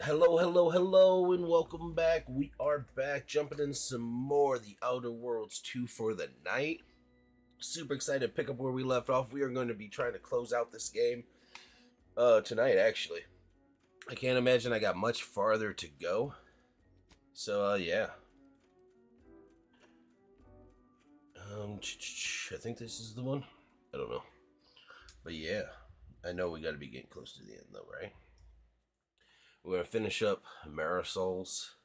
Hello, hello, hello, and welcome back. We are back jumping in some more The Outer Worlds 2 for the night. Super excited to pick up where we left off. We are going to be trying to close out this game tonight, actually. I can't imagine I got much farther to go. So, yeah. I think this is the one. I don't know. But yeah, I know we got to be getting close to the end, though, right? We're going to finish up Marisol's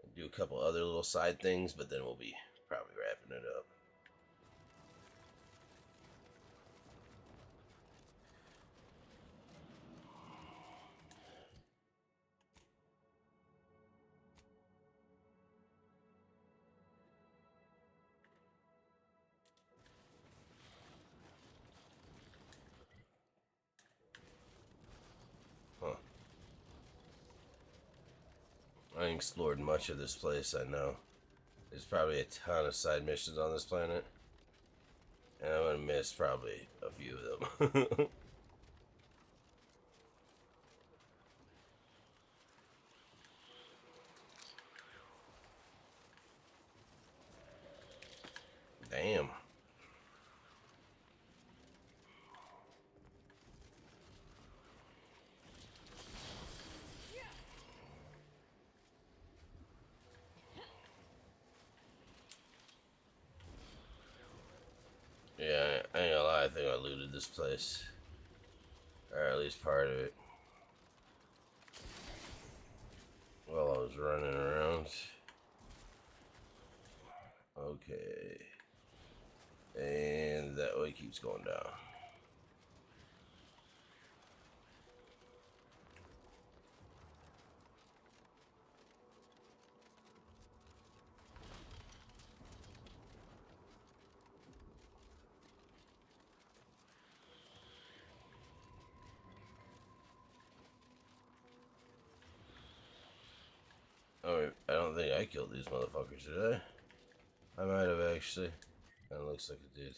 and do a couple other little side things, but then we'll be probably wrapping it up. Huh. I ain't explored much of this place, I know. There's probably a ton of side missions on this planet. And I'm gonna miss probably a few of them. Damn. Yeah, I ain't gonna lie, I think I looted this place. Or at least part of it. While I was running around. Okay. And that way keeps going down. Oh, I don't think I killed these motherfuckers, did I? I might have actually. Kinda looks like it did.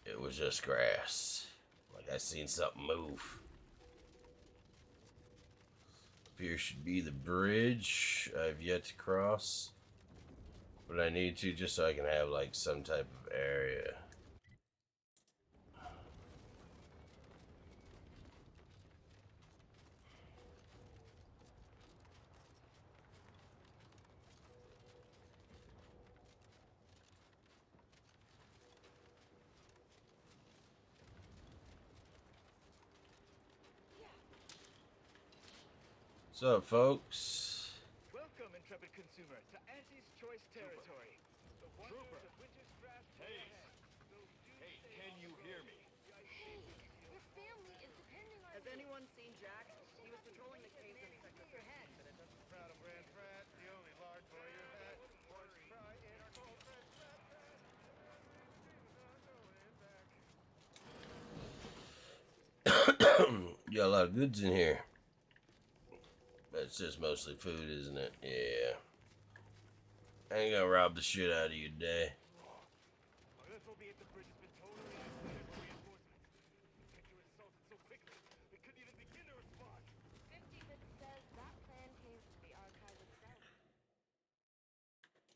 It was just grass. Like I seen something move. Up here should be the bridge I've yet to cross. But I need to just so I can have like some type of area. What's up, folks? Welcome, intrepid consumer, to Auntie's Choice territory. The wonders of winter's craft. Hey, can you hear me? Your family is depending on Has you. anyone seen Jack? He was patrolling the caves in Sector 50. but it doesn't proud of Brand Frat, the only large boy you had. Orange fry in our cold red flatbread. Got a lot of goods in here. But it's just mostly food, isn't it? Yeah. I ain't gonna rob the shit out of you today. This will be at the bridge has been totally isolated for reinforcements. The you assaulted so quickly, we couldn't even begin to respond. 50 that says that plan came from the archive itself.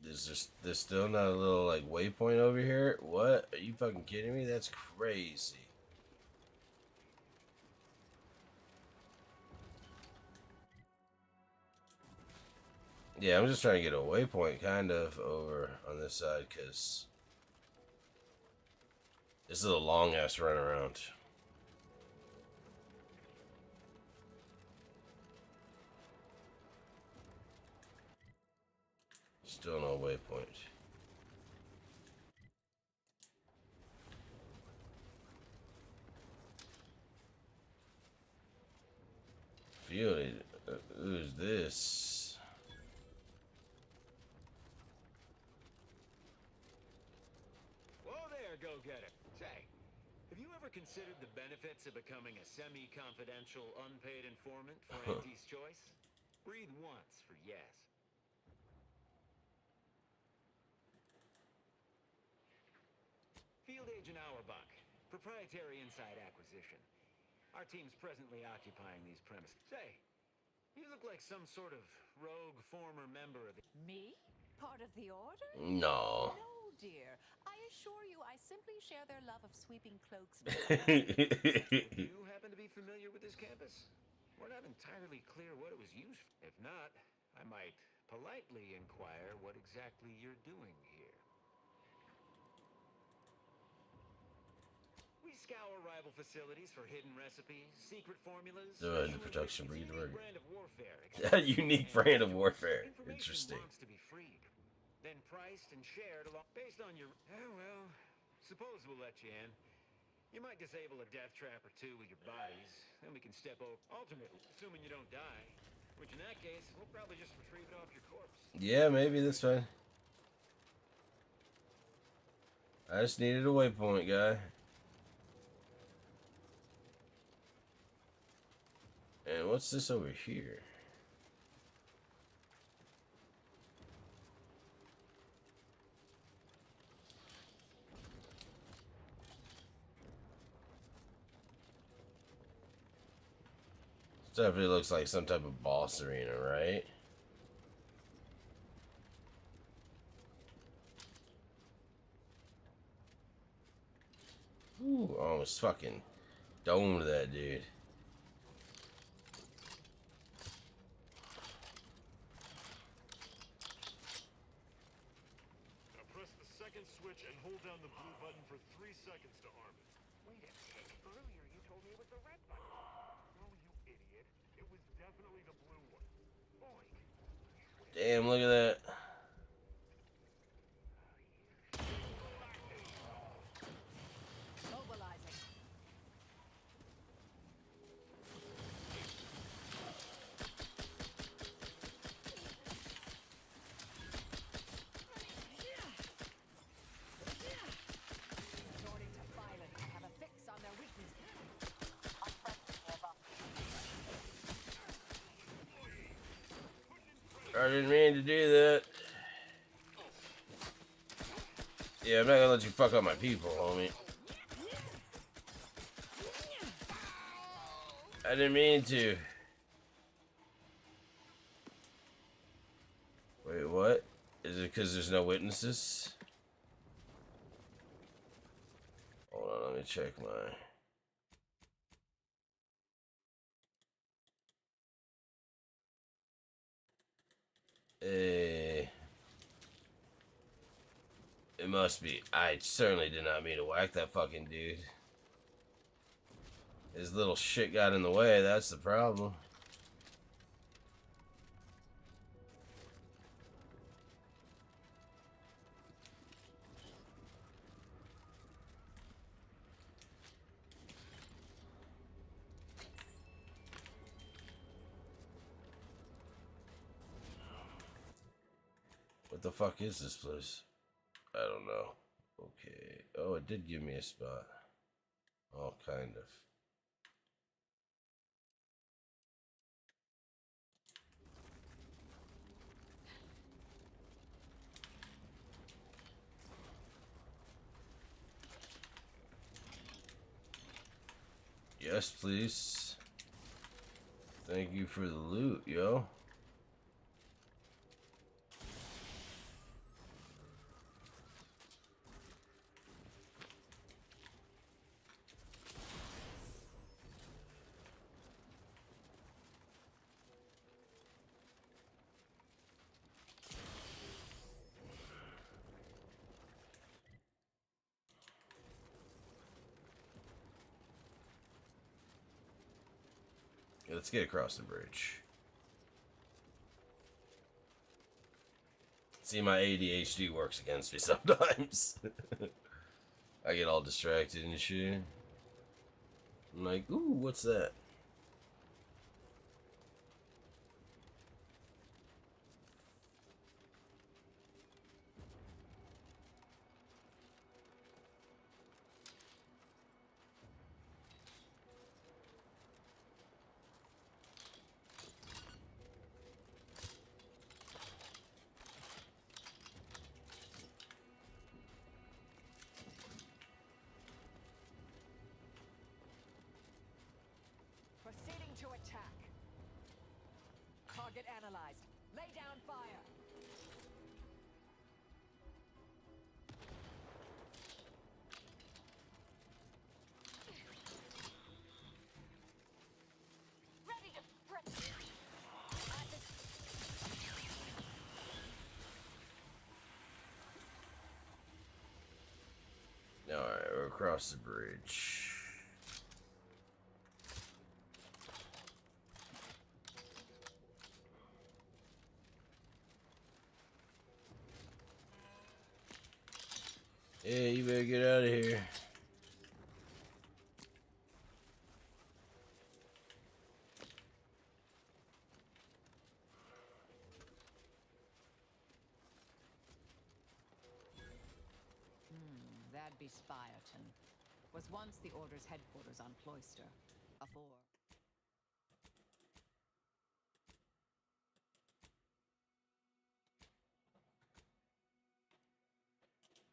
There's still not a little like waypoint over here? What? Are you fucking kidding me? That's crazy. Yeah, I'm just trying to get a waypoint kind of over on this side because this is a long ass run around. Still no waypoint. Feel it. Who's this? Whoa there, go-getter. Say, have you ever considered the benefits of becoming a semi-confidential, unpaid informant for Auntie's Choice? Breathe once for yes. Agent Auerbach, proprietary inside acquisition. Our team's presently occupying these premises. Say, you look like some sort of rogue former member of the... Me? Part of the order? No. No, dear. I assure you, I simply share their love of sweeping cloaks. Would you happen to be familiar with this campus? We're not entirely clear what it was used for. If not, I might politely inquire what exactly you're doing here. We scour rival facilities for hidden recipes, secret formulas. Production breed It's a work. unique brand of warfare. A unique brand of warfare. Information Interesting. wants to be freed, then priced and shared along based on your. Oh well, suppose we'll let you in. You might disable a death trap or two with your bodies, then we can step over. Alternately, assuming you don't die, which in that case, we'll probably just retrieve it off your corpse. Yeah, maybe that's fine. I just needed a waypoint, guy. And what's this over here? Definitely looks like some type of boss arena, right? Ooh, almost fucking domed that dude. Now press the second switch and hold down the blue button for 3 seconds to arm it. Wait a minute. Earlier you told me it was the red button. No, you idiot. It was definitely the blue one. Boy. Damn, look at that. Mobilizing. Resorting to violence to have a fix on their weakness. I didn't mean to do that. Yeah, I'm not gonna let you fuck up my people, homie. I didn't mean to. Wait, what? Is it because there's no witnesses? Hold on, let me check my... It must be. I certainly did not mean to whack that fucking dude. His little shit got in the way, that's the problem. What the fuck is this place? I don't know. Okay. Oh, it did give me a spot. Oh, kind of. Yes, please. Thank you for the loot, yo. Let's get across the bridge. See, my ADHD works against me sometimes. I get all distracted and shit. I'm like, ooh, what's that? Target analyzed. Lay down fire. Ready to sprint. Alright, we're across the bridge. Yeah, you better get out of here. That'd be Spireton. Was once the Order's headquarters on Cloister. Afore.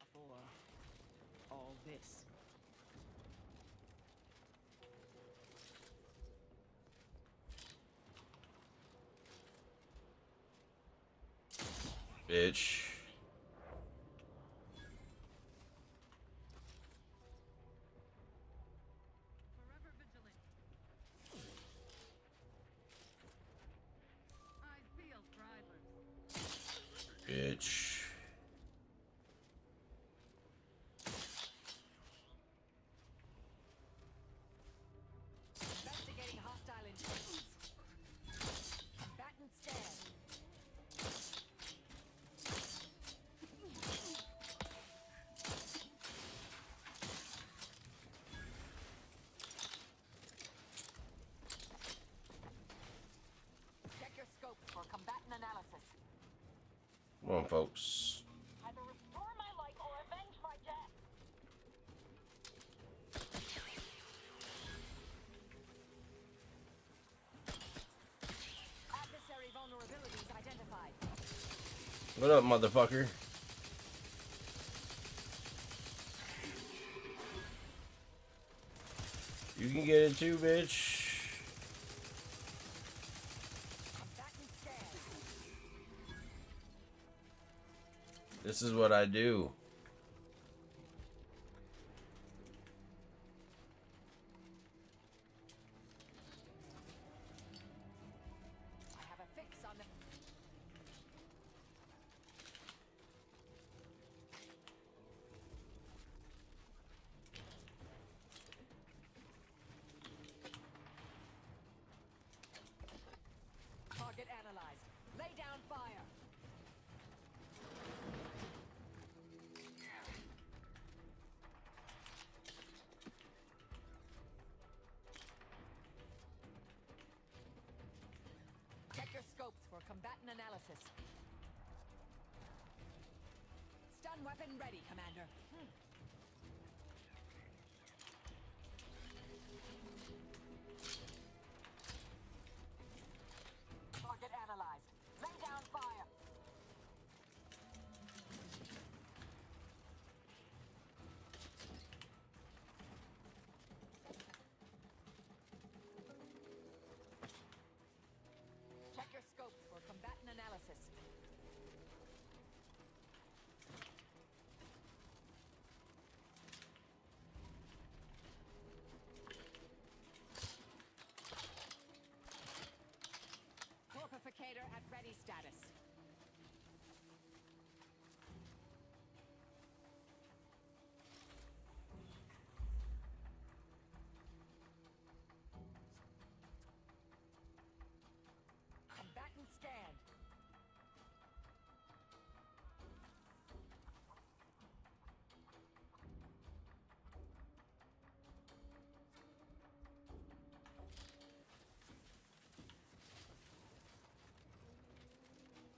Afore. All this. Bitch. Forever vigilant. I feel thrivers. Bitch. Investigating hostile intrusions. Combatant stand. Check your scopes for combatant analysis. Come on, folks. Either restore my life or avenge my death. Adversary vulnerabilities identified. What up, motherfucker? You can get it too, bitch. Combatant stand. This is what I do. I have a fix on the... Target analyzed. Lay down fire. Check your scopes for combatant analysis. Stun weapon ready, Commander. Target analyzed. Lay down fire. Check your scopes for combatant analysis. Corpificator at ready status. Combatant stand.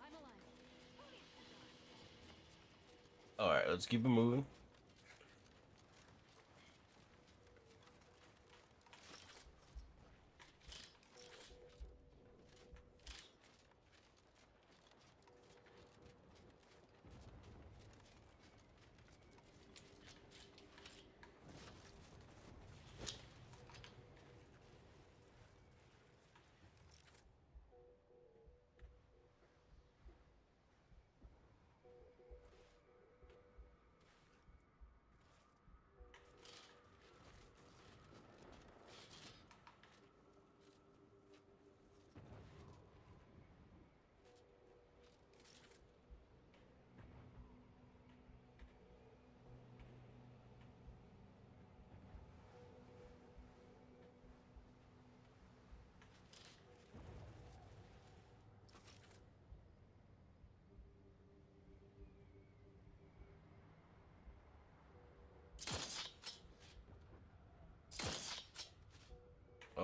I'm alive. Alright, let's keep it moving.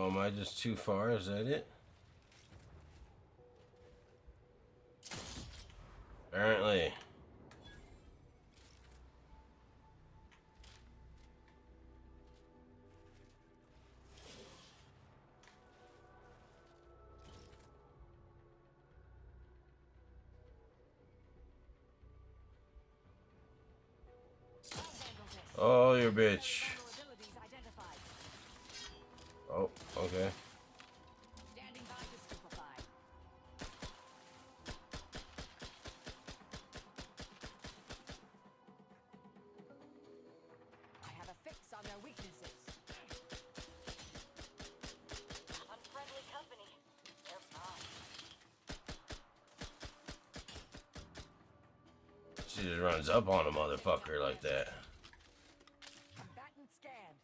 Oh, am I just too far? Is that it? Apparently. Oh, you bitch. Vulnerabilities identified. Oh, okay. Standing by to stupefy. I have a fix on their weaknesses. Unfriendly company. They're fine. She just runs up on a motherfucker like that. Combatant scanned.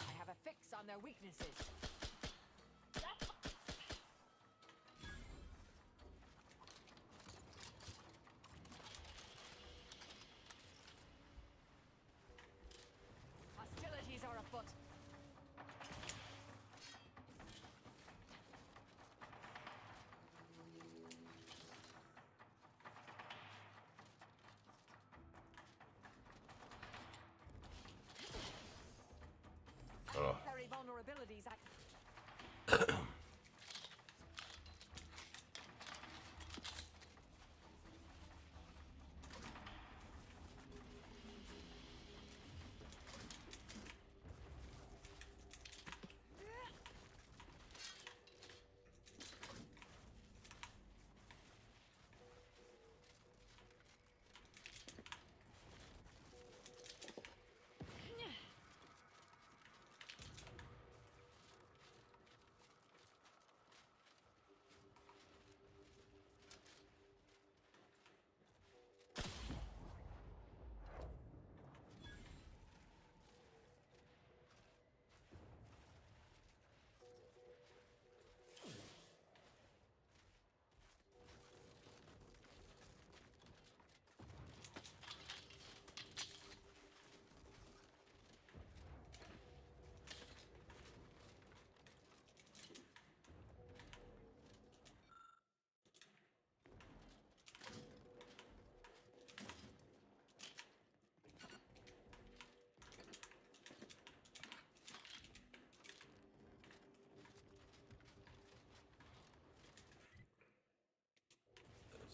I have a fix on their weaknesses. Hostilities are afoot. Oh. Very vulnerabilities.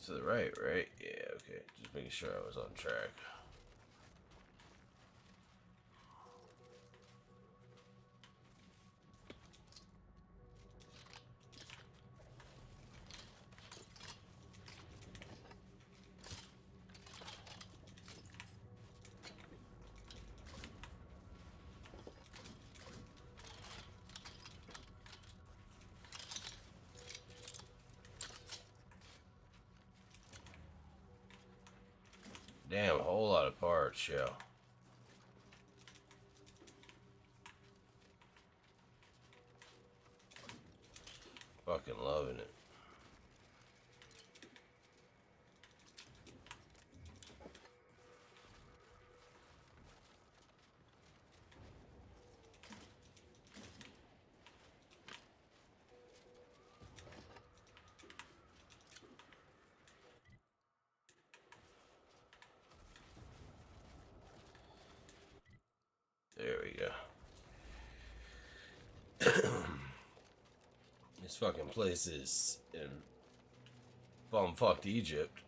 To the right, right? Yeah, okay. Just making sure I was on track. Damn, a whole lot of parts, yo. Fucking loving it. There we go. This fucking place is in bumfucked Egypt.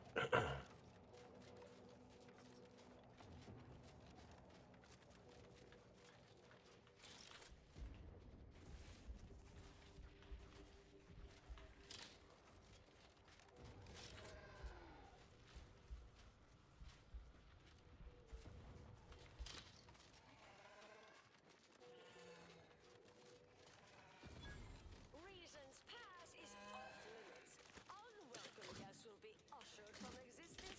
Reason's pass is off limits. Unwelcome guests will be ushered from existence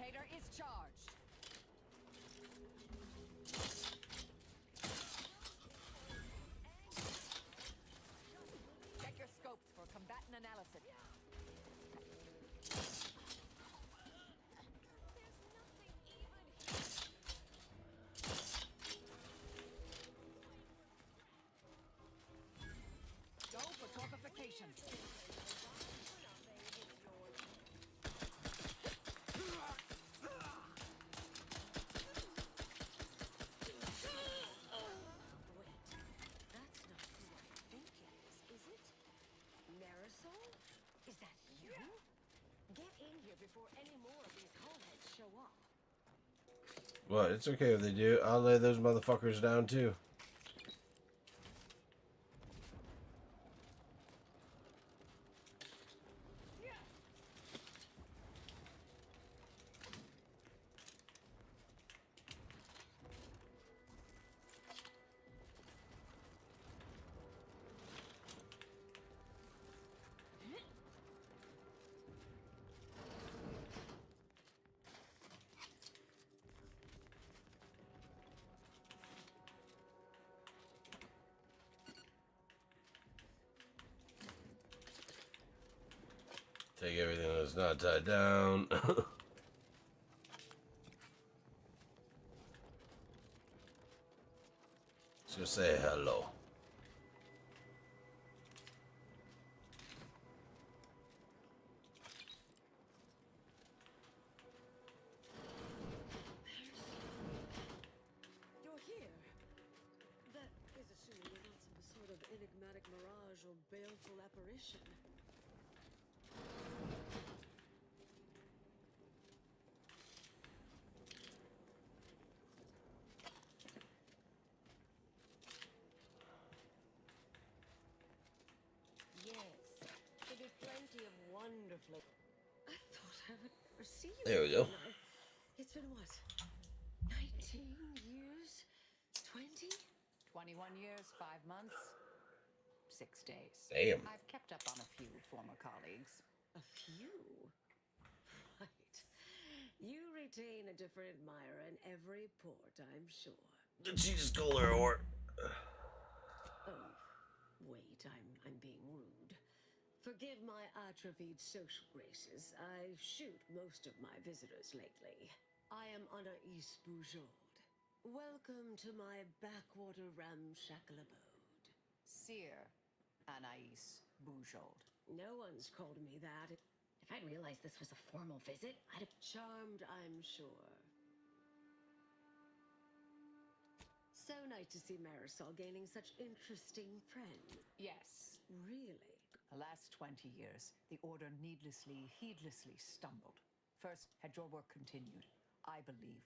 Replicator is charged. Check your scopes for combatant analysis. Go for torpification. That's not who I think it is it? Marisol? Is that you? Get in here before any more of these homeheads show up. What? It's okay if they do. I'll lay those motherfuckers down too. Take everything that's not tied down. Just say hello. You're here. That is assuming you're not some sort of enigmatic mirage or baleful apparition. Yes, there'll be plenty of wonderfully. I thought I would never see you. There we go. again. It's been what? 19 years? 20? 21 years, 5 months, 6 days. Damn. I've kept up on a few former colleagues. A few? Right. You retain a different admirer in every port, I'm sure. Did she just call her a whore? Oh, wait, I'm being rude. Forgive my atrophied social graces. I shoot most of my visitors lately. I am Anaïs Boujold. Welcome to my backwater ramshackle abode. Seer Anaïs Boujold. No one's called me that. If I'd realized this was a formal visit, I'd have... Charmed, I'm sure. So nice to see Marisol gaining such interesting friends. Yes. Really? The last 20 years, the Order heedlessly stumbled. First, had your work continued, I believe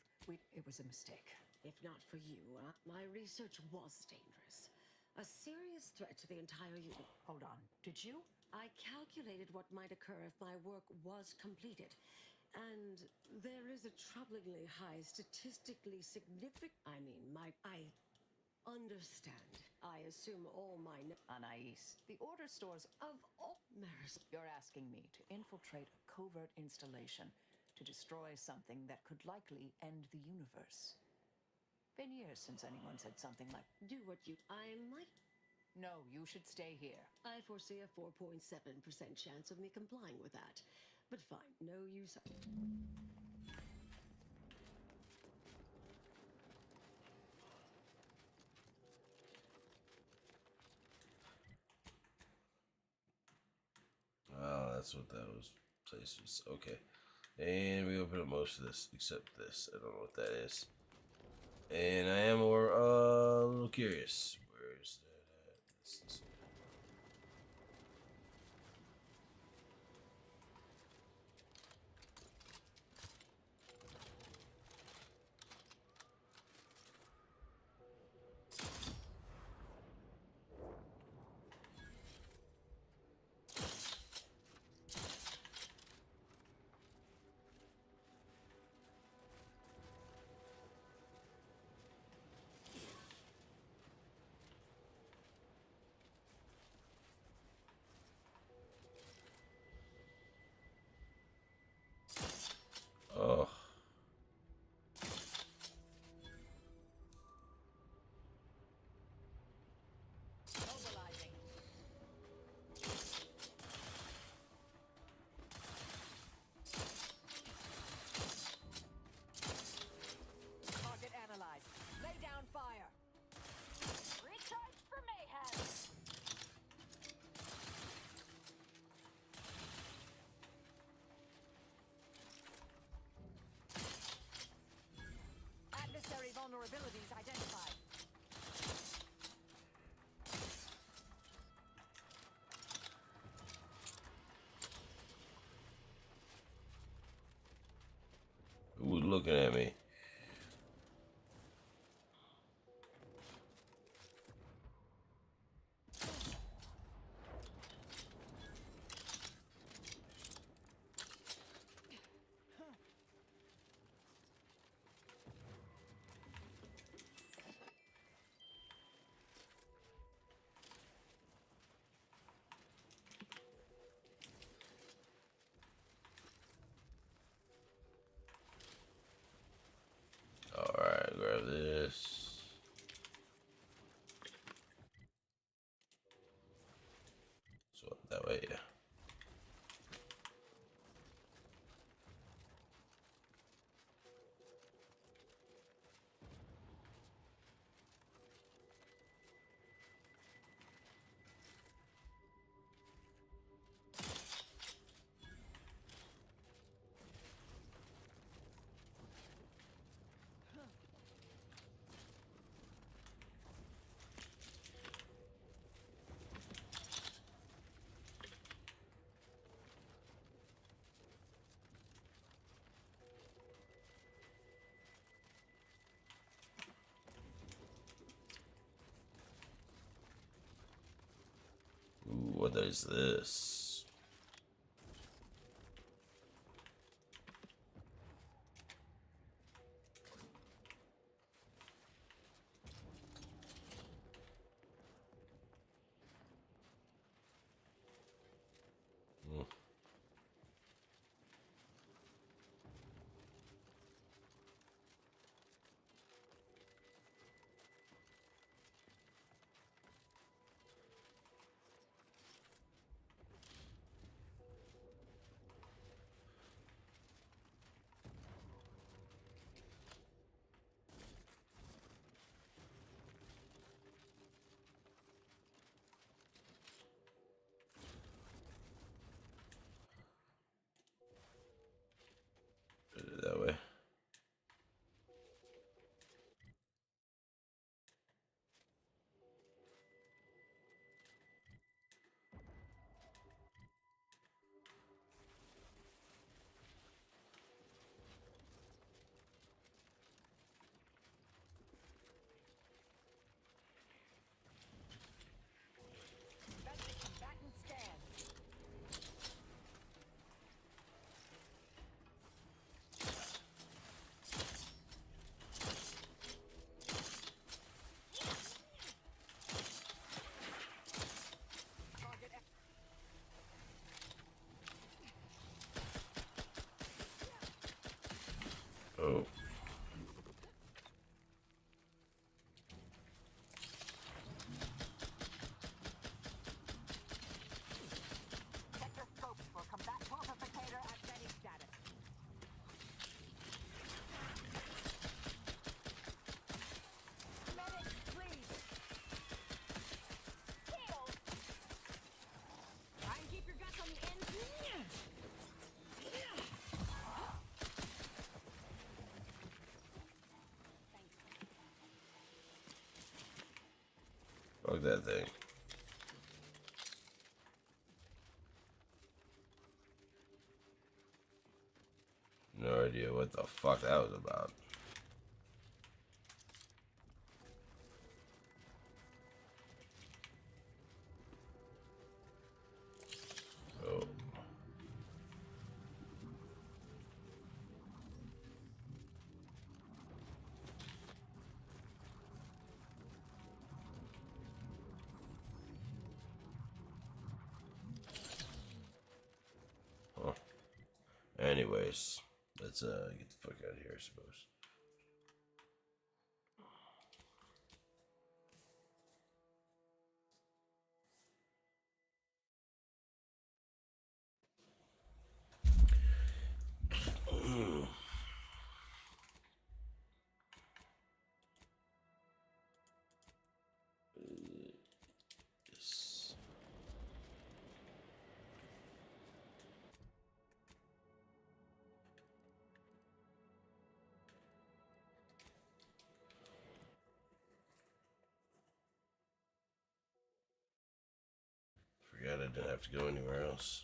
it was a mistake. If not for you, my research was dangerous. A serious threat to the entire unit. Hold on, did you? I calculated what might occur if my work was completed. And there is a troublingly high, statistically significant... I understand. I assume all my... Anais, the Order stores Of all... Maris... You're asking me to infiltrate a covert installation to destroy something that could likely end the universe. Been years since anyone said something like, Do what you... I might... no, you should stay here. I foresee a 4.7% chance of me complying with that. But fine, no use... Oh, that's what that was. Place was. Okay. And we open up most of this, except this. I don't know what that is. And I am a little curious. Where is that at? This one. looking at me? Alright, grab this. So that way, yeah. Ooh, what is this? Put it that way. Oh. Check your scopes for combat pulsificator at ready status. Medic, please. Heal. Try and keep your guts on the end. Fuck that thing. No idea what the fuck that was about. Oh. Huh. Anyways, let's get the fuck out of here, I suppose. Yes. Forgot I didn't have to go anywhere else.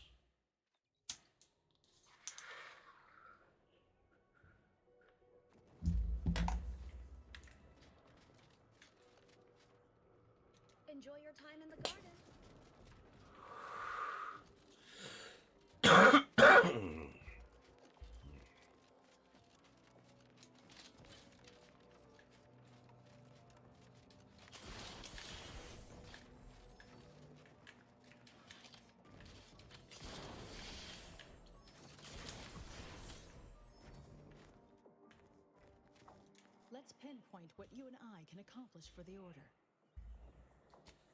Let's pinpoint what you and I can accomplish for the Order.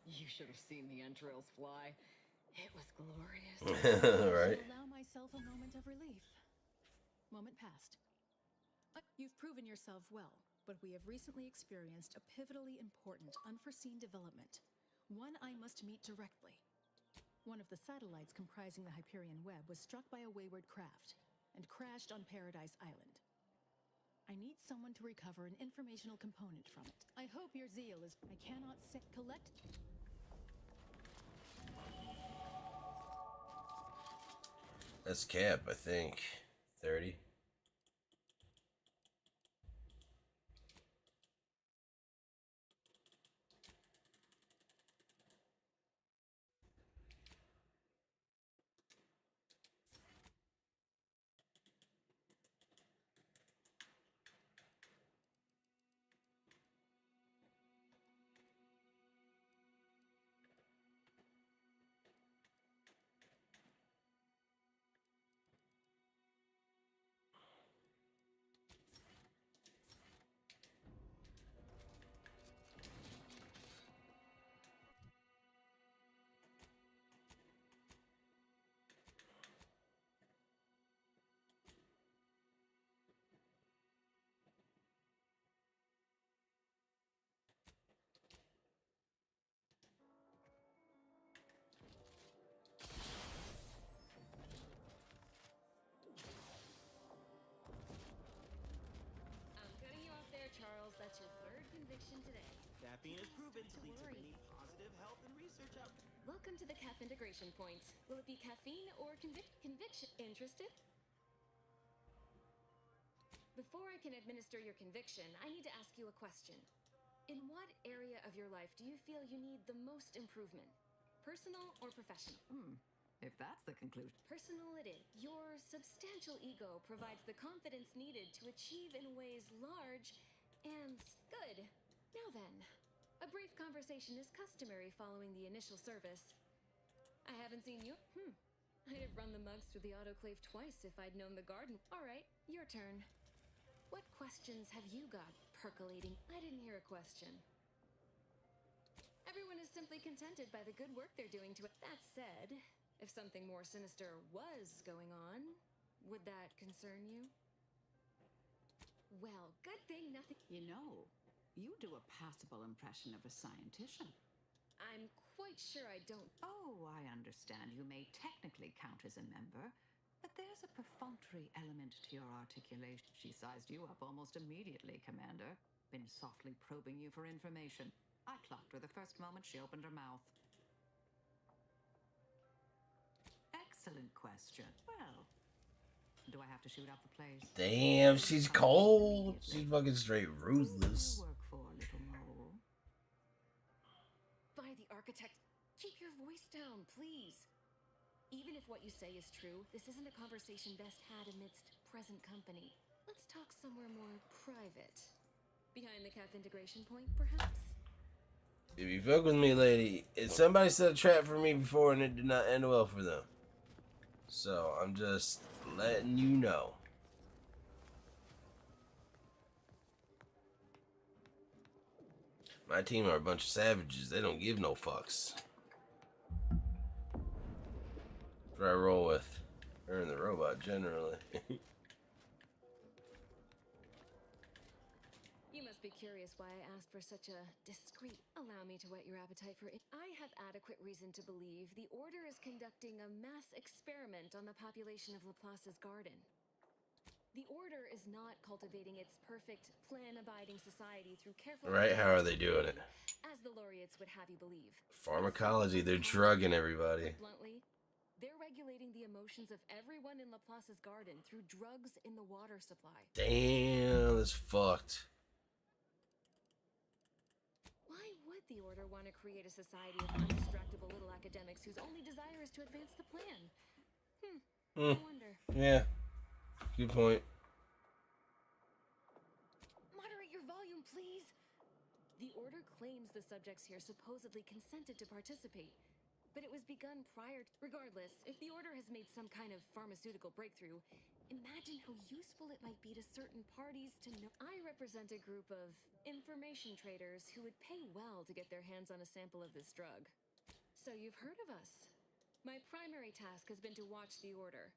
You should have seen the entrails fly. It was glorious. Right? Allow myself a moment of relief. Moment passed. You've proven yourself well, but we have recently experienced a pivotally important, unforeseen development. One I must meet directly. One of the satellites comprising the Hyperion Web was struck by a wayward craft and crashed on Paradise Island. I need someone to recover an informational component from it. I hope your zeal is... I cannot say... Collect... That's cap, I think. 30. I'm cutting you off there, Charles. That's your third conviction today. Caffeine is proven to lead to many positive health and research outcomes. Welcome to the CAF integration points. Will it be caffeine or conviction? Interested? Before I can administer your conviction, I need to ask you a question. In what area of your life do you feel you need the most improvement? Personal or professional? If that's the conclusion. Personal it is. Your substantial ego provides the confidence needed to achieve in ways large and good. Now then, a brief conversation is customary following the initial service. I haven't seen you. I'd have run the mugs through the autoclave twice if I'd known the garden. All right, your turn. What questions have you got percolating? I didn't hear a question. Everyone is simply contented by the good work they're doing to it. That said, if something more sinister was going on, would that concern you? Well, good thing nothing... You know, you do a passable impression of a scientician. I'm quite sure I don't... Oh, I understand. You may technically count as a member, but there's a perfunctory element to your articulation. She sized you up almost immediately, Commander. Been softly probing you for information. I clocked her the first moment she opened her mouth. Excellent question. Well, do I have to shoot up the place? Damn, she's cold. She's fucking straight ruthless. Work for little mole. By the architect, keep your voice down, please. Even if what you say is true, this isn't a conversation best had amidst present company. Let's talk somewhere more private. Behind the CAF integration point, perhaps? If you fuck with me, lady, somebody set a trap for me before and it did not end well for them. So, I'm just letting you know. My team are a bunch of savages. They don't give no fucks. That's what I roll with. Her and the robot, generally. You must be curious why I asked for such a discreet... Allow me to whet your appetite for it. I have adequate reason to believe the Order is conducting a mass experiment on the population of Laplace's garden. The Order is not cultivating its perfect, plan-abiding society through careful... Right? How are they doing it? As the laureates would have you believe. Pharmacology. They're drugging everybody. Bluntly, they're regulating the emotions of everyone in Laplace's garden through drugs in the water supply. Damn, that's fucked. Why would the Order want to create a society of undistractable little academics whose only desire is to advance the plan? I wonder. Yeah. Good point. Moderate your volume, please. The Order claims the subjects here supposedly consented to participate, but it was begun prior to... Regardless, if the Order has made some kind of pharmaceutical breakthrough, Imagine how useful it might be to certain parties to know. I represent a group of information traders who would pay well to get their hands on a sample of this drug. So you've heard of us. My primary task has been to watch the order.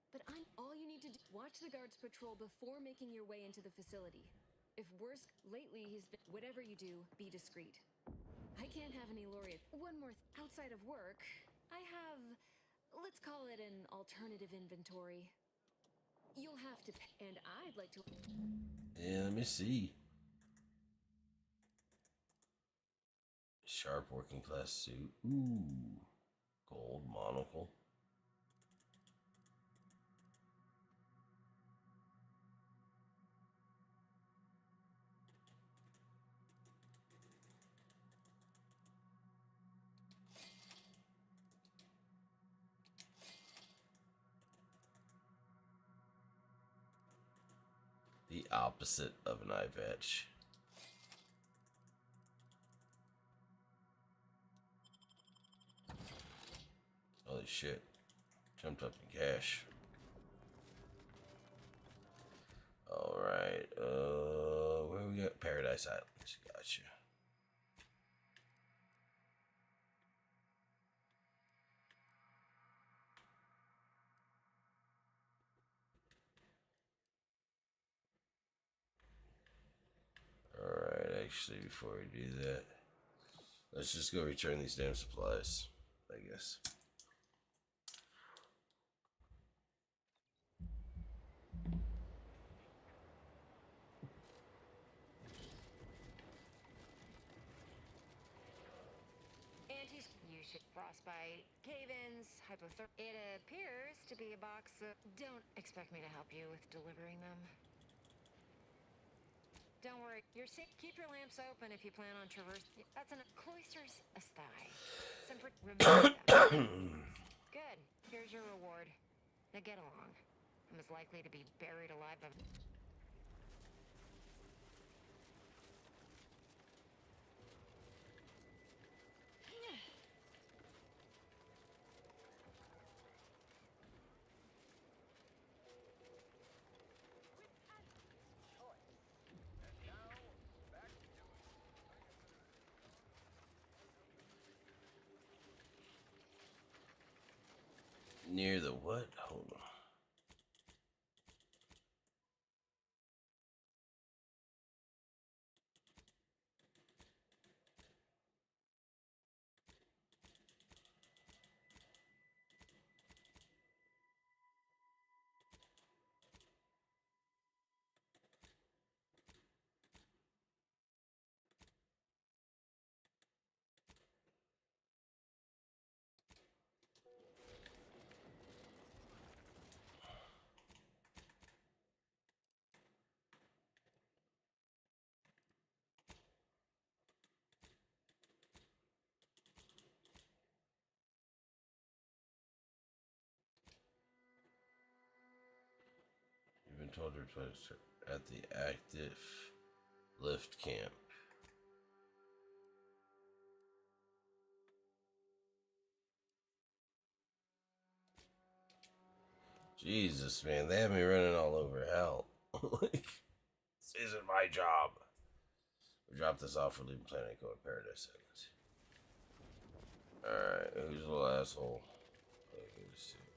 But all you need to do, watch the guards patrol before making your way into the facility. If worse, lately he's been, whatever you do, be discreet. I can't have any laureate. One more outside of work, I have, let's call it an alternative inventory. You'll have to pay, and I'd like to. Yeah, let me see. Sharp working class suit. Ooh. Gold monocle. The opposite of an eye patch. Holy shit. Jumped up in cash. Alright, where we got? Paradise Islands. Gotcha. Alright, actually, before we do that, let's just go return these damn supplies, I guess. You should frostbite, cave-ins, hypothermia. It appears to be a box of... Don't expect me to help you with delivering them. Don't worry, you're safe. Keep your lamps open if you plan on traversing. That's an cloisters astai. Remember that. Good. Here's your reward. Now get along. I'm as likely to be buried alive as... Near the what? Hold on. You've been told to replace her at the active lift camp. Jesus, man, they have me running all over hell. Like, this isn't my job. We dropped this off for leaving Planet Echo at Paradise Islands. Alright, who's the little asshole?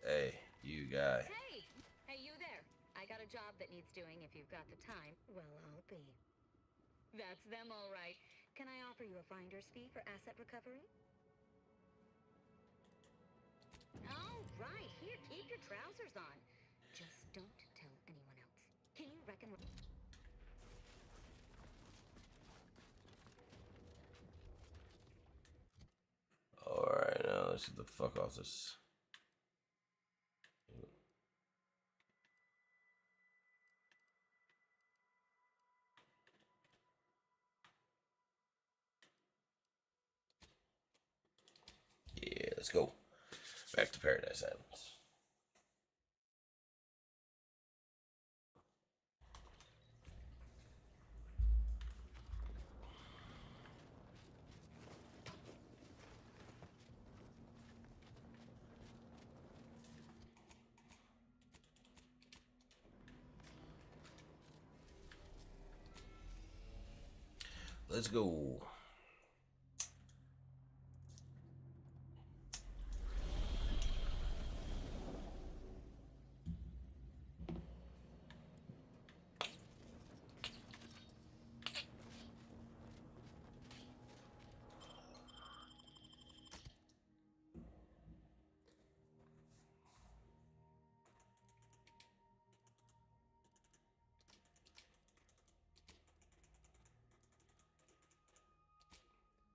Hey, you guy. Hey! Hey, you there. I got a job that needs doing if you've got the time. Well, I'll be. That's them, all right. Can I offer you a finder's fee for asset recovery? All right, here, keep your trousers on. Just don't tell anyone else. Can you reckon with... Alright, now let's get the fuck off this. Yeah, let's go. Back to Paradise Islands. Let's go.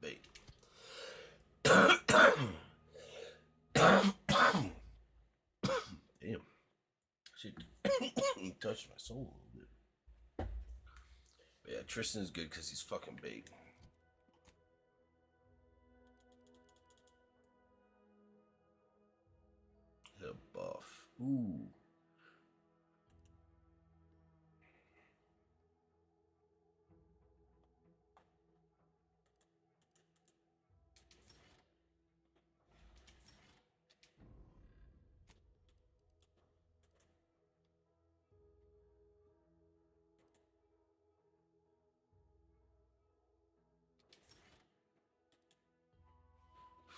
Bait. Damn. Shit touched my soul a little bit. But yeah, Tristan's good because he's fucking bait. The buff. Ooh.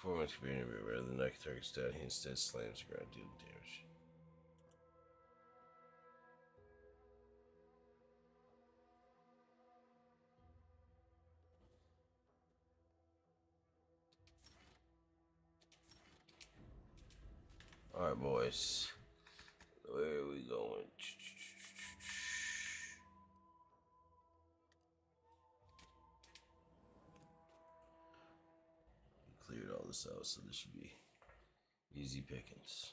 Performance community, rather than neck target stat, he instead slams the ground, dealing damage. Alright, boys. Where are we going? Cleared all this out, so this should be easy pickings.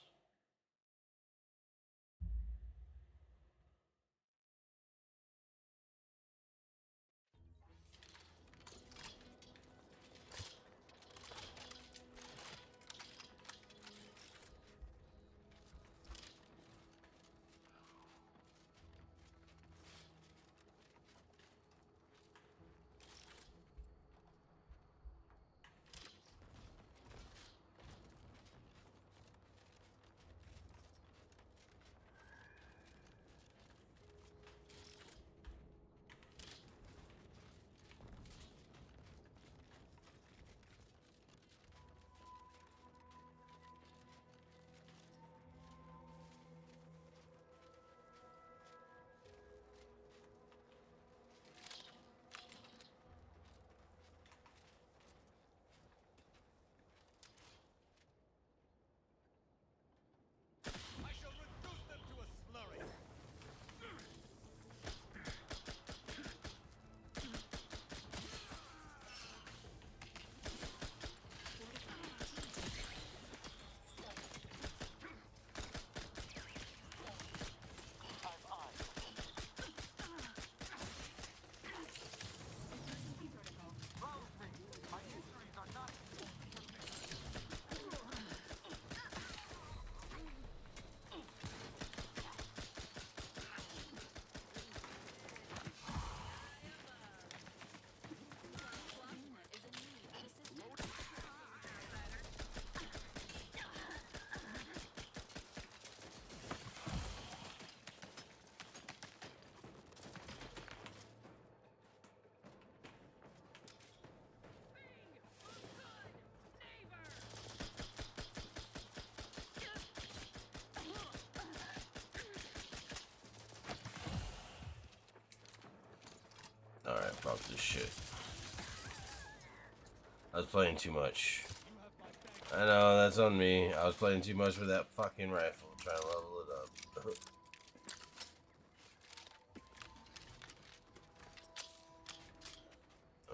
I shall reduce them to a slurry. Alright, fuck this shit. I was playing too much. I know, that's on me. I was playing too much with that fucking rifle, trying to level it up.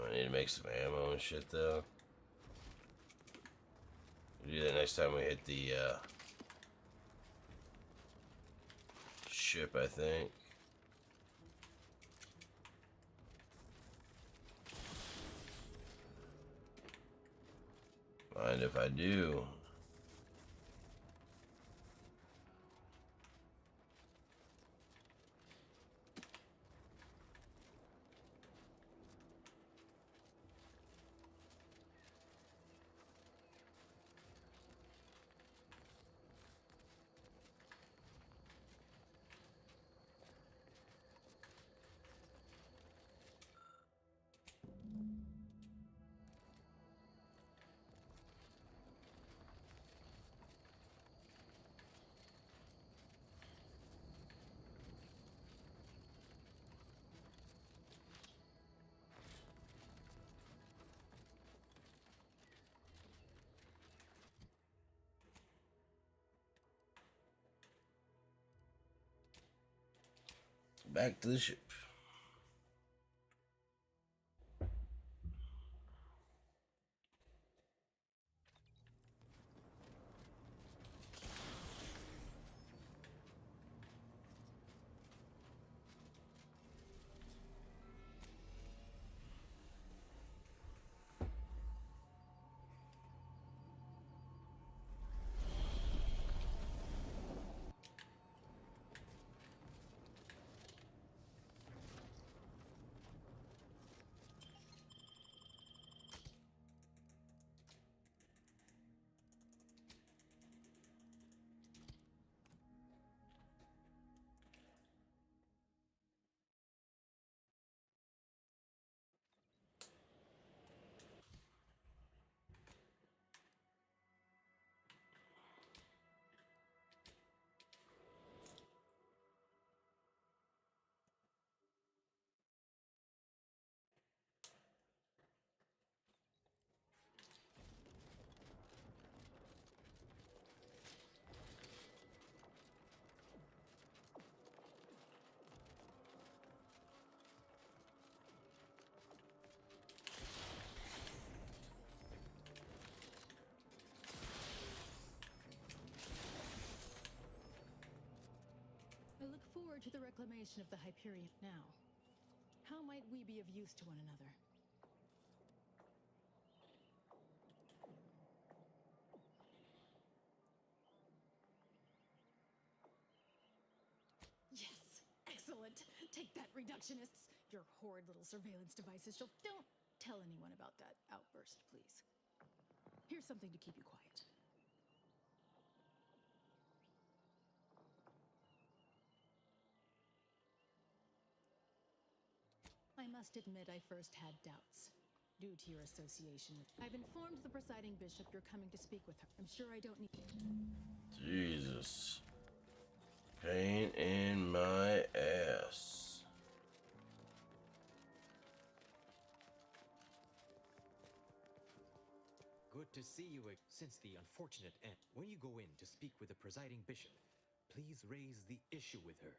I need to make some ammo and shit, though. We'll do that next time we hit the, ship, I think. Mind if I do? back to the ship. I look forward to the reclamation of the Hyperion now. How might we be of use to one another? Yes! Excellent! Take that, reductionists! Your horrid little surveillance devices shall... Don't tell anyone about that outburst, please. Here's something to keep you quiet. I must admit I first had doubts, due to your association with... I've informed the presiding bishop you're coming to speak with her. I'm sure I don't need... Jesus. Pain in my ass. Good to see you since the unfortunate end. When you go in to speak with the presiding bishop, please raise the issue with her.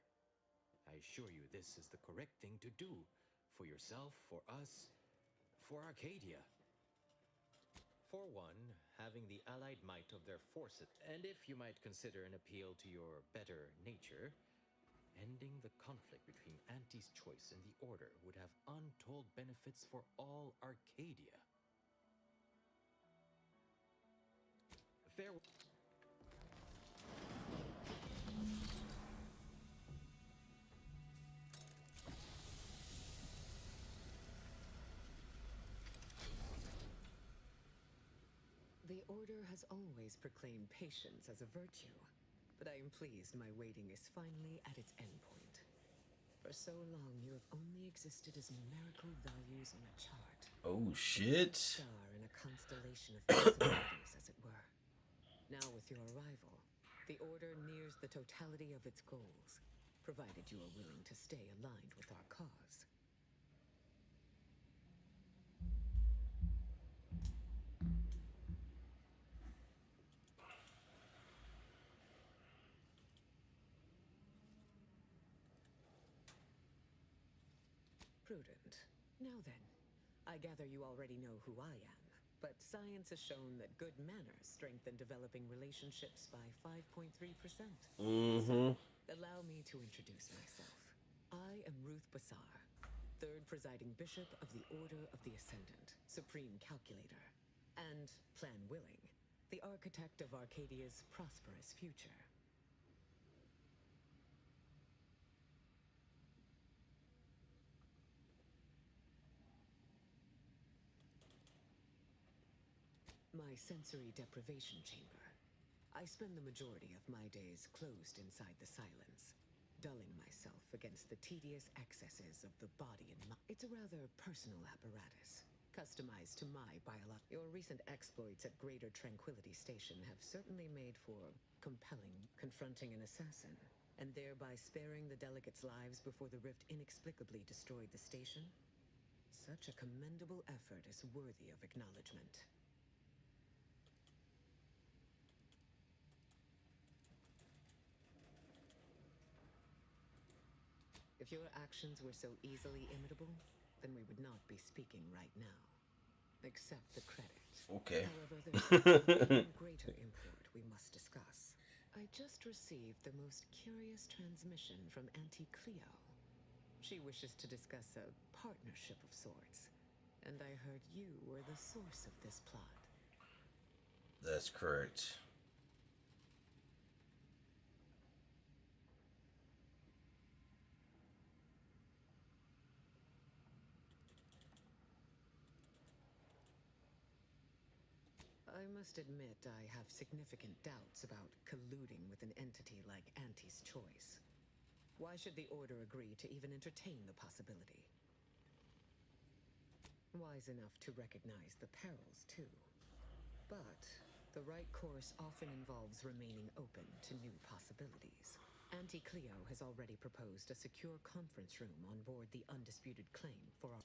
I assure you this is the correct thing to do. For yourself, for us, for Arcadia. For one, having the allied might of their forces, and if you might consider an appeal to your better nature, ending the conflict between Auntie's Choice and the Order would have untold benefits for all Arcadia. Farewell. The Order has always proclaimed patience as a virtue, but I am pleased my waiting is finally at its endpoint. For so long, you have only existed as numerical values on a chart. Oh, shit. A star in a constellation of possibilities, as it were. Now, with your arrival, the Order nears the totality of its goals, provided you are willing to stay aligned with our cause. Prudent. Now then, I gather you already know who I am, but science has shown that good manners strengthen developing relationships by 5.3%. So, allow me to introduce myself. I am Ruth Bassar, third presiding bishop of the Order of the Ascendant, supreme calculator, and, plan willing, the architect of Arcadia's prosperous future. My sensory deprivation chamber. I spend the majority of my days closed inside the silence, dulling myself against the tedious excesses of the body and mind. It's a rather personal apparatus, customized to my biology. Your recent exploits at Greater Tranquility Station have certainly made for compelling confronting an assassin, and thereby sparing the delegates' lives before the rift inexplicably destroyed the station. Such a commendable effort is worthy of acknowledgement. If your actions were so easily imitable, then we would not be speaking right now. Accept the credit. Okay. However, there's even greater import we must discuss. I just received the most curious transmission from Auntie Cleo. She wishes to discuss a partnership of sorts, and I heard you were the source of this plot. That's correct. I must admit I have significant doubts about colluding with an entity like Auntie's Choice. Why should the Order agree to even entertain the possibility? Wise enough to recognize the perils, too. But the right course often involves remaining open to new possibilities. Auntie Cleo has already proposed a secure conference room on board the Undisputed Claim for our...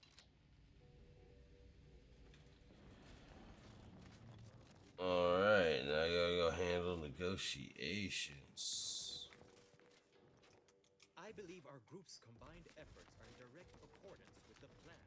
Alright, now I gotta go handle negotiations. I believe our group's combined efforts are in direct accordance with the plan.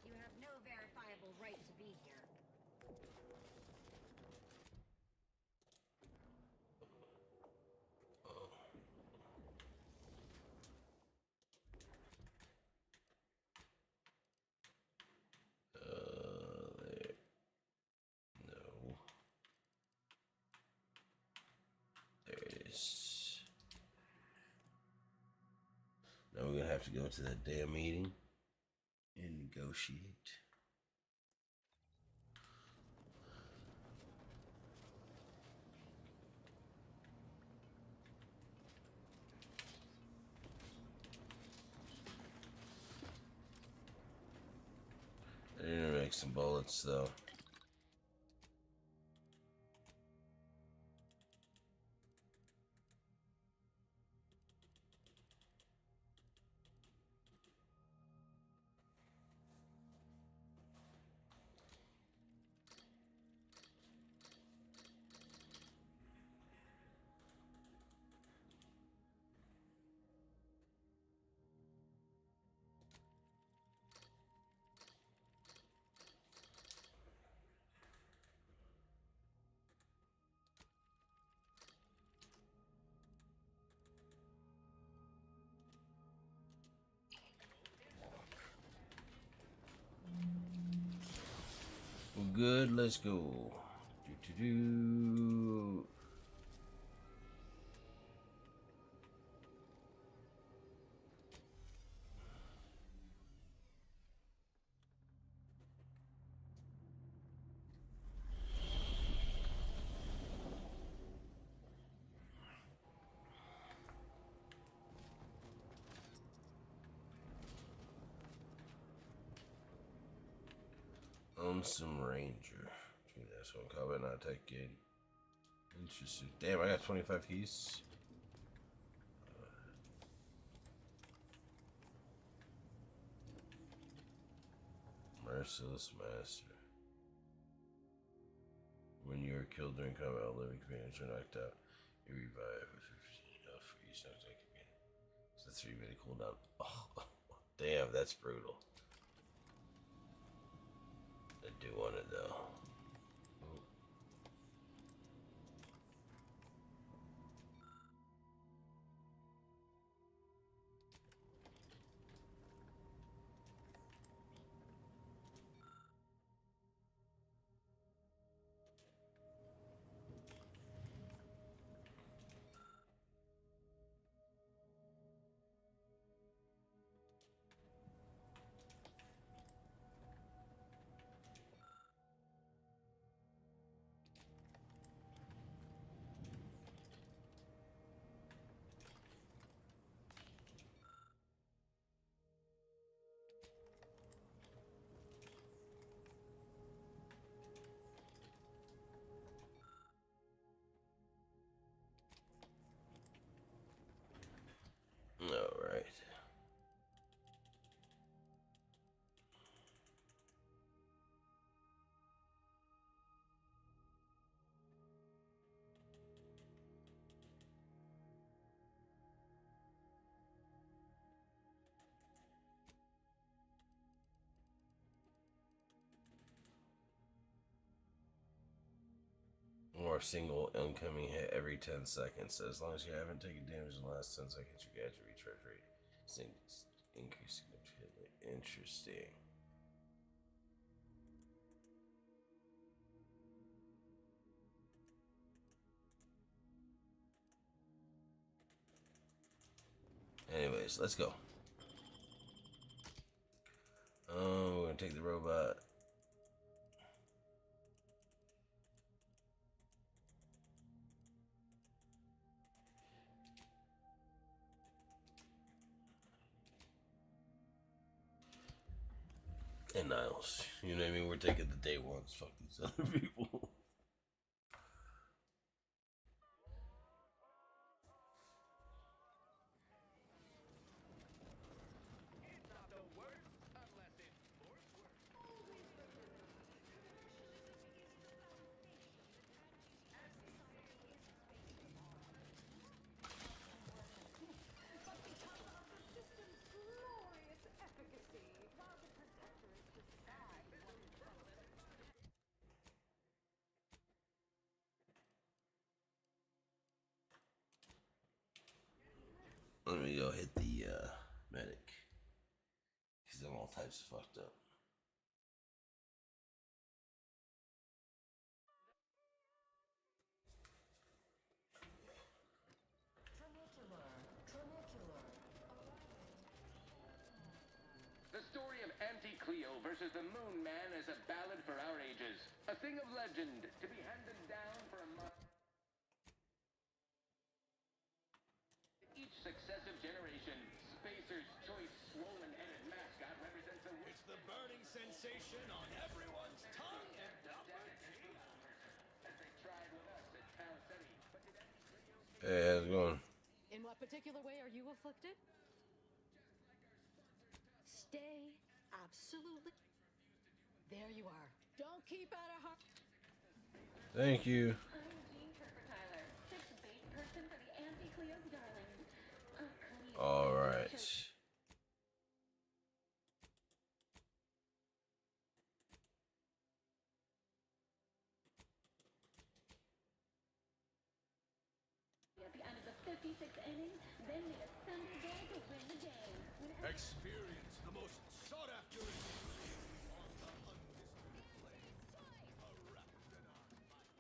You have no verifiable right to be here. There. No. There it is. Now we're gonna have to go to that damn meeting and negotiate. I need to make some bullets though. Well, good. Let's go. Do. Some ranger. That's one combat not taken. Interesting. Damn, I got 25 keys. Merciless Master. When you are killed during combat, all living companions are knocked out. You revive with 15 health for each knocked out companion. It's a 3-minute cooldown. Oh, damn, that's brutal. I do want it though. or single incoming hit every 10 seconds. As long as you haven't taken damage in the last 10 seconds, your gadget recharge rate increase significantly. Interesting. Anyways, let's go. Oh, we're gonna take the robot. And Niles. You know what I mean? We're taking the day ones. Fuck these other people. Let me go hit the medic. Because I'm all types of fucked up. The story of Auntie Cleo versus the Moon Man is a ballad for our ages. A thing of legend to be handed down for a month. Each successive generation, Spacer's choice swollen-headed mascot represents a... It's the burning sensation on everyone's tongue and upper cheek. As they tried with us at Town City. But did Auntie Cleo... Hey, how's it going? In what particular way are you afflicted? Stay absolutely. There you are. Don't keep out of heart. Thank you. I'm Jean Tyler, sixth base person for the Auntie Cleo's Darling. All right. At the end of the 56th inning, then we assemble there to win the game. Experience the most sought-after experience on the undisputed plane. Erect in our life.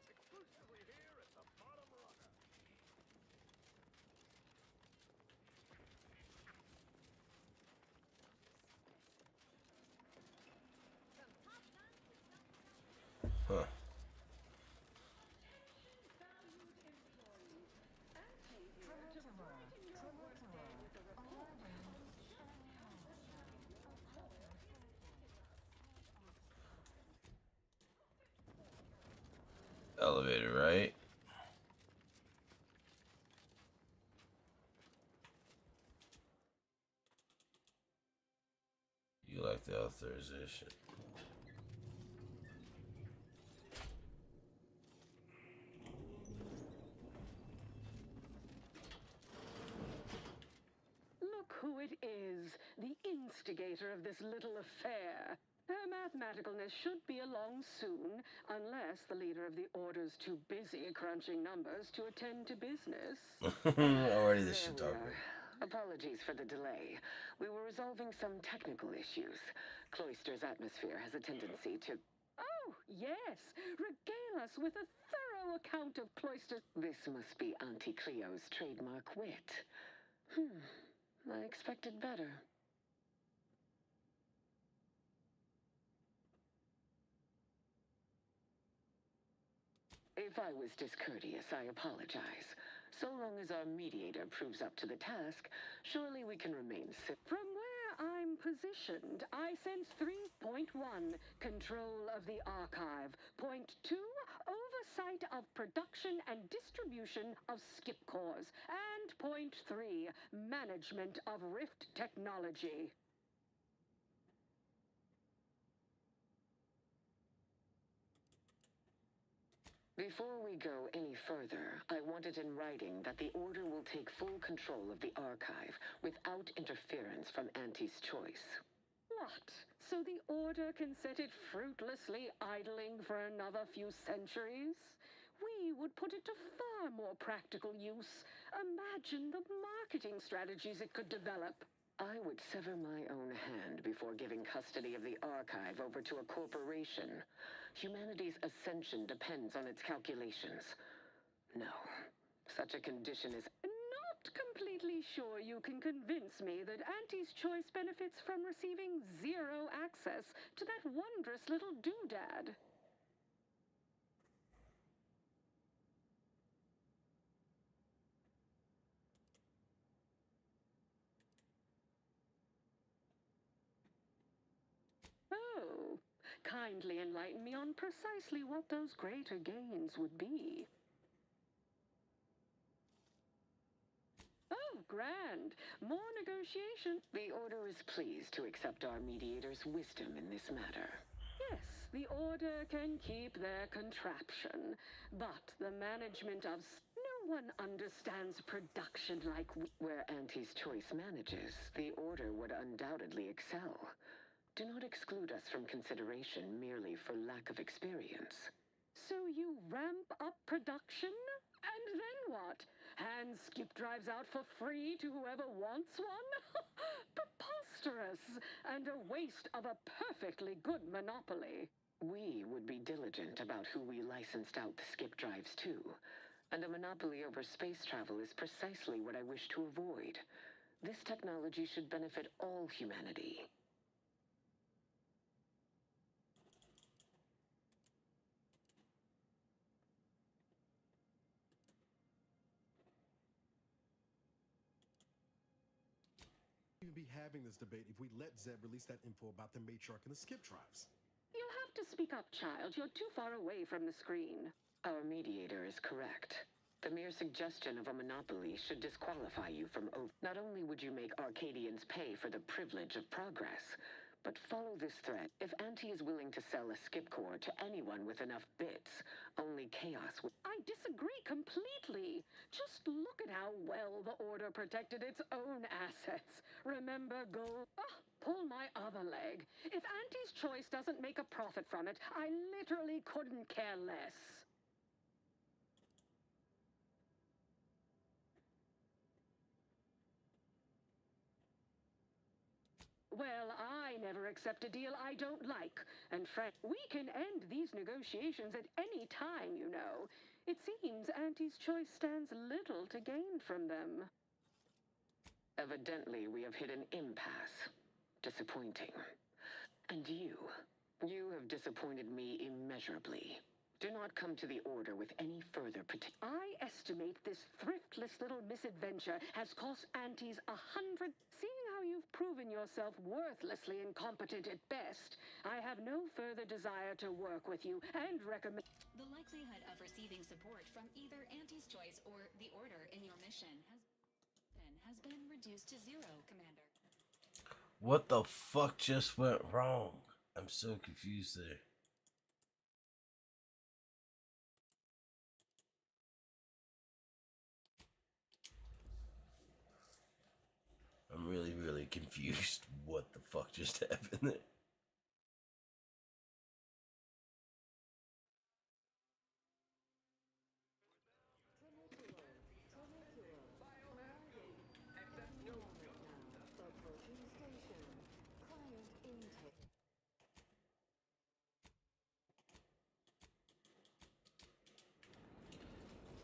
Exclusively here at the Bottom Runner. Huh. Elevator, right? You like the authorization. Look who it is, the instigator of this little affair. Her mathematicalness should be along soon, unless the leader of the Order's too busy crunching numbers to attend to business. Already this shit talking. Apologies for the delay. We were resolving some technical issues. Cloister's atmosphere has a tendency to... Oh, yes! Regale us with a thorough account of Cloister... This must be Auntie Cleo's trademark wit. I expected better. If I was discourteous, I apologize. So long as our mediator proves up to the task, surely we can remain From where I'm positioned, I sense 3.1, control of the archive. Point 2, oversight of production and distribution of skip cores. And point 3, management of Rift technology. Before we go any further, I want it in writing that the Order will take full control of the archive without interference from Auntie's choice. What? So the Order can set it fruitlessly idling for another few centuries? we would put it to far more practical use. Imagine the marketing strategies it could develop. I would sever my own hand before giving custody of the archive over to a corporation. Humanity's ascension depends on its calculations. No, such a condition is not completely sure you can convince me that Auntie's choice benefits from receiving zero access to that wondrous little doodad. Oh, kindly enlighten me on precisely what those greater gains would be. Oh, grand. More negotiation. The Order is pleased to accept our mediator's wisdom in this matter. Yes, the Order can keep their contraption, but the management of... No one understands production like we... Where Auntie's choice manages, the Order would undoubtedly excel. Do not exclude us from consideration merely for lack of experience. So you ramp up production? And then what? Hand skip drives out for free to whoever wants one? Preposterous! And a waste of a perfectly good monopoly. We would be diligent about who we licensed out the skip drives to. And a monopoly over space travel is precisely what I wish to avoid. This technology should benefit all humanity. Even be having this debate if we let Zeb release that info about the matriarch and the skip drives. You'll have to speak up, child. You're too far away from the screen. Our mediator is correct. The mere suggestion of a monopoly should disqualify you from oath. Not only would you make Arcadians pay for the privilege of progress, but follow this thread. If Auntie is willing to sell a skip core to anyone with enough bits, only chaos will... I disagree completely. Just look at how well the Order protected its own assets. Remember gold? Oh, pull my other leg. If Auntie's choice doesn't make a profit from it, I literally couldn't care less. Well, I never accept a deal I don't like. And Frank, we can end these negotiations at any time, you know. It seems Auntie's choice stands little to gain from them. Evidently, we have hit an impasse. Disappointing. And you have disappointed me immeasurably. Do not come to the Order with any further I estimate this thriftless little misadventure has cost Aunties 100... Seeing how you've proven yourself worthlessly incompetent at best, I have no further desire to work with you and recommend... The likelihood of receiving support from either Auntie's Choice or the Order in your mission has been reduced to 0, Commander. What the fuck just went wrong? I'm so confused there. I'm really confused. What the fuck just happened there?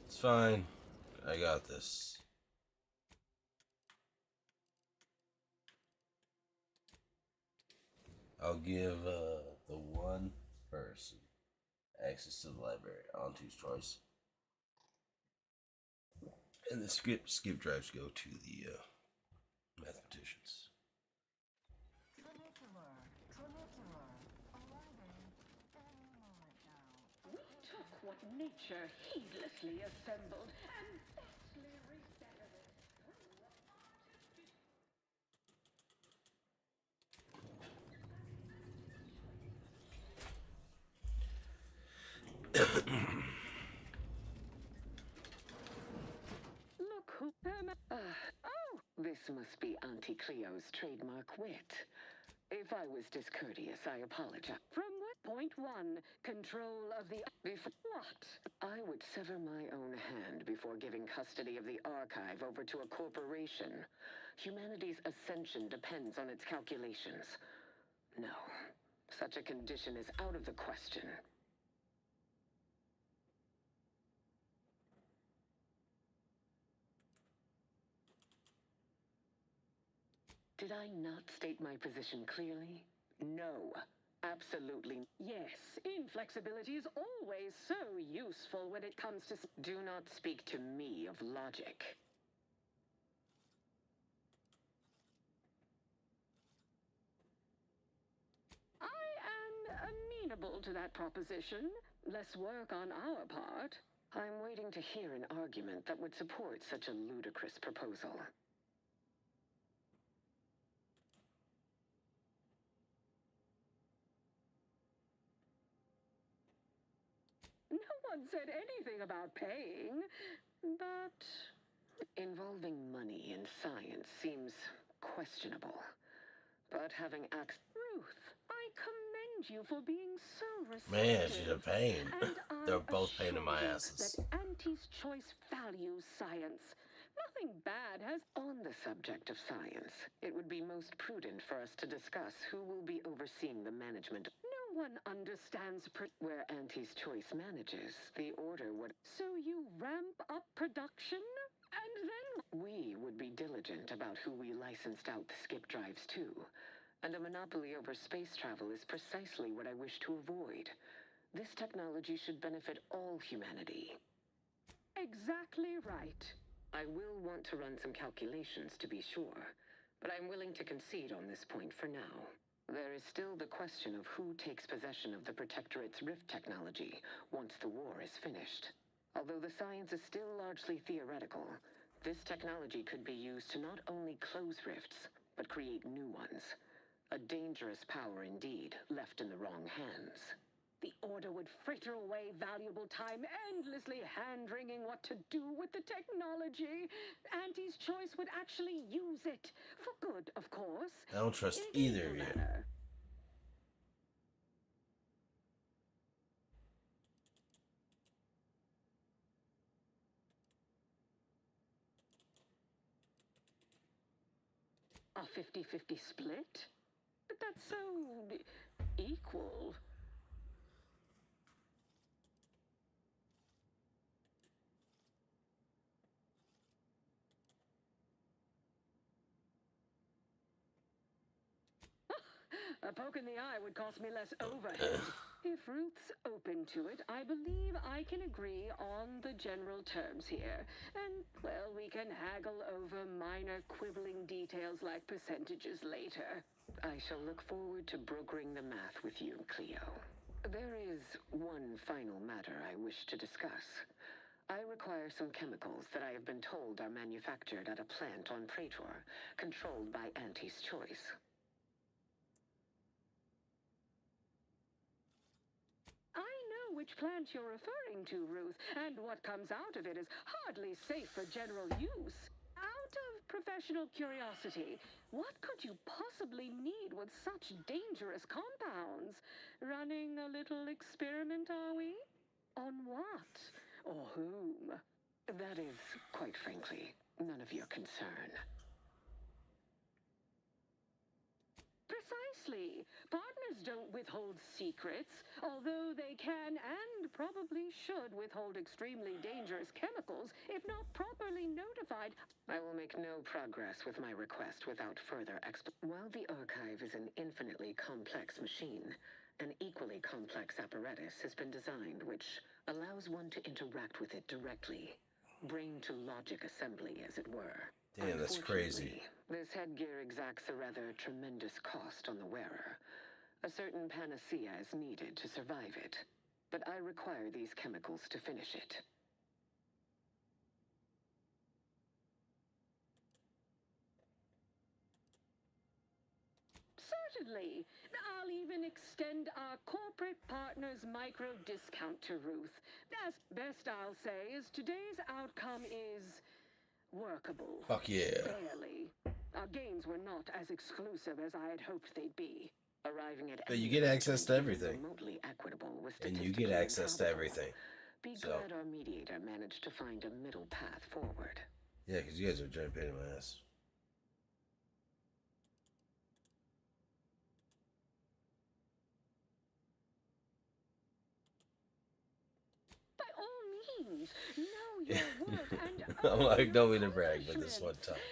It's fine. I got this. I'll give the one person access to the library, Auntie's Choice. And the skip drives go to the mathematicians. We took what nature heedlessly assembled and vastly rebettered it. Look who... oh, this must be Auntie Cleo's trademark wit. If I was discourteous, I apologize. From what? 3.1. Control of the... What? I would sever my own hand before giving custody of the archive over to a corporation. Humanity's ascension depends on its calculations. No. Such a condition is out of the question. Did I not state my position clearly? No. Absolutely. Yes, inflexibility is always so useful when it comes to... Do not speak to me of logic. I am amenable to that proposition. Less work on our part. I'm waiting to hear an argument that would support such a ludicrous proposal. No one said anything about paying, but... Involving money in science seems questionable. But having access... Ruth, I commend you for being so receptive. Man, she's a pain. They're both pain in my assure you asses. that Auntie's Choice values science. Nothing bad has... On the subject of science, it would be most prudent for us to discuss who will be overseeing the management. No one understands where Auntie's Choice manages. The order would... So you ramp up production? And then... We would be diligent about who we licensed out the skip drives to. And a monopoly over space travel is precisely what I wish to avoid. This technology should benefit all humanity. Exactly right. I will want to run some calculations to be sure, but I'm willing to concede on this point for now. There is still the question of who takes possession of the Protectorate's rift technology once the war is finished. Although the science is still largely theoretical, this technology could be used to not only close rifts, but create new ones. A dangerous power indeed, left in the wrong hands. The Order would fritter away valuable time endlessly hand-wringing what to do with the technology. Auntie's Choice would actually use it. For good, of course. I don't trust either of you. A 50-50 split? But that's so... equal. A poke in the eye would cost me less overhead. If Ruth's open to it, I believe I can agree on the general terms here. And, well, we can haggle over minor quibbling details like percentages later. I shall look forward to brokering the math with you, Cleo. There is one final matter I wish to discuss. I require some chemicals that I have been told are manufactured at a plant on Praetor, controlled by Auntie's Choice. I know which plant you're referring to, Ruth, and what comes out of it is hardly safe for general use. Out of professional curiosity, what could you possibly need with such dangerous compounds? Running a little experiment, are we? On what? Or whom? That is, quite frankly, none of your concern. Precisely. Partners don't withhold secrets, although they can and probably should withhold extremely dangerous chemicals if not properly notified. I will make no progress with my request without further While the archive is an infinitely complex machine, an equally complex apparatus has been designed which allows one to interact with it directly. Brain-to-logic assembly, as it were. Damn, that's crazy. This headgear exacts a rather tremendous cost on the wearer. A certain panacea is needed to survive it, but I require these chemicals to finish it. Certainly. I'll even extend our corporate partner's micro discount to Ruth. As best I'll say is today's outcome is workable. Fuck yeah. Barely. Our gains were not as exclusive as I had hoped they'd be. Arriving at But you get access to everything. remotely equitable with And you get statistically access to improbable. everything. Be So, glad our mediator managed to find a middle path forward. yeah, because you guys are a giant pain in my ass. By all means, know your worth and I'm earn like, your don't mean to brag, but this punishment. one time.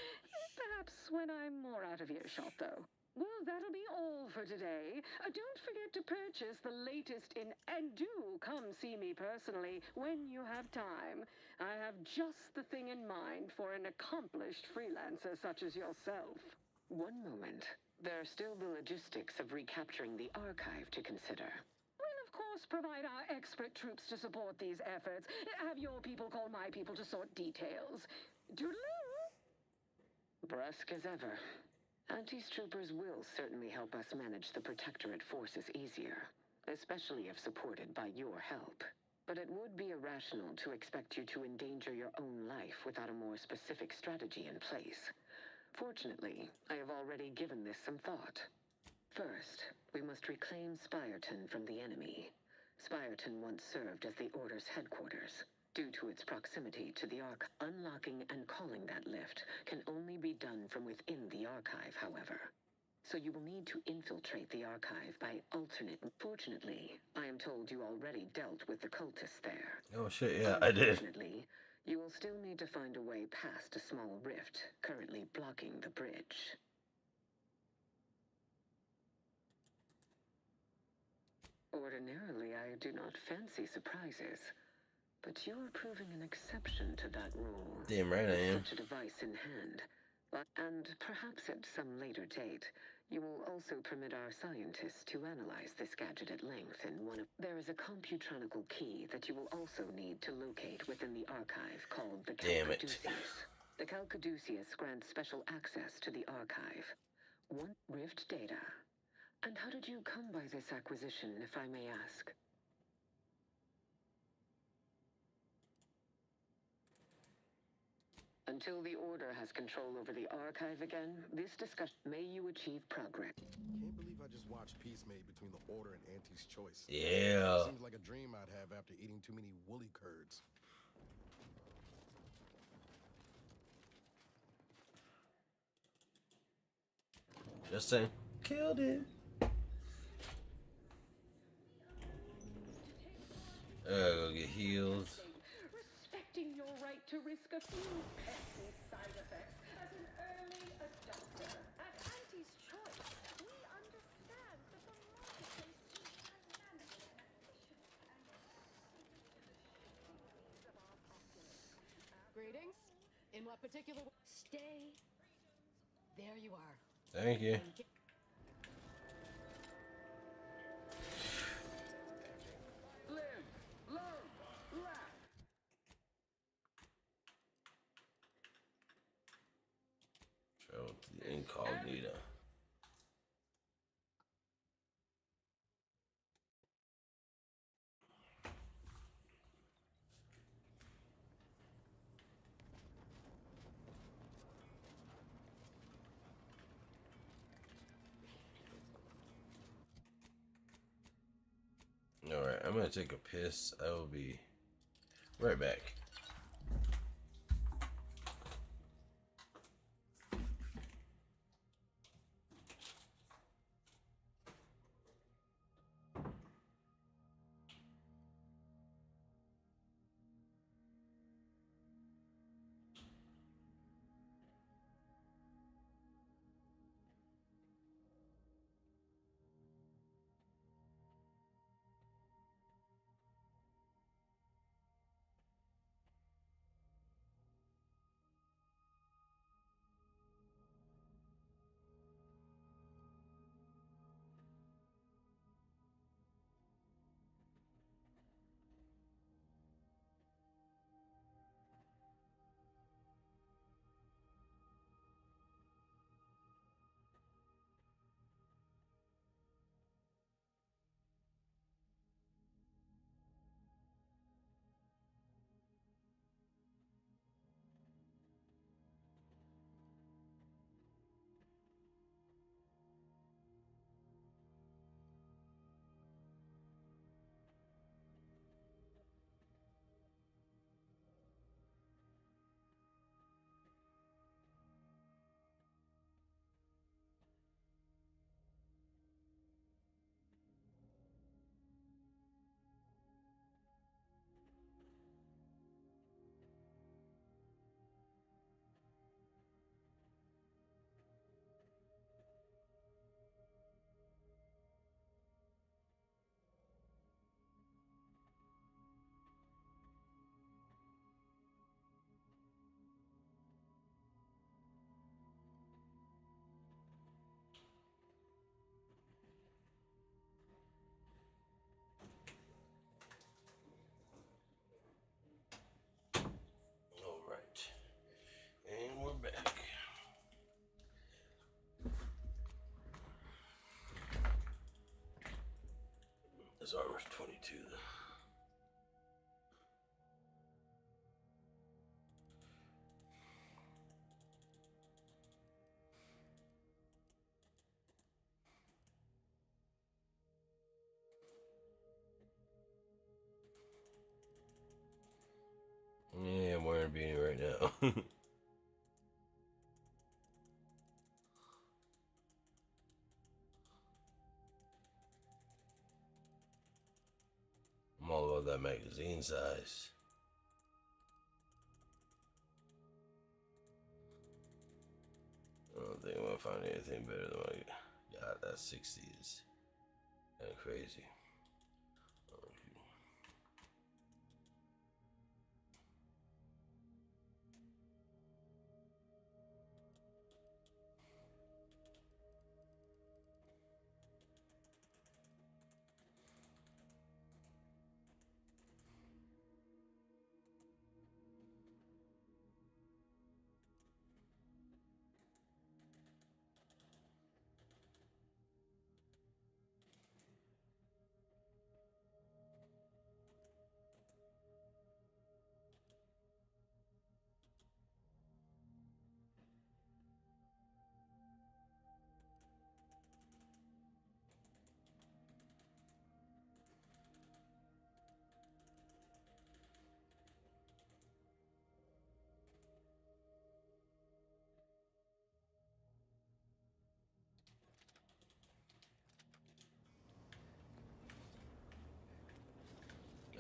Perhaps when I'm more out of earshot, though. Well, that'll be all for today. Don't forget to purchase the latest in, and do come see me personally when you have time. I have just the thing in mind for an accomplished freelancer such as yourself. One moment. There are still the logistics of recapturing the archive to consider. We'll, of course, provide our expert troops to support these efforts. Have your people call my people to sort details. Toodaloo! Brusque as ever. Auntie's troopers will certainly help us manage the Protectorate forces easier, especially if supported by your help. But it would be irrational to expect you to endanger your own life without a more specific strategy in place. Fortunately, I have already given this some thought. First, we must reclaim Spireton from the enemy. Spireton once served as the Order's headquarters. Due to its proximity to the Archive, unlocking and calling that lift can only be done from within the Archive, however. So you will need to infiltrate the Archive by alternate... Fortunately, I am told you already dealt with the cultists there. Oh shit, yeah, I did. Unfortunately, you will still need to find a way past a small rift currently blocking the bridge. Ordinarily, I do not fancy surprises. But you're proving an exception to that rule. Damn right I am. With such a device in hand. And perhaps at some later date, you will also permit our scientists to analyze this gadget at length in one of... There is a computronical key that you will also need to locate within the archive called the Calcaduceus. The Calcaduceus grants special access to the archive. One Rift data. And how did you come by this acquisition, if I may ask? Until the Order has control over the archive again, this discussion may you achieve progress. Can't believe I just watched peace made between the Order and Auntie's choice. Yeah. Seems like a dream I'd have after eating too many woolly curds. Just saying. Killed it. Go get healed. Respecting your right to risk a few pesky side effects as an early adopter. At Auntie's choice, we understand that the marketplace is dynamic and of our populace. Greetings. In what particular... Stay. There you are. Thank you. Live, love, laugh. Travel to the incognita. Alright, I'm gonna take a piss. I will be right back. his armor's 22. Yeah, I'm wearing a beanie right now. I'm all about that magazine size. I don't think I'm gonna find anything better than what I got. That 60 is kind of crazy.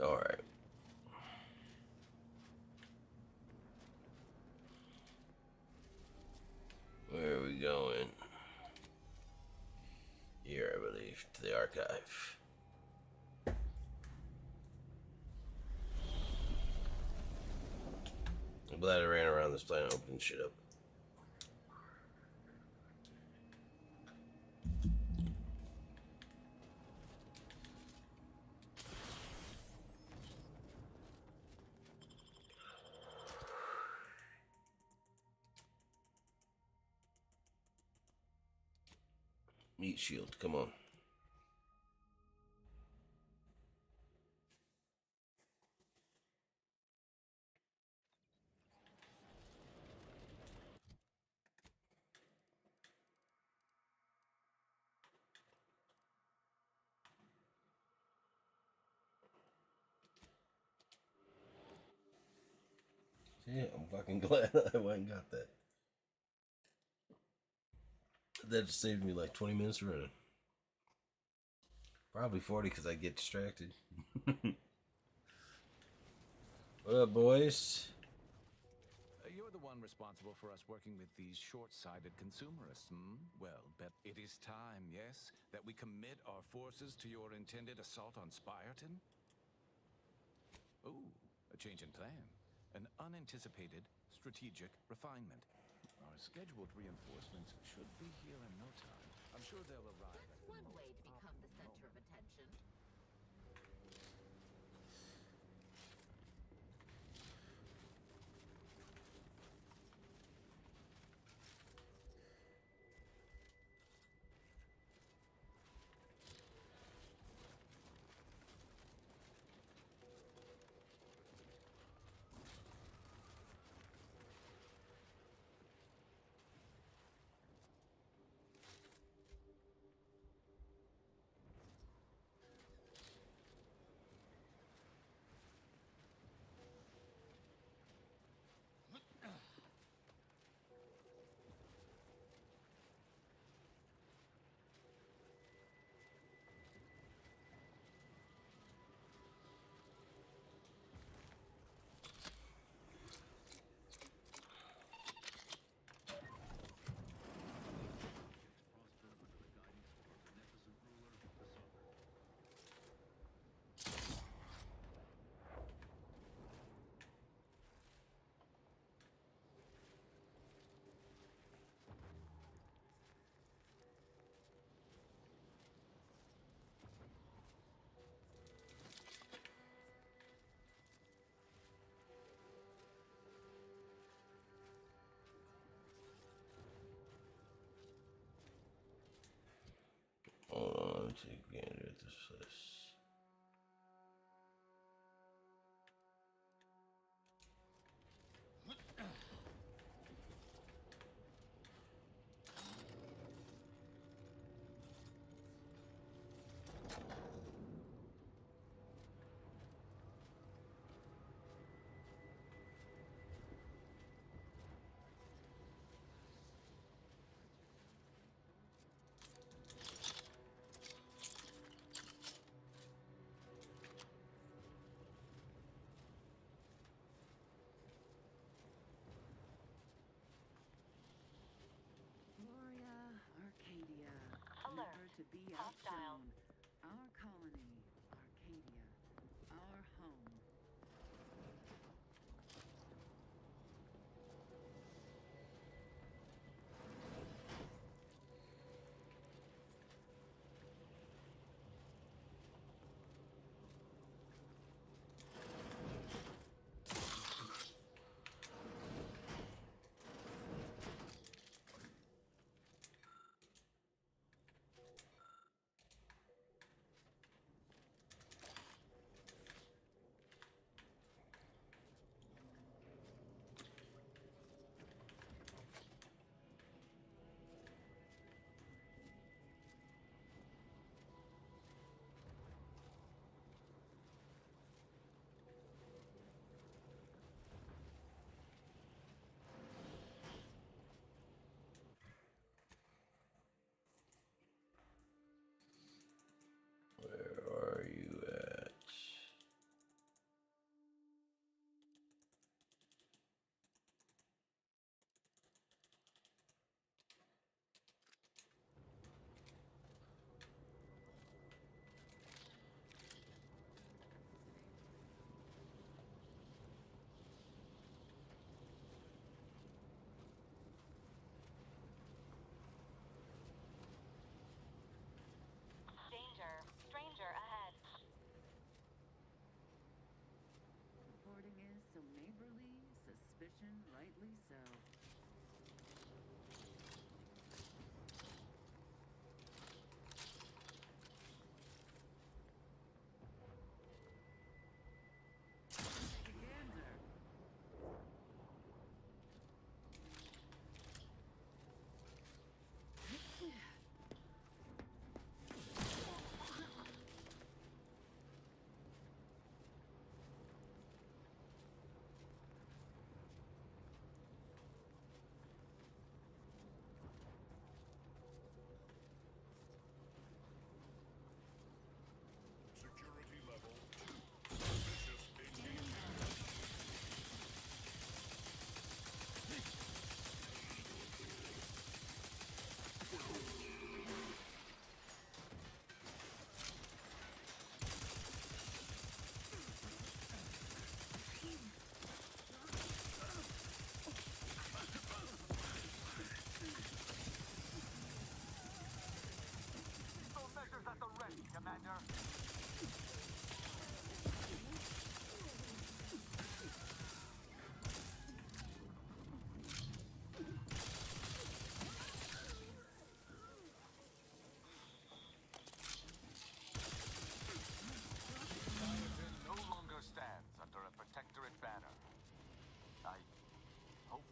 All right. Where are we going? Here, I believe, to the archive. I'm glad I ran around this planet opening shit up. Meat shield, come on. Yeah, I'm fucking glad I went and got that. That just saved me like 20 minutes running. Probably 40 because I get distracted. What up, boys? You're the one responsible for us working with these short-sighted consumerists, hmm? Well, bet it is time, yes, that we commit our forces to your intended assault on Spyreton? Ooh, a change in plan. An unanticipated strategic refinement. Our scheduled reinforcements should be here in no time. I'm sure they'll arrive. That's one way to become the center of attention. Hold on, let me take a gander at this place. to be outshone. Our colony, Arcadia, our home. Where are you at? Danger. Stranger ahead. Reporting is so neighborly, suspicion rightly so. Take a gander. Security level 2. Suspicious engagement. Lethal measures at the ready, Commander. Spartan no longer stands under a protectorate banner. I hope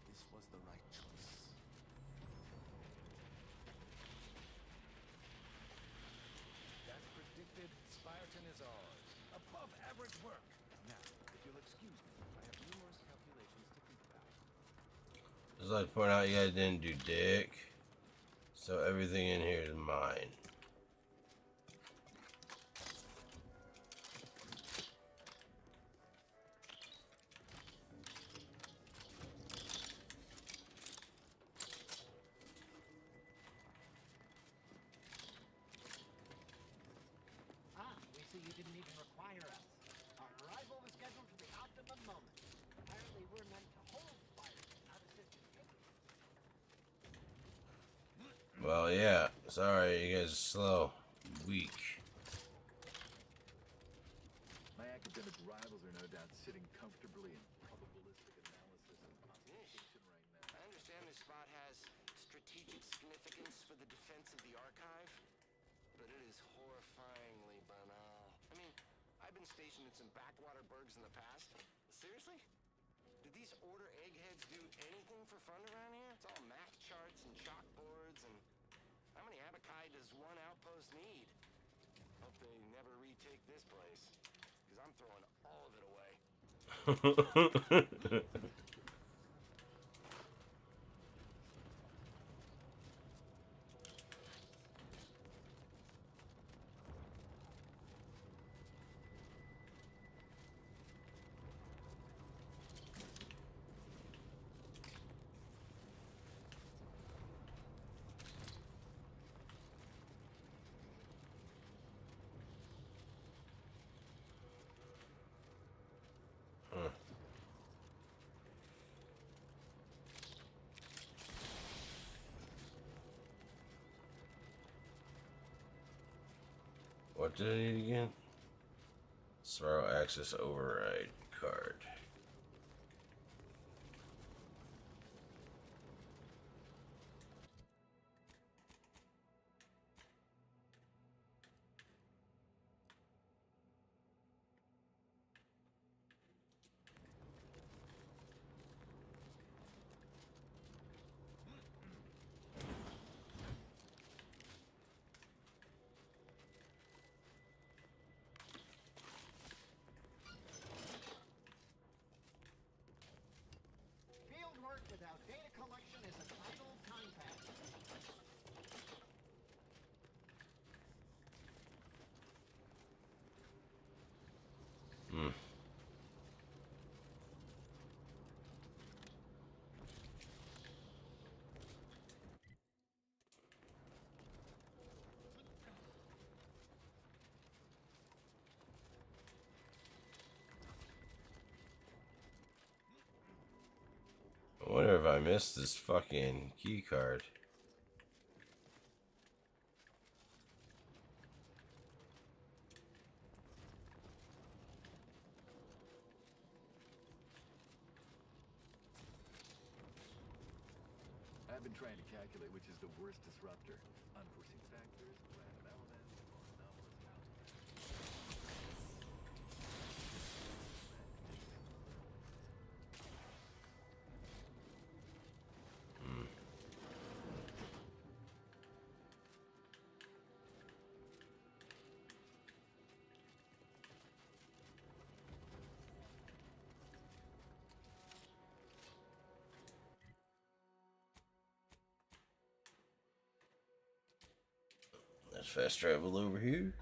this was the right choice. As predicted, Spyreton is ours. Above average work. Now, if you'll excuse me, I have numerous calculations to think about. Just like to point out, you guys didn't do dick. So everything in here is mine. We see you didn't even require us. Our arrival was scheduled for the optimum moment. Apparently we're meant to hold fire, not assist in taking it. Well, yeah. Sorry, you guys are slow. Weak. My academic rivals are no doubt sitting comfortably in probabilistic analysis and consultation right now. I understand this spot has strategic significance for the defense of the archive, but it is horrifyingly banal. I mean, I've been stationed in some backwater burgs in the past. Seriously? Do these order eggheads do anything for fun around here? It's all math charts and chalkboards, and how many abaci does one outpost need? Hope they never retake this place, because I'm throwing all of it away. What did I need again? Spiral Access Override card. Field work without data collection is an idle contact. Hmm. I wonder if I missed this fucking key card. I've been trying to calculate which is the worst disruptor. Unforeseen factors, random elements, or anomalous outcomes. Let's fast travel over here.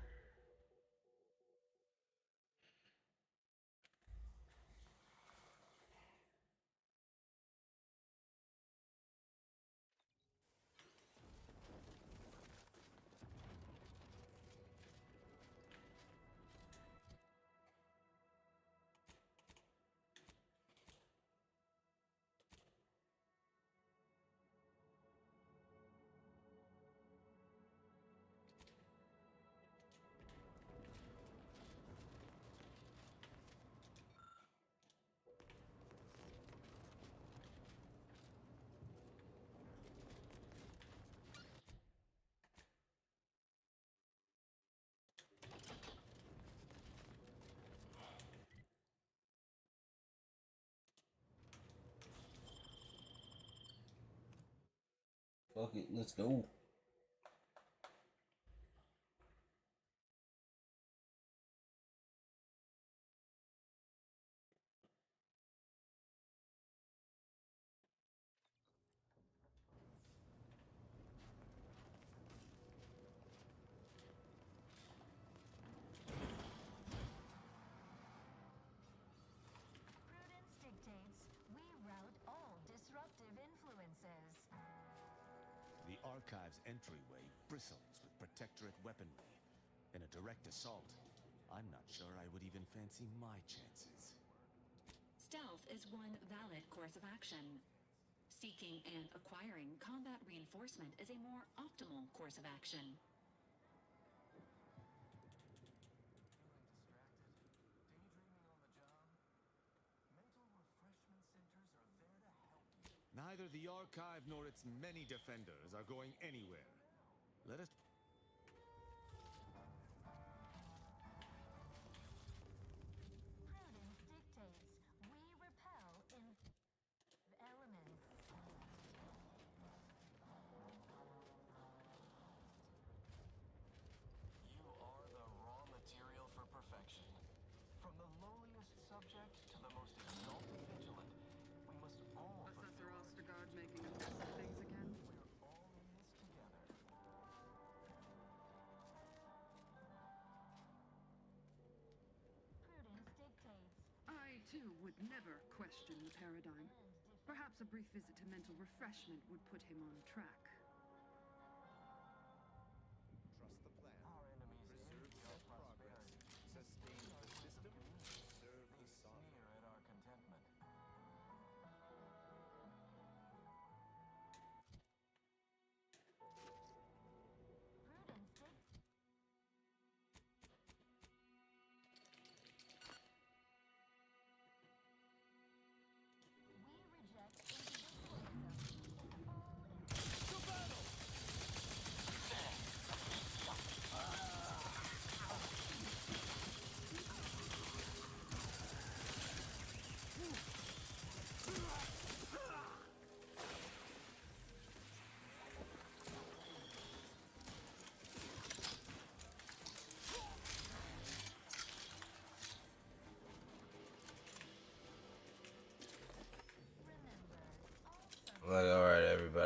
Fuck it, let's go. Prudence dictates we rout all disruptive influences. The Archive's entryway bristles with Protectorate weaponry. In a direct assault, I'm not sure I would even fancy my chances. Stealth is one valid course of action. Seeking and acquiring combat reinforcement is a more optimal course of action. Neither the Archive nor its many defenders are going anywhere. Let us... Prudence dictates we repel in elements. You are the raw material for perfection. From the lowliest subject to the most exalted vigilant, we must all... Professor Ostergaard making a mess of things again? We're all in this together. Prudence dictates. I, too, would never question the paradigm. Perhaps a brief visit to mental refreshment would put him on track. Trust the plan. Our enemies Preserve envy our said progress. prosperity. Sustain the system. Serve the They sovereign. sneer at our contentment. Prudence dictates.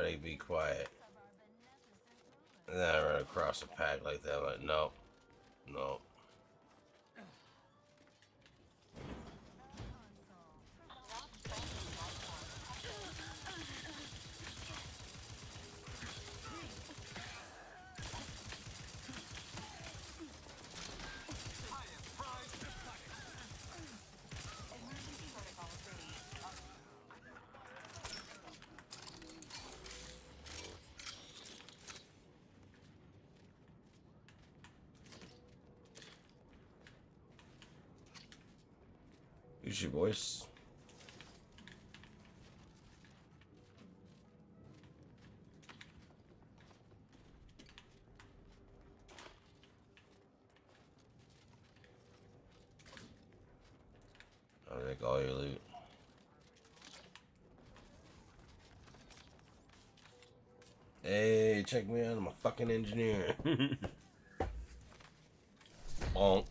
Everybody be quiet. And then I run across a pack like that. I'm like, no. No. Use your voice. I'll take all your loot. Hey, check me out. I'm a fucking engineer. Bonk.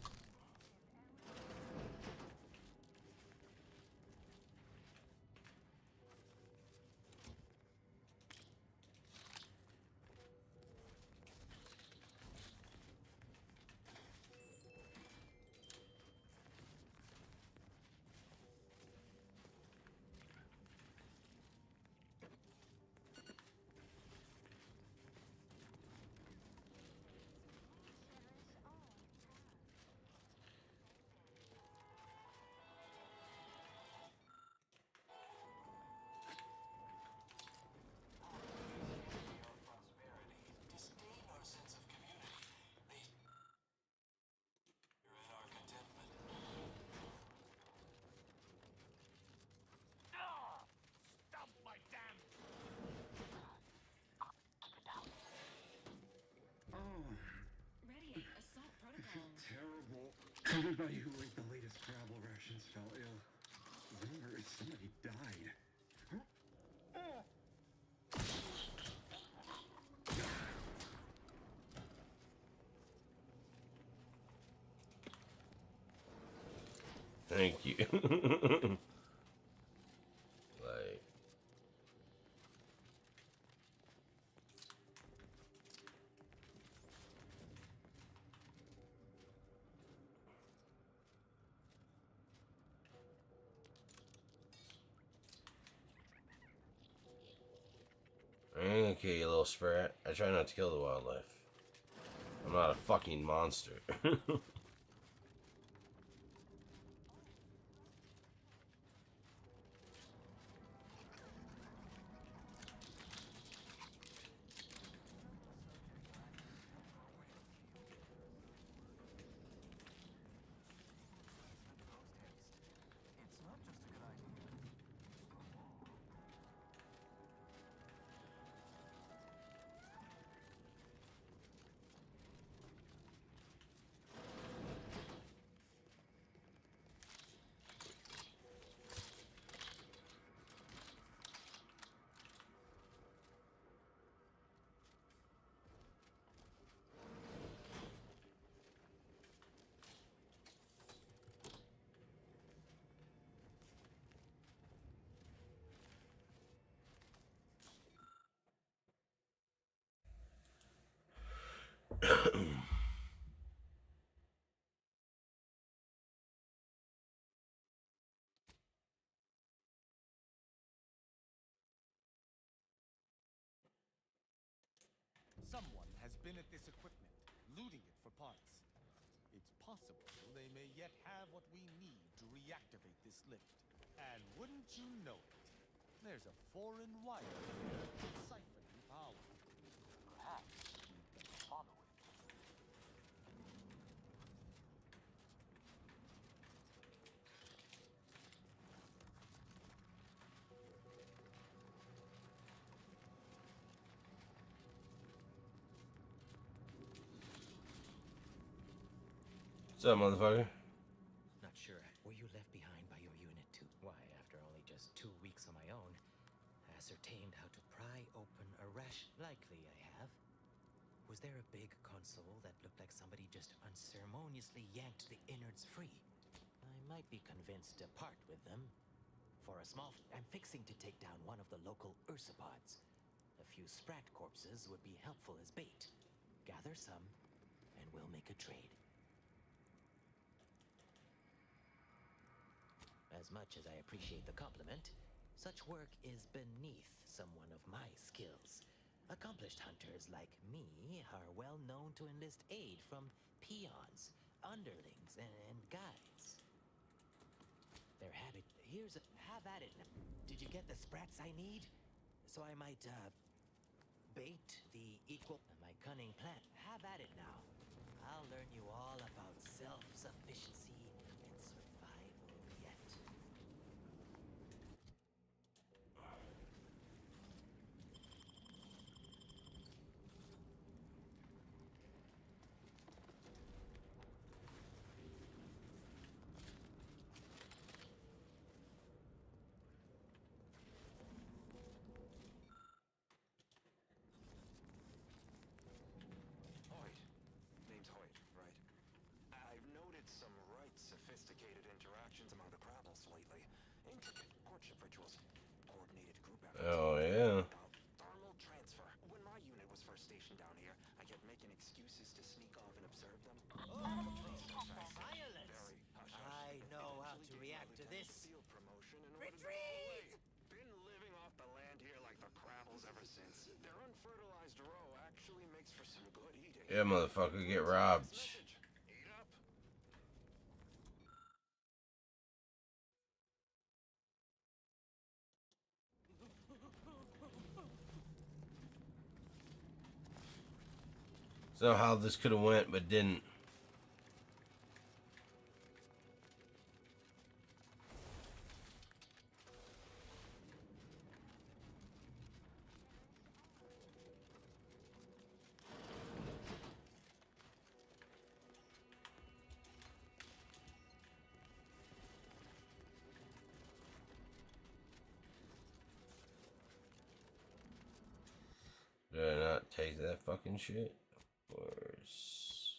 Ready. Assault protocol. Terrible. Everybody who ate the latest travel rations fell ill. Rumor is somebody died. Thank you. Like. I ain't gonna kill you, little sprat. I try not to kill the wildlife. I'm not a fucking monster. Someone has been at this equipment, looting it for parts. It's possible they may yet have what we need to reactivate this lift. And wouldn't you know it, there's a foreign wire here siphoning power. Perhaps we can follow it. What's up, motherfucker? Not sure. Were you left behind by your unit too? Why, after only just 2 weeks on my own, ascertained how to pry open a rash. Likely I have. Was there a big console that looked like somebody just unceremoniously yanked the innards free? I might be convinced to part with them. For a small I'm fixing to take down one of the local ursopods. A few sprat corpses would be helpful as bait. Gather some, and we'll make a trade. As much as I appreciate the compliment, such work is beneath someone of my skills. Accomplished hunters like me are well known to enlist aid from peons, underlings, and guides. Their habit... Have at it. Did you get the sprats I need? So I might, bait the equal... My cunning plan. Have at it now. I'll learn you all about self-sufficiency and survival yet. Hoyt. Name's Hoyt, right? I've noted some right sophisticated interactions among the Crabbles lately. Intricate courtship rituals. Coordinated group efforts. Oh, yeah. Thermal transfer. When my unit was first stationed down here, I kept making excuses to sneak off and observe them. Violence! I know how to react to this. Field promotion in order to Retreat! go away. Been living off the land here like the Crabbles ever since. Their unfertilized row actually makes for some good eating. Yeah, motherfucker, get robbed. Eat up. So how this could have went, but didn't. Did I not take that fucking shit? Of course.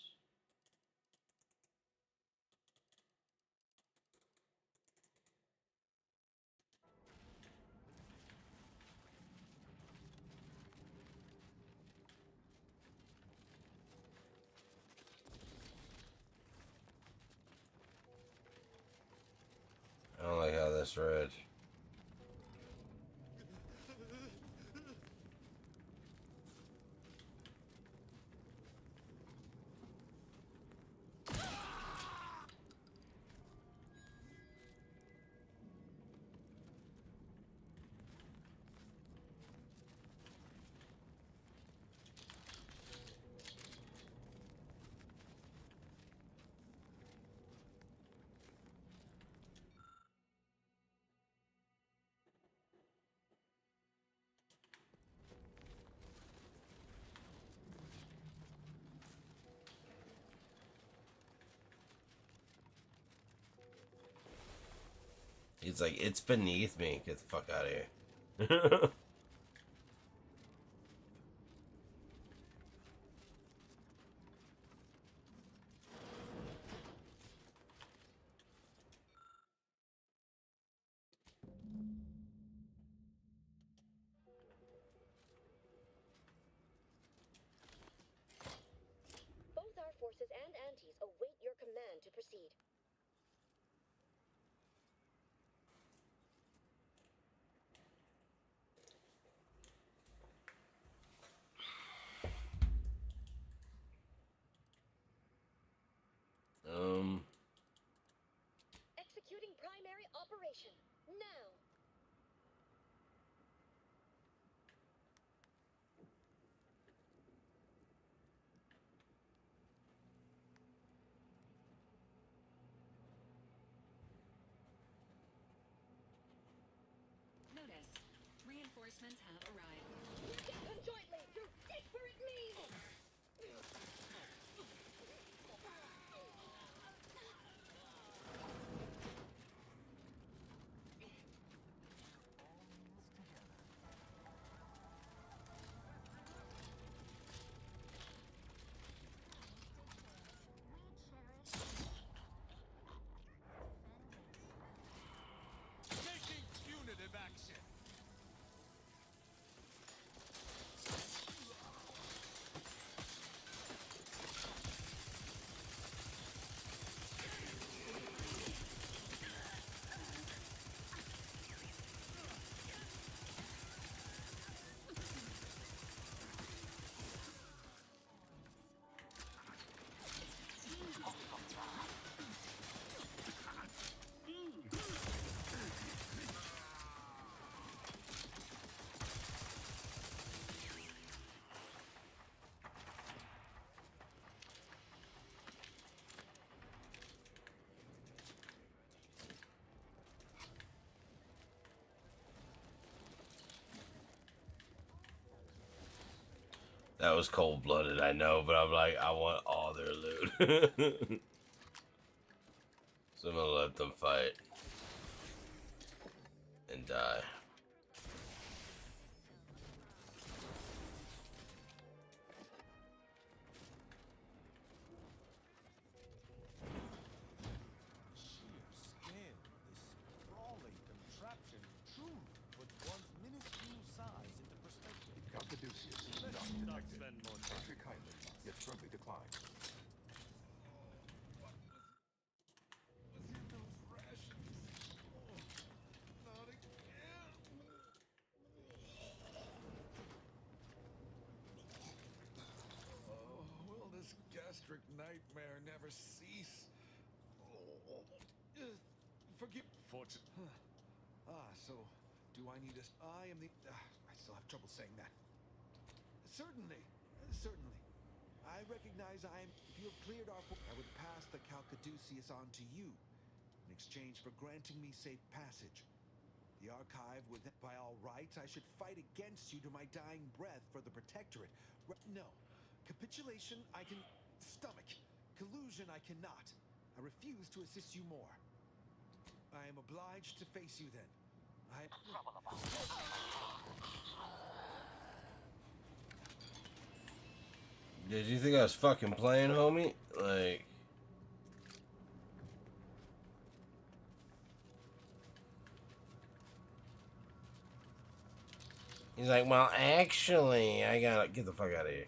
I don't like how this read. He's like, it's beneath me. Get the fuck out of here. Both our forces and Antes await your command to proceed. Executing primary operation. Now! Notice, reinforcements have arrived. Get conjointly! You desperate means! Taking punitive action. That was cold-blooded, I know, but I'm like, I want all their loot. So I'm gonna let them fight. And die. Nightmare never cease. Forgive. So do I need a? I am the. I still have trouble saying that. Certainly. I recognize if you have cleared our. I would pass the Calcaduceus on to you, in exchange for granting me safe passage. The Archive would. By all rights, I should fight against you to my dying breath for the Protectorate. No, capitulation I can. Stomach. Collusion I cannot. I refuse to assist you more. I am obliged to face you then. Did you think I was fucking playing, homie? Like... He's like, well, actually, I gotta get the fuck out of here.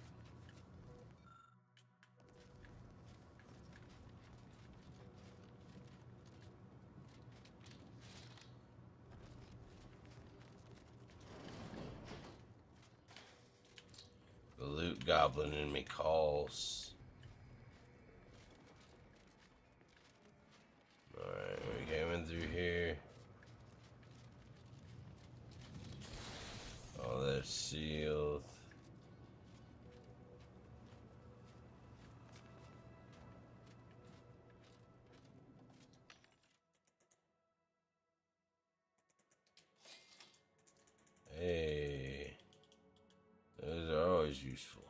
The loot goblin in me calls. Alright, we came in through here. All that's sealed. Hey, those are always useful.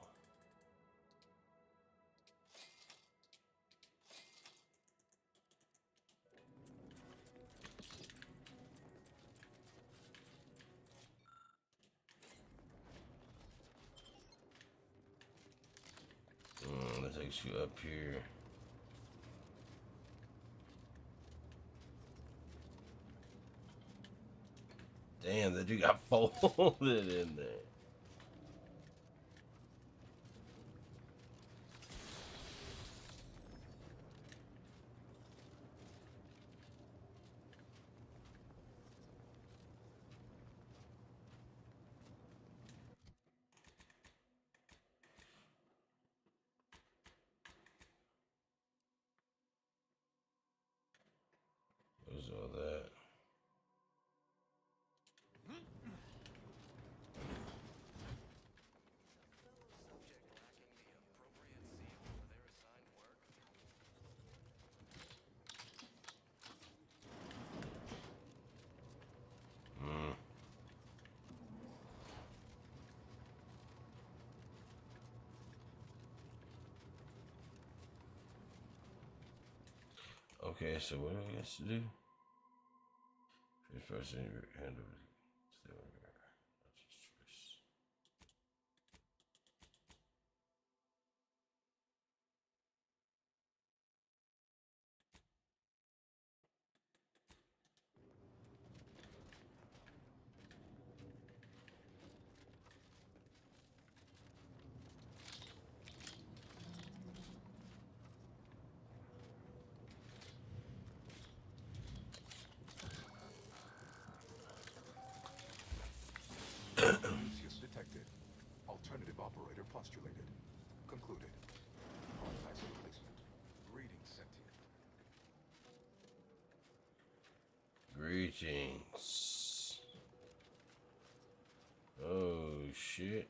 That takes you up here. Damn, that dude got folded in there. What's all that? Okay, so what do I guess to do? First person, hand over. Detected. Alternative operator postulated. Concluded. Artifacts replacement. Greetings, sentient. Greetings. Oh shit.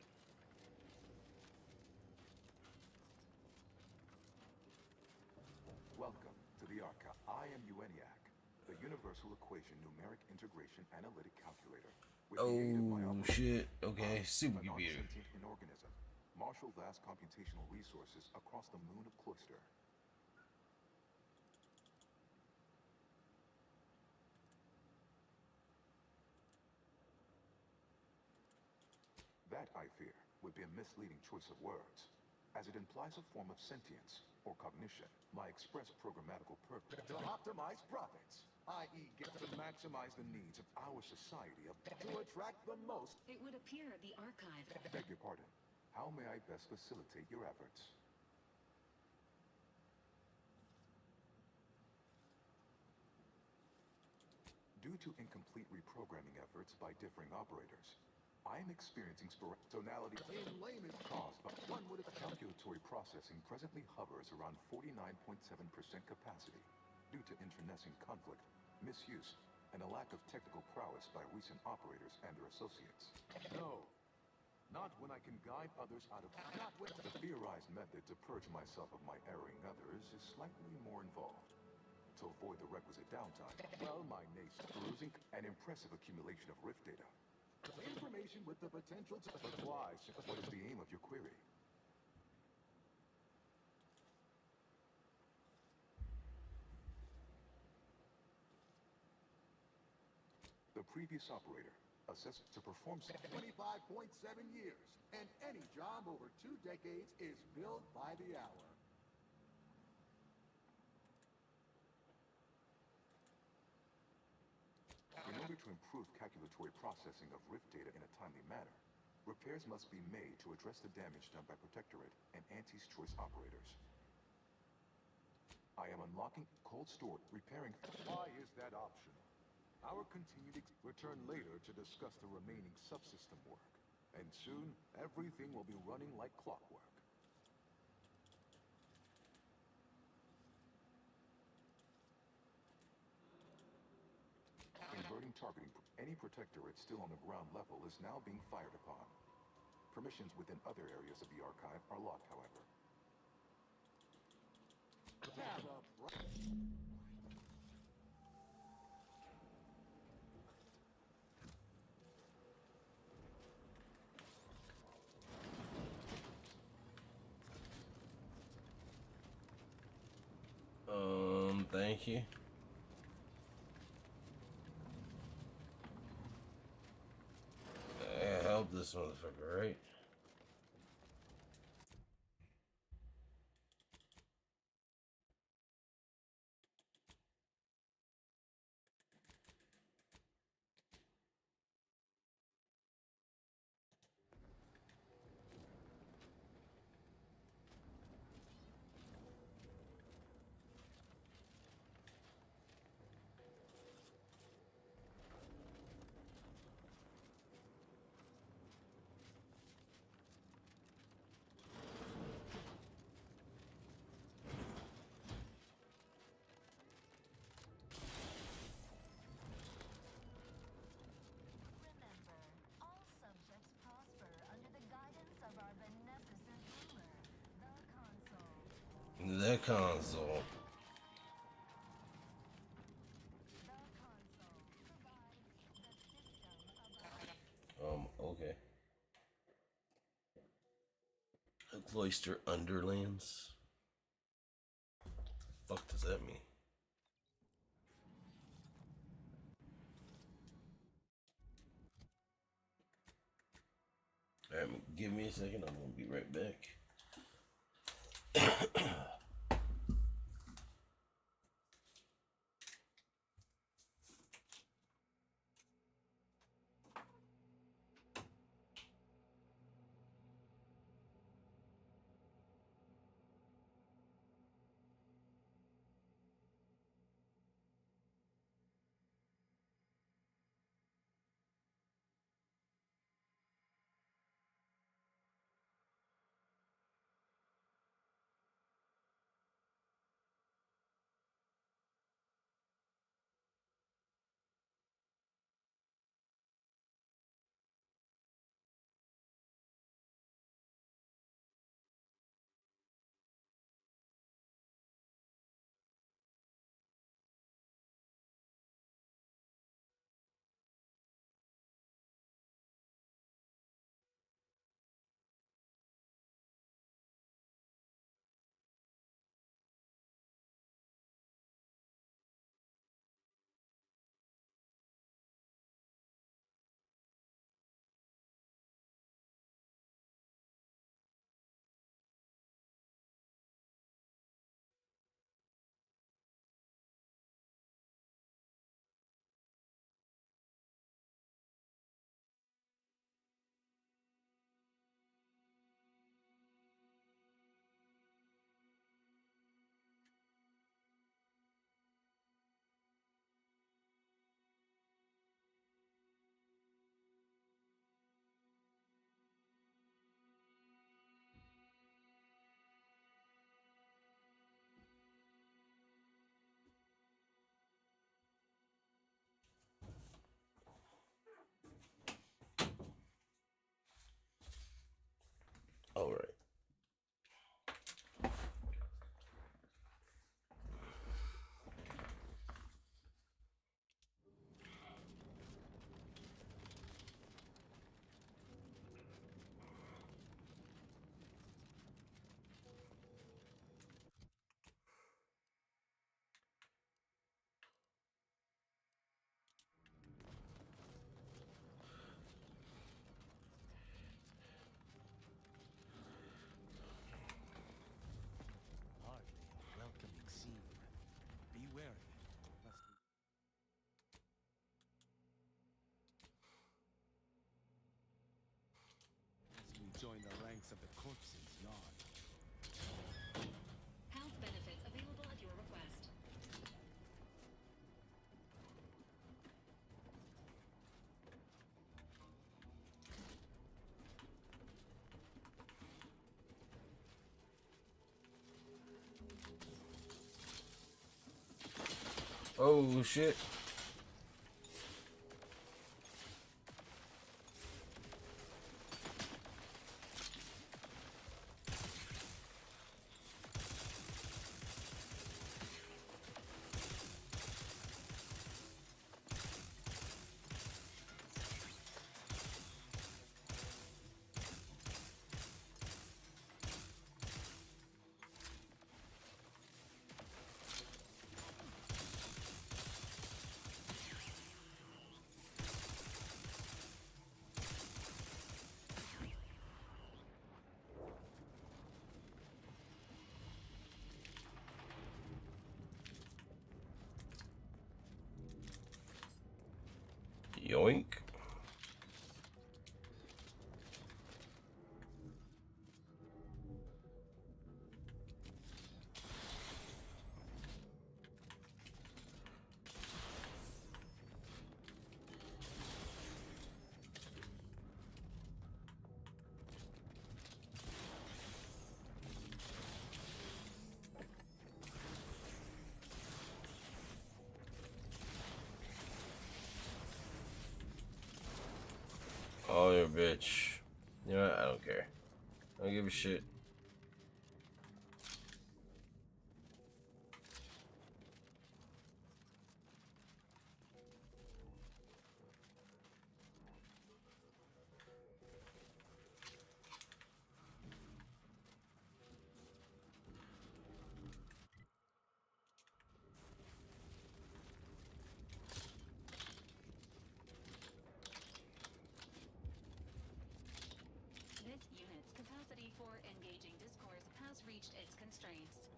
Welcome to the Archive. I am ENIAC, the Universal Equation Numeric Integration Analytic Calculator. Oh shit. Okay, supercomputer. An organism. Marshal vast computational resources across the moon of Cloister. That, I fear, would be a misleading choice of words, as it implies a form of sentience or cognition. My express programmatical purpose to optimize profits, i.e. get to maximize the needs of our society to attract the most. It would appear the archive. Beg your pardon. How may I best facilitate your efforts? Due to incomplete reprogramming efforts by differing operators, I am experiencing tonality in layman's caused by one with calculatory processing presently hovers around 49.7% capacity due to internecine conflict, misuse, and a lack of technical prowess by recent operators and their associates. No, not when I can guide others out of... Not when the theorized method to purge myself of my erring others is slightly more involved. To avoid the requisite downtime, well, my nature perusing an impressive accumulation of rift data. Information with the potential to... But why? What is the aim of your query? The previous operator assessed to perform 25.7 years, and any job over 2 decades is billed by the hour. In order to improve calculatory processing of rift data in a timely manner, repairs must be made to address the damage done by Protectorate and Auntie's Choice operators. I am unlocking cold storage, repairing... Why is that optional? Our continued return later to discuss the remaining subsystem work. And soon, everything will be running like clockwork. Inverting targeting. Any Protectorate still on the ground level is now being fired upon. Permissions within other areas of the archive are locked, however. Thank you. Help this motherfucker, right? The console. Okay. A Cloister Underlands? Fuck does that mean? Alright, give me a second, I'm gonna be right back. banks of the corpse's yard. Health benefits available at your request. Oh shit. Yoink. Oh, you're a bitch. You know what? I don't care. I don't give a shit. This unit's capacity for engaging discourse has reached its constraints.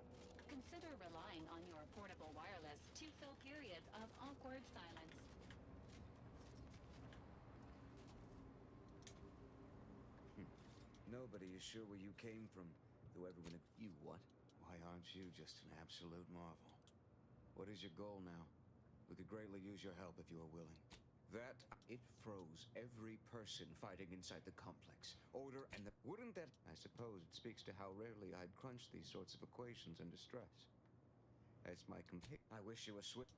Consider relying on your portable wireless to fill periods of awkward silence. Nobody is sure where you came from. Whoever would have... You what? Why aren't you just an absolute marvel? What is your goal now? We could greatly use your help if you are willing. That... It froze every person fighting inside the complex. Order and the... Wouldn't that... I suppose it speaks to how rarely I'd crunch these sorts of equations under stress. As my I wish you were swift...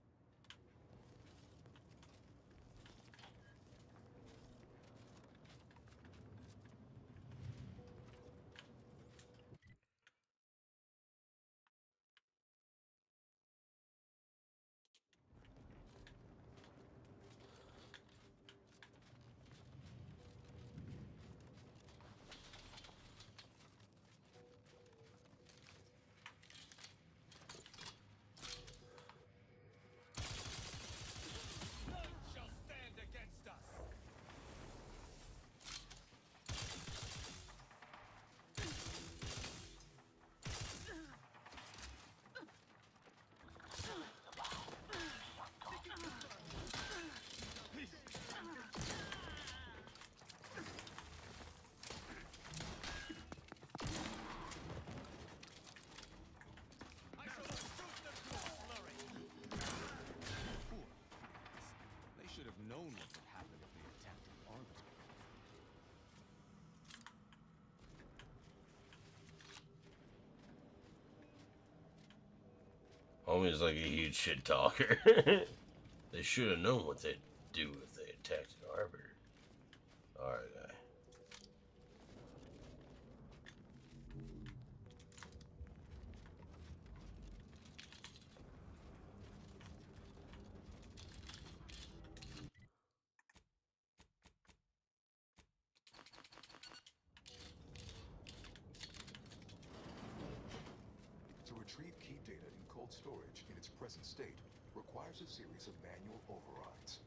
Shall stand against us. I shall shoot them to a flurry. Poor They should have known what would happen if they attacked an arbiter. Homie's like a huge shit talker. They should have known what they'd do if they attacked an arbiter. Alright, guy. To retrieve key data in cold storage in its present state requires a series of manual overrides.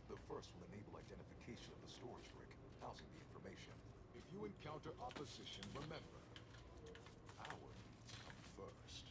The first will enable identification of the storage rig housing the information. If you encounter opposition, remember, our needs come first.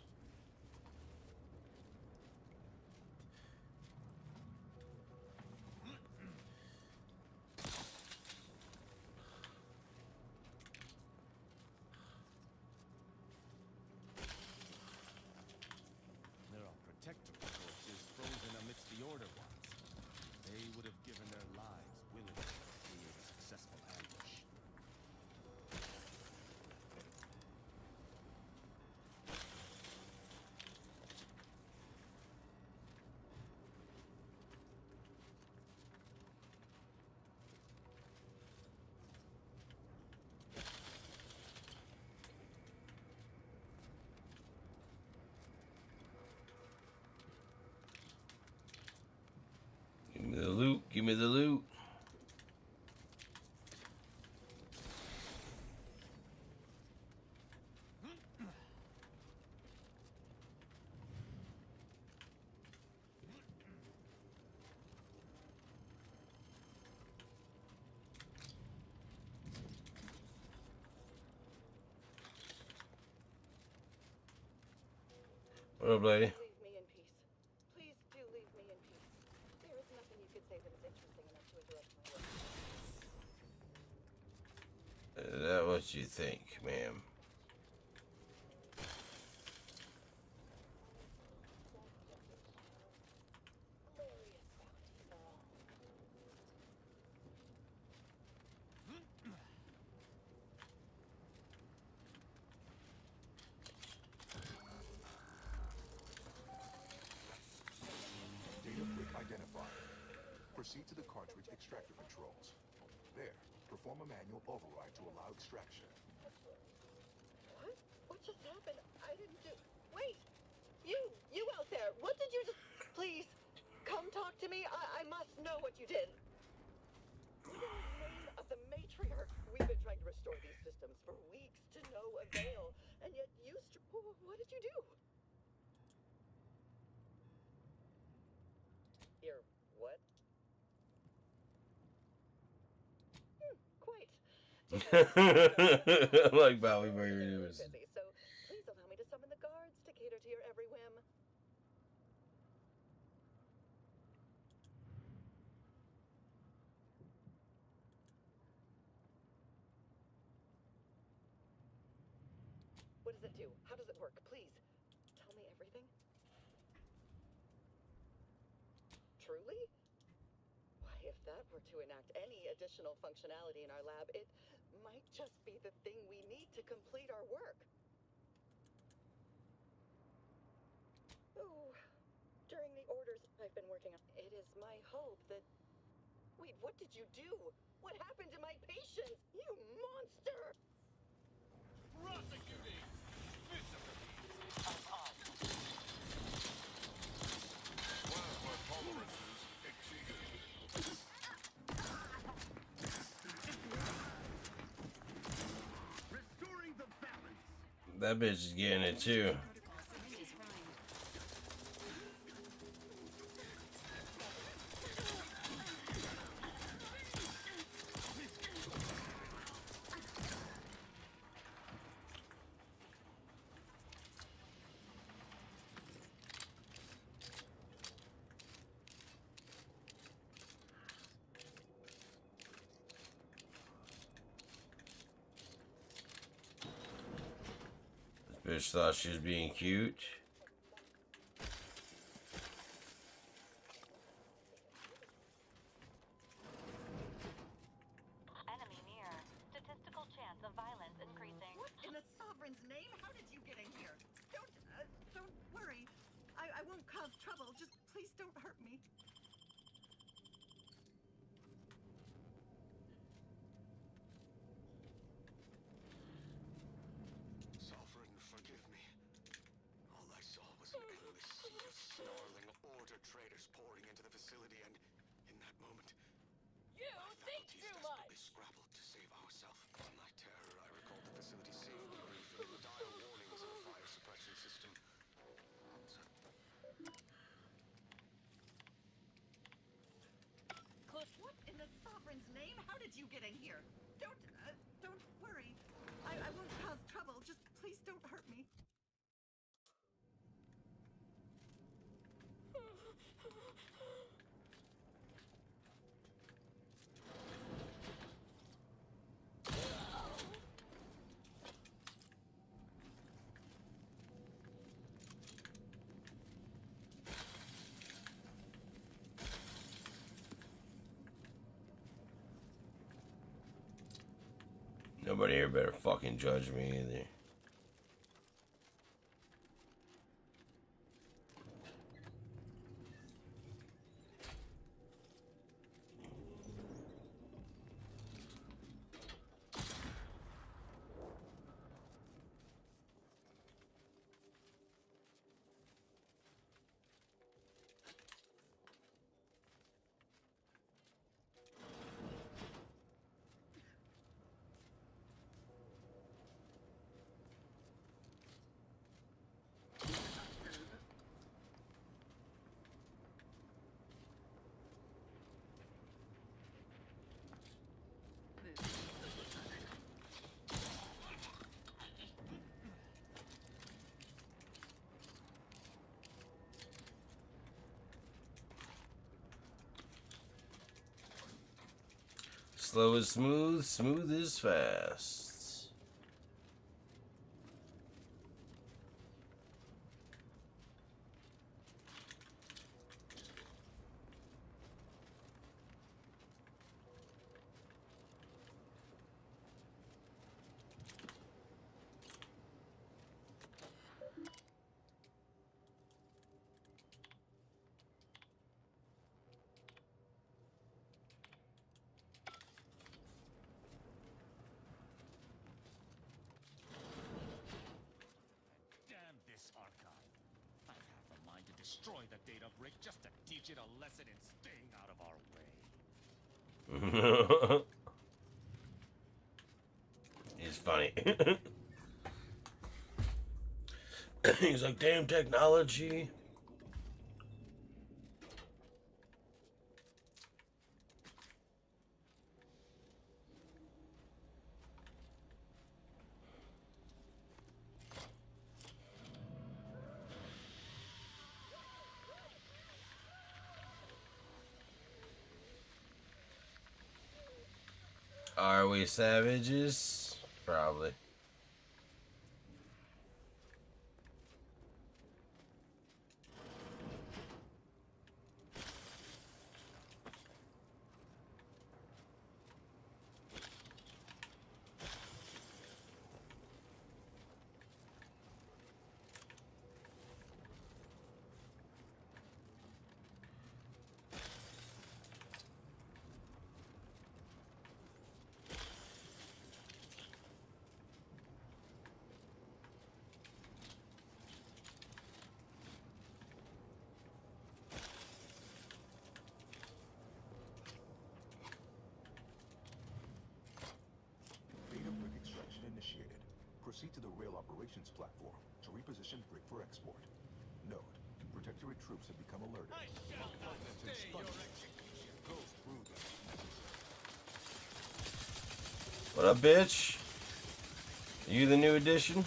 Give me the loot. What up, lady? Leave me in peace. Please do leave me in peace. There is nothing you could say that is interesting enough to interrupt my work. Is that what you think, ma'am? Data brick identified. Proceed to the cartridge extractor controls. There, perform a manual override to allow extraction. What? What just happened? I didn't do... Wait! You out there! What did you just... Please, come talk to me. I must know what you did. In the name of the matriarch, we've been trying to restore these systems for weeks to no avail. And yet you... What did you do? Your what? Quite. I like Bowie very much. Busy, so please allow me to summon the guards to cater to your every whim. What does it do? How does it work? Please, tell me everything. Truly? Why, if that were to enact any additional functionality in our lab, it might just be the thing we need to complete our work. Oh, during the orders I've been working on, it is my hope that... Wait, what did you do? What happened to my patients? You monster! Prosecuting! Plasma tolerances exceeded. Restoring the balance. That bitch is getting it too. Bitch thought she was being cute. Enemy near. Statistical chance of violence increasing. What in the Sovereign's name? How did you get in here? Don't worry. I won't cause trouble. Just please don't hurt me. Sovereign, forgive me. All I saw was an endless sea of snarling order traders pouring into the facility, and in that moment, You think too much! scrabbled to save ourselves. In my terror, I recalled the facility's safety briefing and dire warnings of the fire suppression system. What in the Sovereign's name? How did you get in here? Don't worry. I won't cause trouble. Just please don't hurt me. Nobody here better fucking judge me either. Slow is smooth, smooth is fast. Damn this archive. I have a mind to destroy the data brick just to teach it a lesson in staying out of our way. He's funny. He's like, damn technology. Are we savages? Probably. Data brick extraction initiated. Proceed to the rail operations platform to reposition brick for export. Note, Protectorate troops have become alerted. I shall not stay your execution. Go through them. What up, bitch? You the new addition?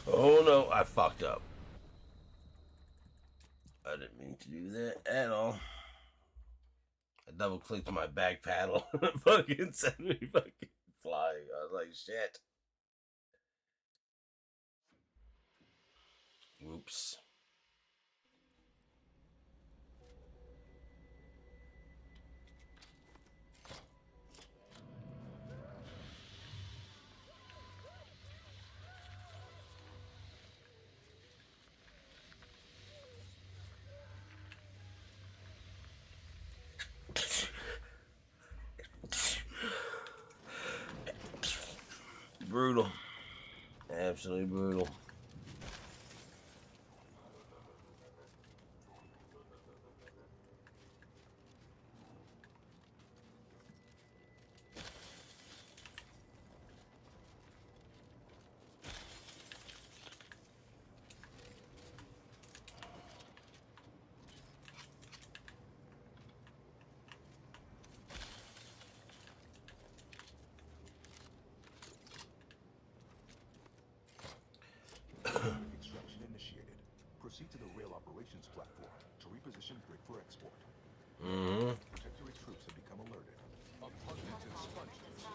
Oh no, I fucked up. I didn't mean to do that at all. I double clicked on my back paddle and it fucking sent me fucking flying. I was like, shit. Whoops. Brutal. Absolutely brutal. Extraction initiated. Proceed to the rail operations platform to reposition brick for export. Protectorate troops have become alerted. Abundant expansions.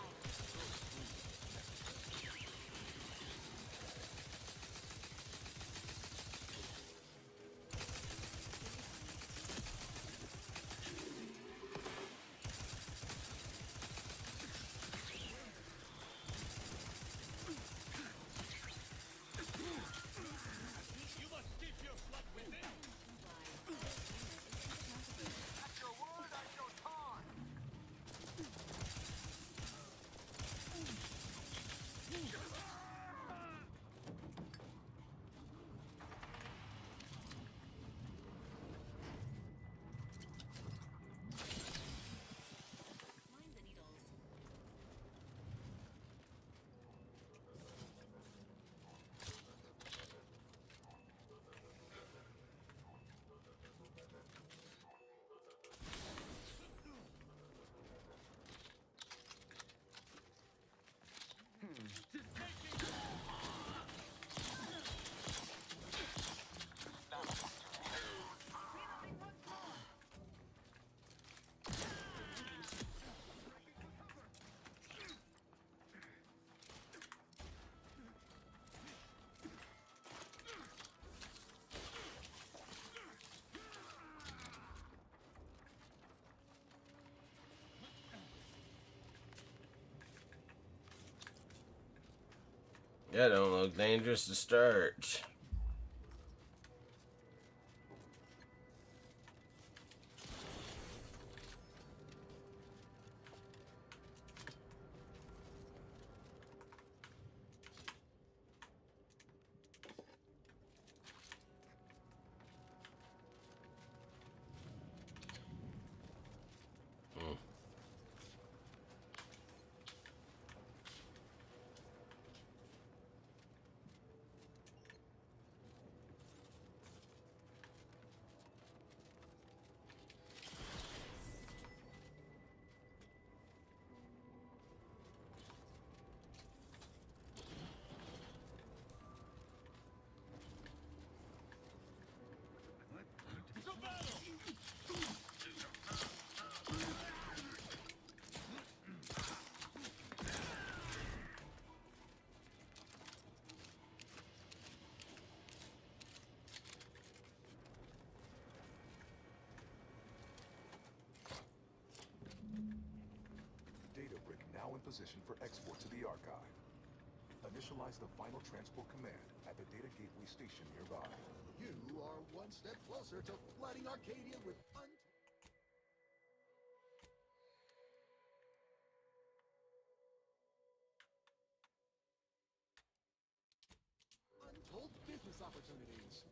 You must keep your blood within. At your word, I shall time. That don't look dangerous to start. Data brick now in position for export to the archive. Initialize the final transport command at the data gateway station nearby. You are one step closer to flooding Arcadia with untold business opportunities.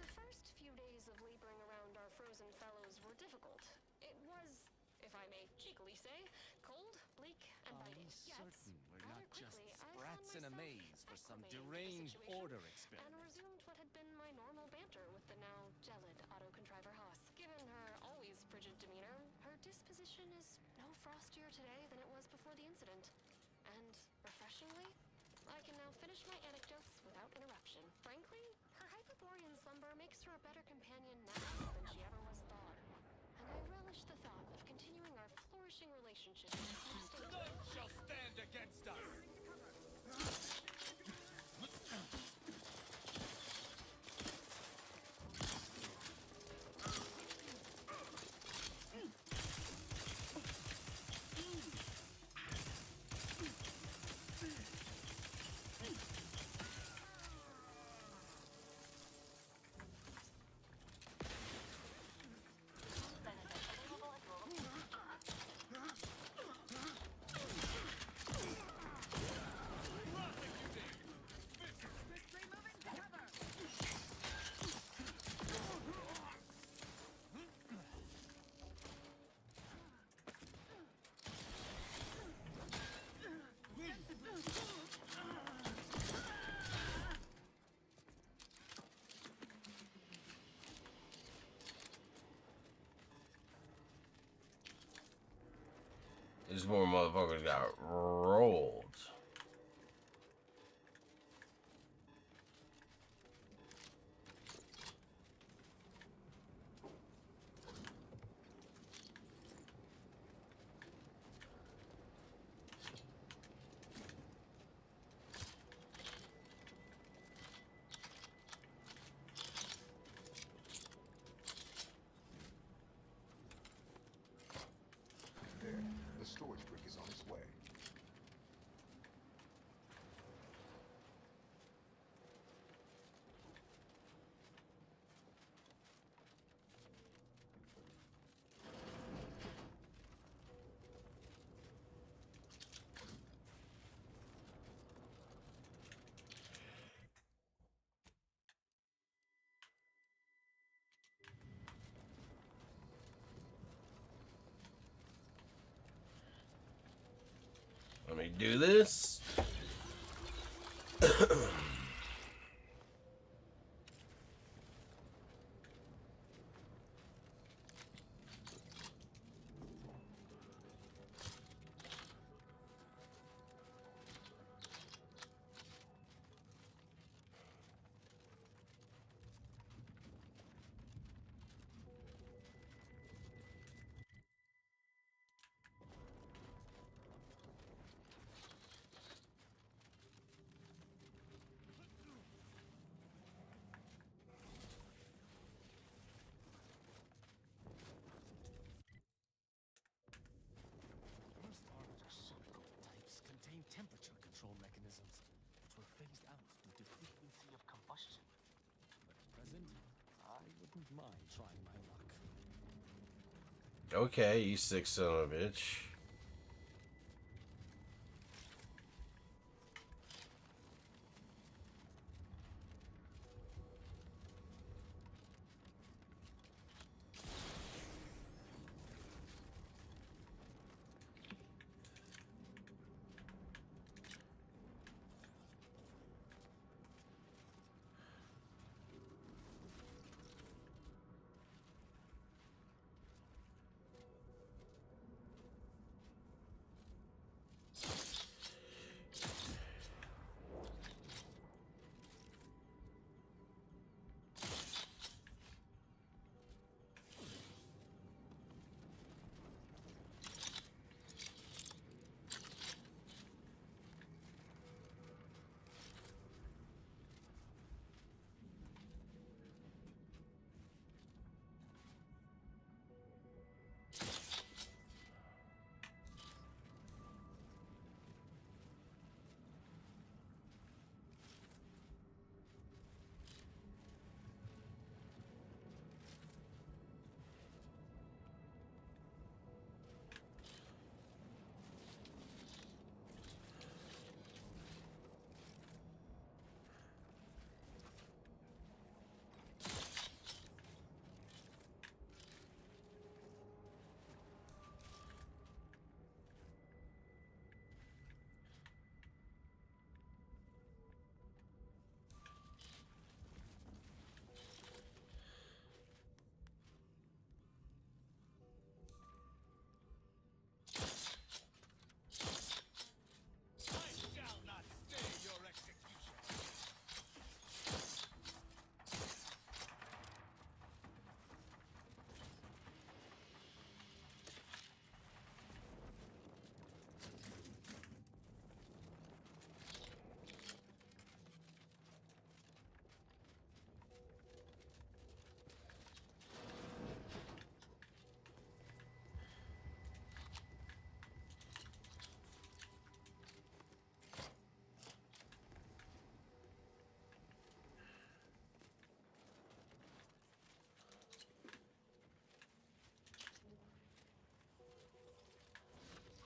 The first few days of laboring around our frozen fellows were difficult. It was, if I may cheekily say, cold, bleak, and biting. Yet, We're not just quickly, I sprats in a found maze for some acclimating to the deranged situation order and experiment. resumed what had been my normal banter with the now gelid auto-contriver Haas. Given her always frigid demeanor, her disposition is no frostier today than it was before the incident. And, refreshingly, I can now finish my anecdotes without interruption. Frankly, her Hyperborean slumber makes her a better companion now than she ever was thought. And I relish the thought of continuing our flourishing relationship. None shall stand against us! These more motherfuckers got rolled. There, the storage brick is on its way. Let me do this. wouldn't mind trying my luck. Okay, you sick son of a bitch.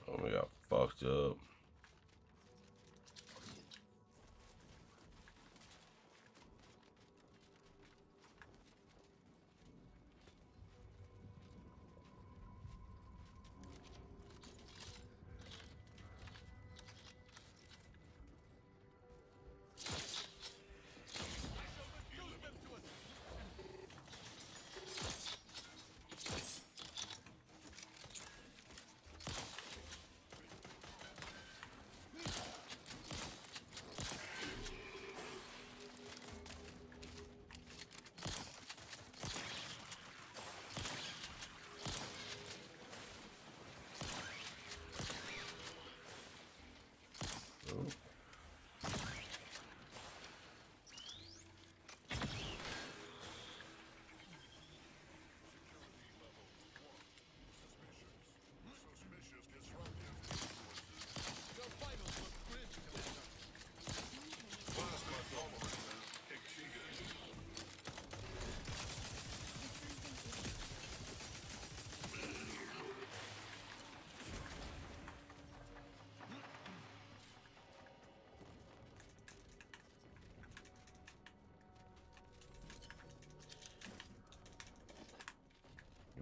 Oh, we got fucked up.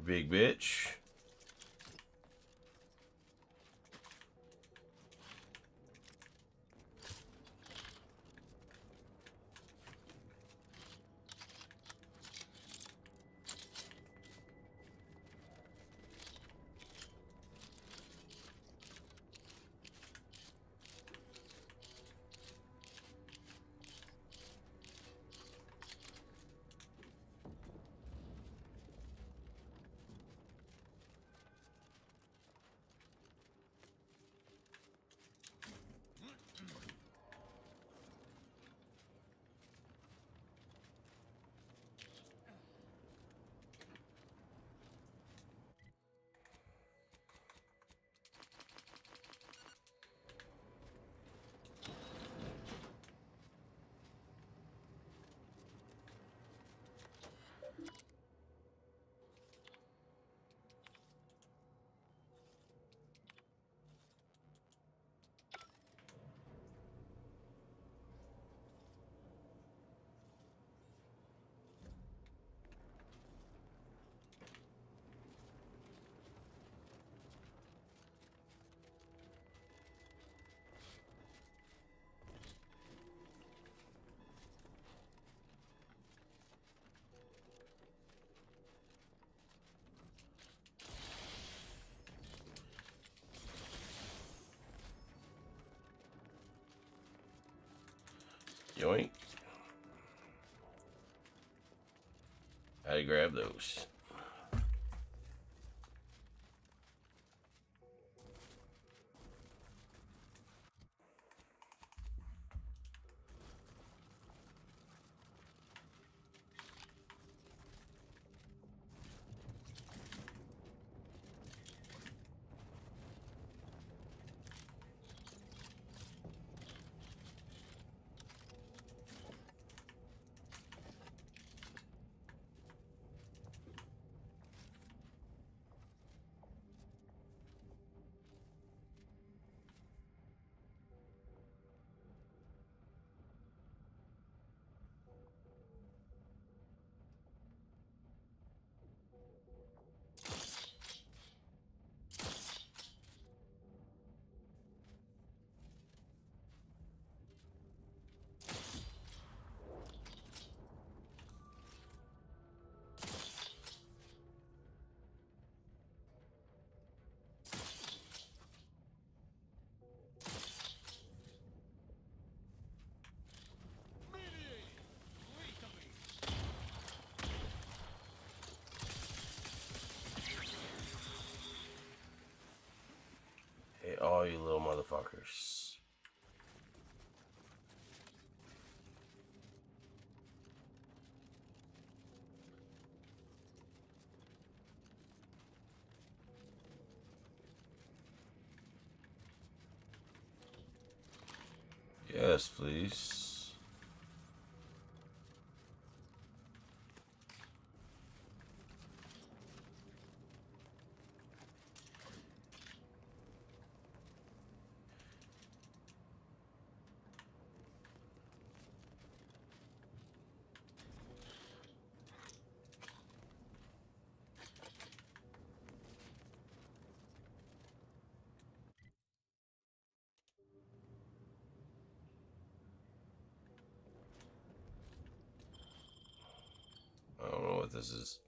Big bitch. Yoink. How do you grab those? Hey, all you little motherfuckers. Yes, please. I don't know what this is.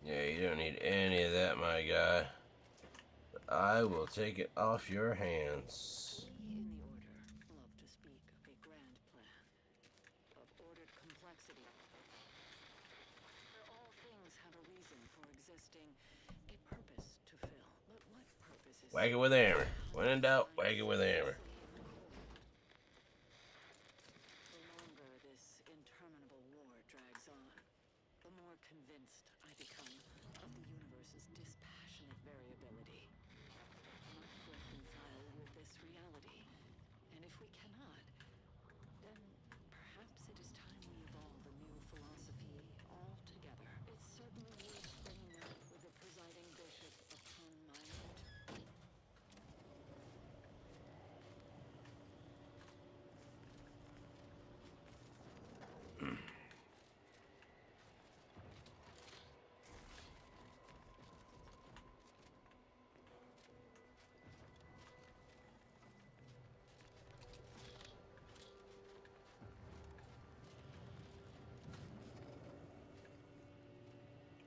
Yeah, you don't need any of that, my guy. But I will take it off your hands. In the Order love to speak of a grand plan, of ordered complexity. Where all things have a reason for existing, a purpose to fill. But what purpose is... Whack it with a hammer. When in doubt, whack it with a hammer. The longer this interminable war drags on, the more convinced I become of the universe's dispassionate variability. We must reconcile with this reality, and if we cannot, then perhaps it is time we evolve a new philosophy altogether. It's certainly worth bringing up with the presiding bishop upon my note.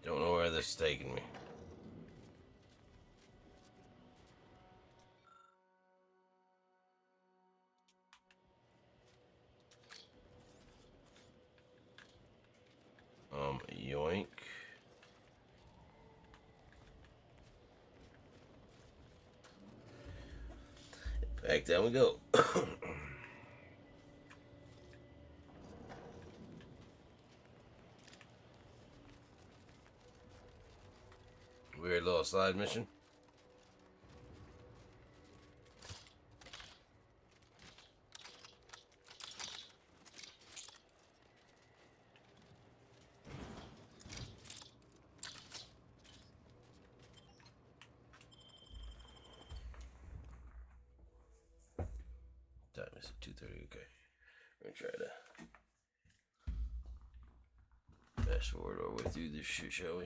Don't know where this is taking me. Yoink. Back down we go. Weird little side mission. time is it? 2:30. Okay. We're gonna try to fast forward our way through this shit, shall we?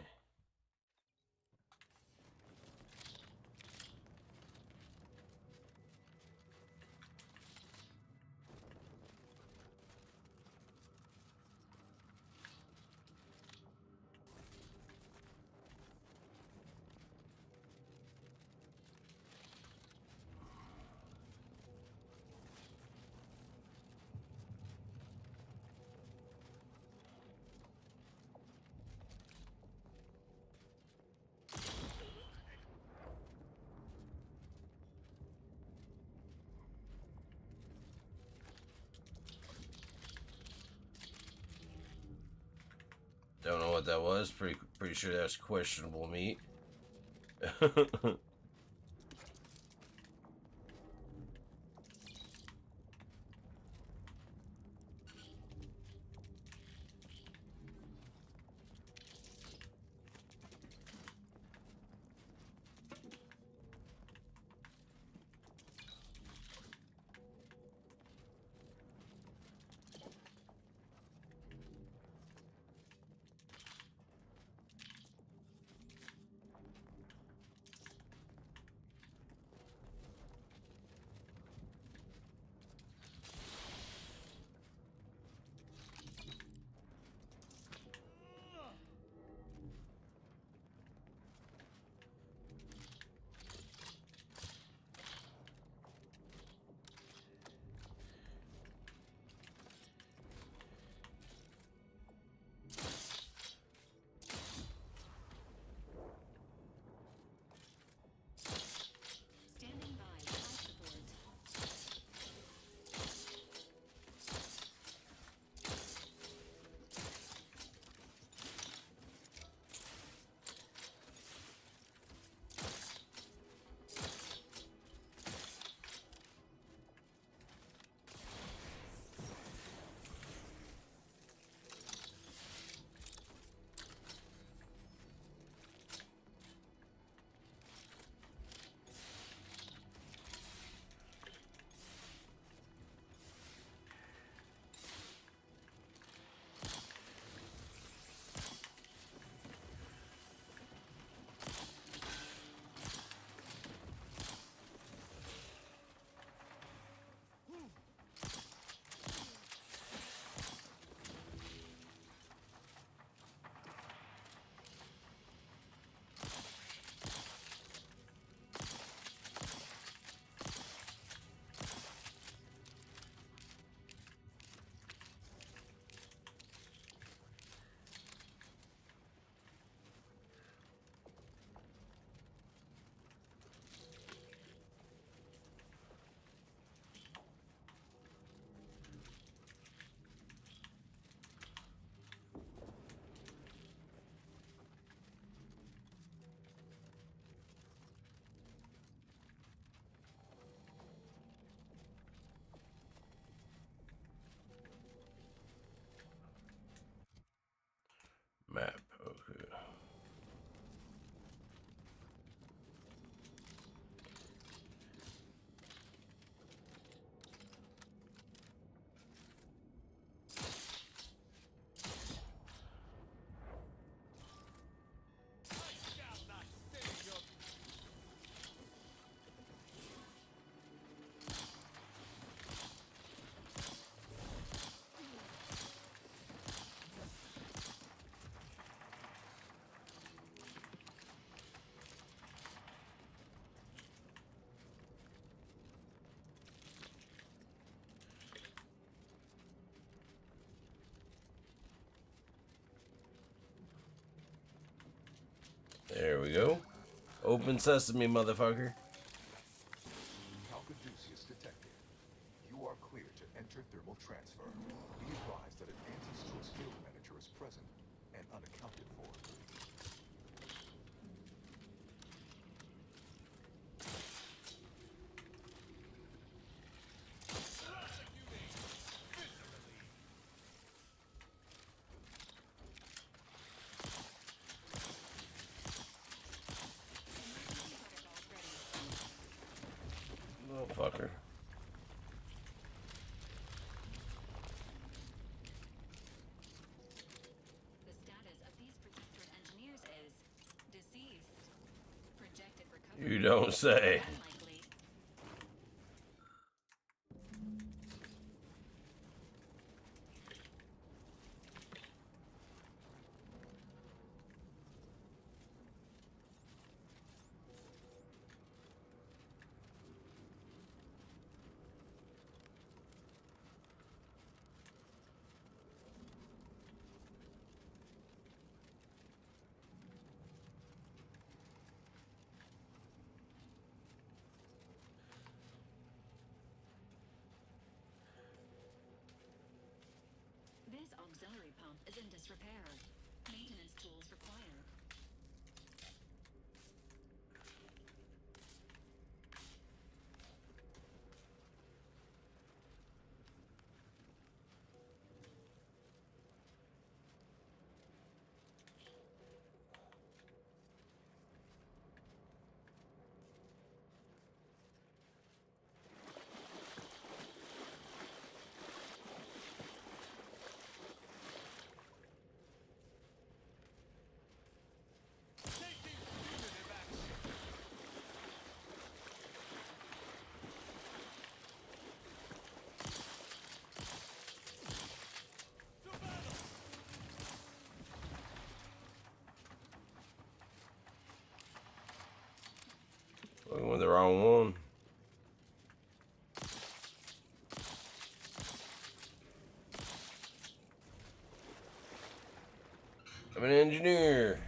Don't know what that was. Pretty sure that's questionable meat. Map, okay. There we go. Open sesame, motherfucker. Calcaduceus detected. You are clear to enter thermal transfer. Be advised that an anti-source field manager is present and unaccounted for. Little fucker. You don't say. This auxiliary pump is in disrepair. Maintenance tools required. Looking with the wrong one. I'm an engineer.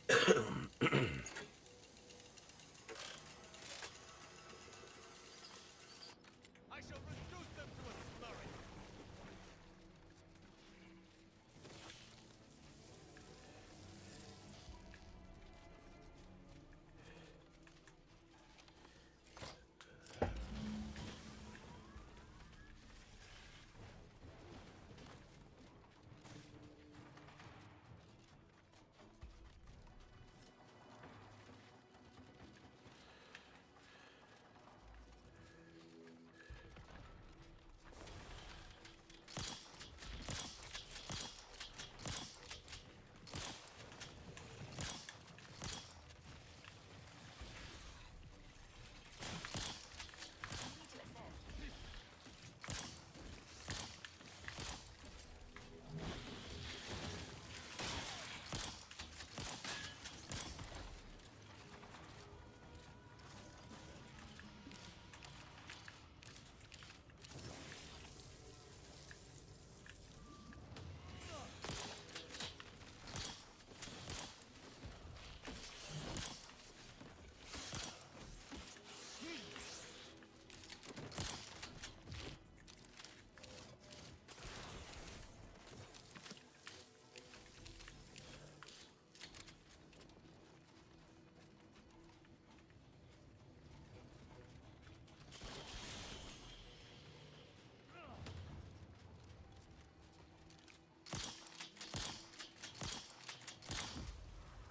I shall reduce them to a slurry.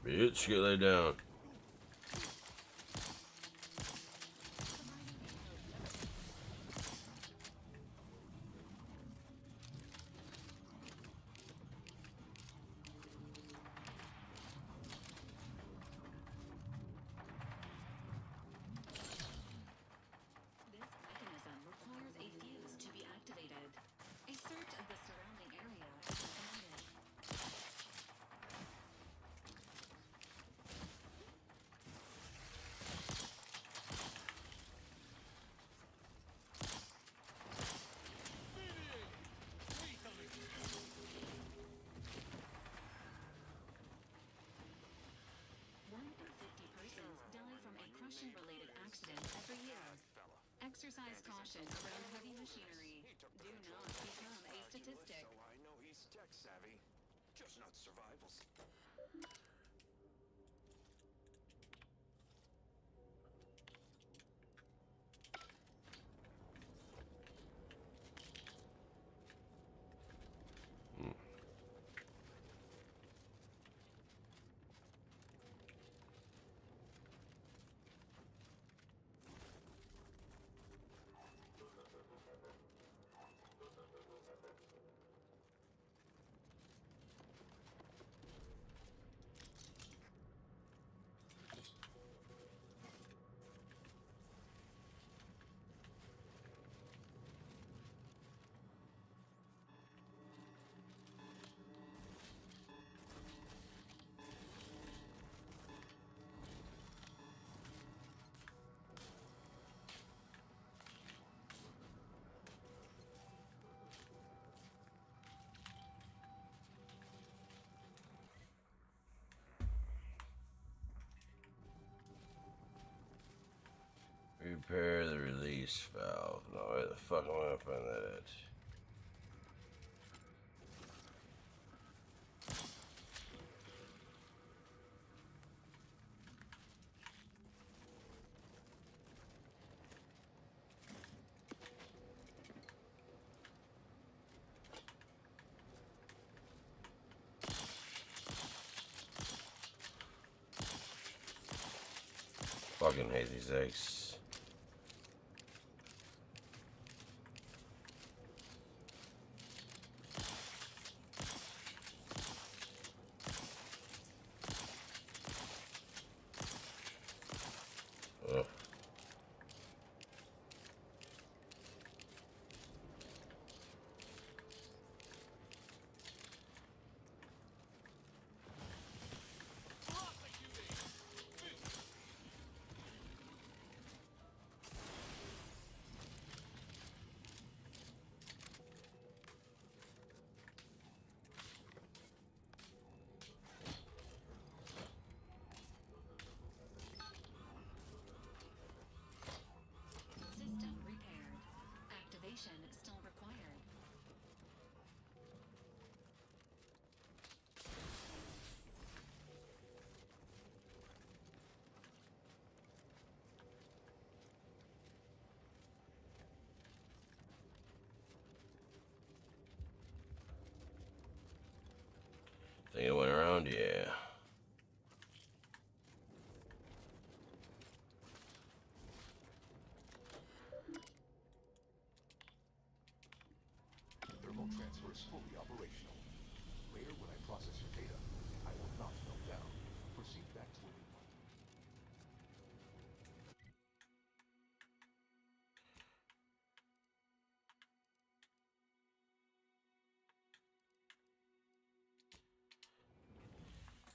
Bitch, get laid down. This mechanism requires a fuse to be activated. A search of the surrounding area is recommended. Crushing-related accidents every year. Exercise caution around heavy machinery. Do not become a statistic. So I know he's tech savvy, just not survival. Repair the release valve. No, where the fuck am I gonna find that at? Fucking hate these eggs. Ugh. System repaired. Activation still required. Think it went around? Yeah. Thermal transfer is fully operational. Later, when I process your data, I will not melt down. Proceed back to where we want.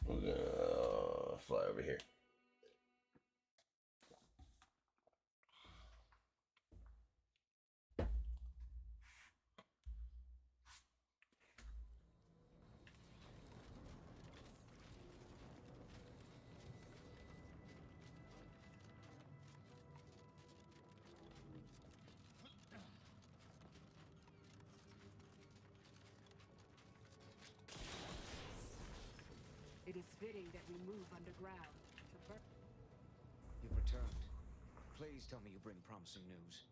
We're gonna fly over here. It is fitting that we move underground to burn. You've returned. Please tell me you bring promising news.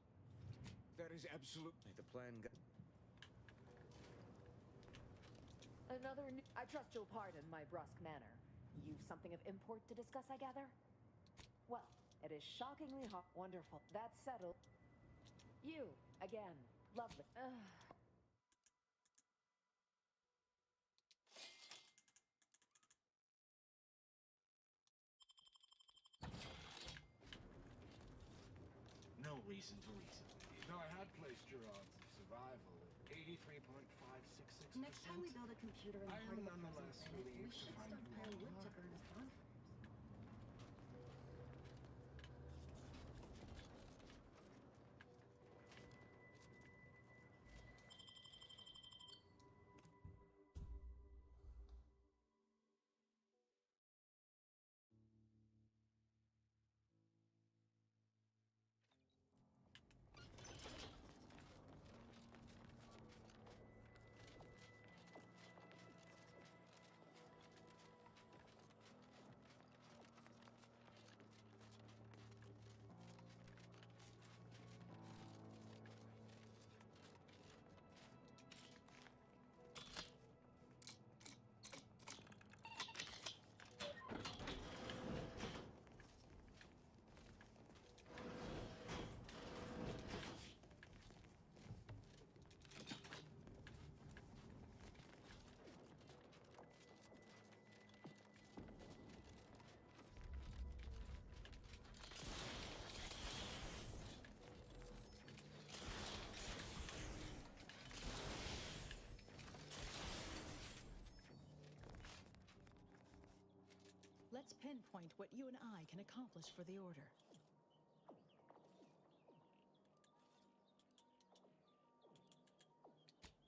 That is absolutely the plan. Another new... I trust you'll pardon my brusque manner. You've something of import to discuss, I gather? Well, it is shockingly hot. Wonderful. That's settled. You, again. Lovely. No reason to reason with you. Though I had placed your odds of survival at 83.566%. Next time we build a computer in I part am of the nonetheless frozen planet, we relieved to should find you stockpile all wood to alive. earn us bonfires. Let's pinpoint what you and I can accomplish for the Order.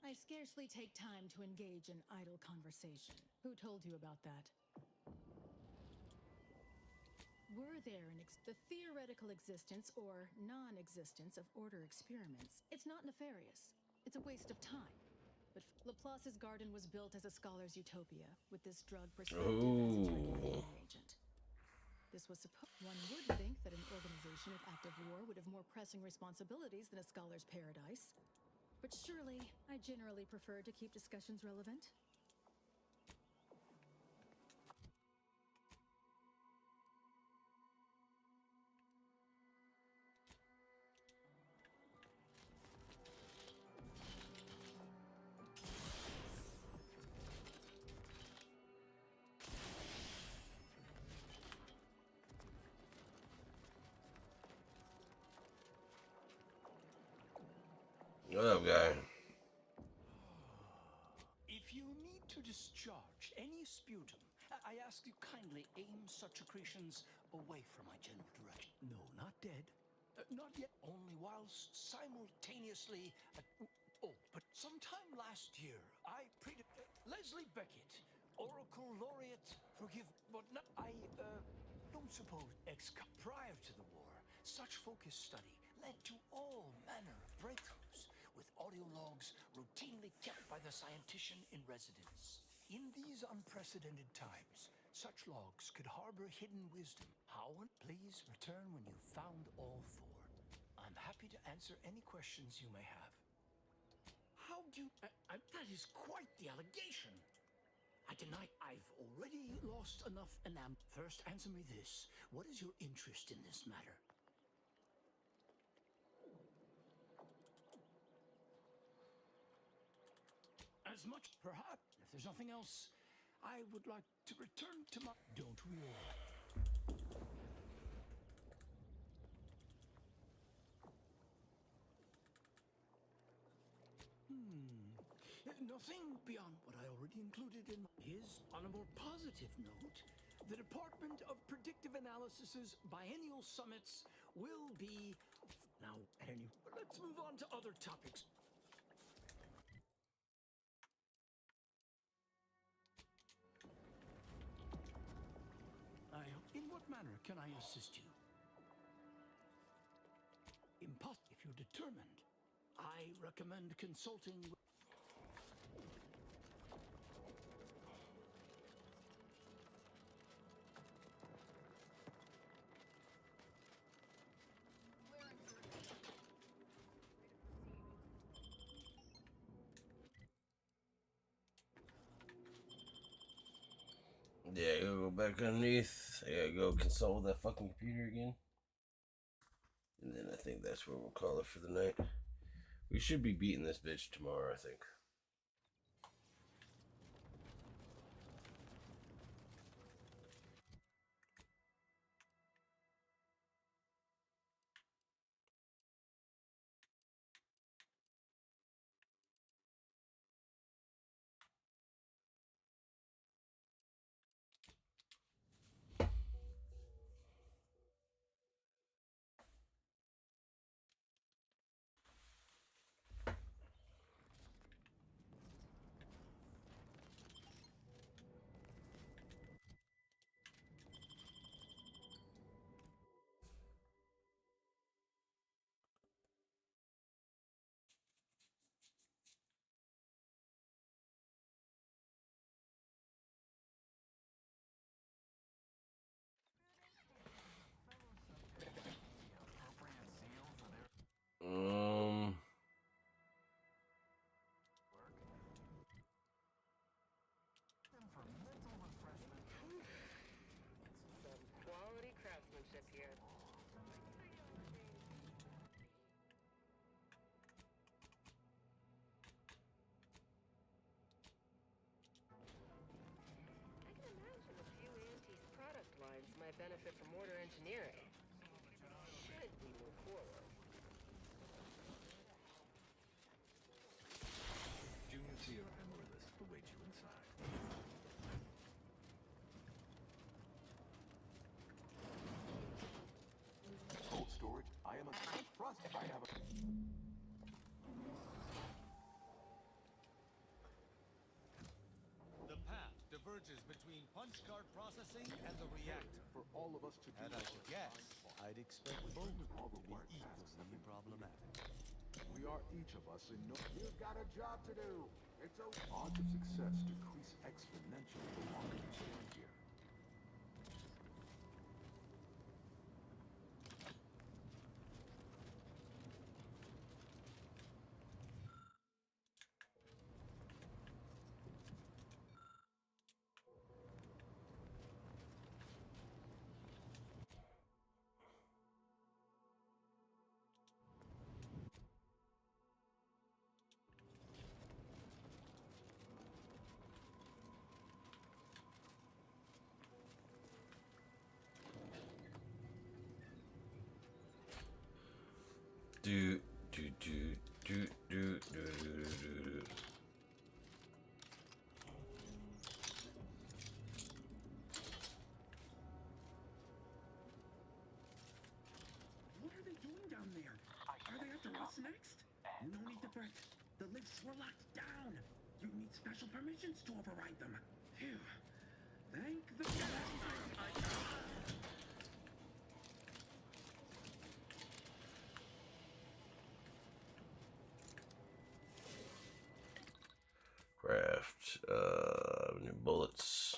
I scarcely take time to engage in idle conversation. Who told you about that? Were there the theoretical existence or non-existence of order experiments, it's not nefarious. It's a waste of time. But Laplace's garden was built as a scholar's utopia, with this drug perspective as its regulating agent. This was one would think that an organization at active war would have more pressing responsibilities than a scholar's paradise. But surely, I generally prefer to keep discussions relevant. What up, guy? If you need to discharge any sputum, I ask you kindly aim such accretions away from my general direction. No, not dead. Not yet. Only whilst simultaneously... but sometime last year, I Leslie Beckett, Oracle Laureate, forgive, but not... I don't suppose prior to the war, such focused study led to all manner of breakthroughs, with audio logs routinely kept by the scientician in residence. In these unprecedented times, such logs could harbor hidden wisdom. Please return when you've found all four. I'm happy to answer any questions you may have. How do you... that is quite the allegation. I deny I've already lost enough First, answer me this. What is your interest in this matter? As much, perhaps. If there's nothing else, I would like to return to my... Don't we all? Nothing beyond what I already included in his. On a more positive note, the Department of Predictive Analysis's biennial summits will be... Now, let's move on to other topics. In what manner can I assist you? If you're determined, I recommend consulting with... Yeah, I gotta go back underneath. I gotta go console that fucking computer again. And then I think that's where we'll call it for the night. We should be beating this bitch tomorrow, I think. Quality craftsmanship here. I can imagine a few Anti's product lines might benefit from order engineering. Should we move forward? Junior Sierra Amaryllis awaits you inside. Cold storage. I am a trust. I have a... The path diverges between punch card processing and the reactor. For all of us to do Had I to guess, I'd expect both to be equally problematic. We are each of us in no. You've got a job to do. It's a. Odds of success decrease exponentially the longer you stay here. Do do do do do do do. What are they doing down there? Are they after us next? No need to fret. The lifts were locked down. You need special permissions to override them. Phew. Thank the Craft new bullets.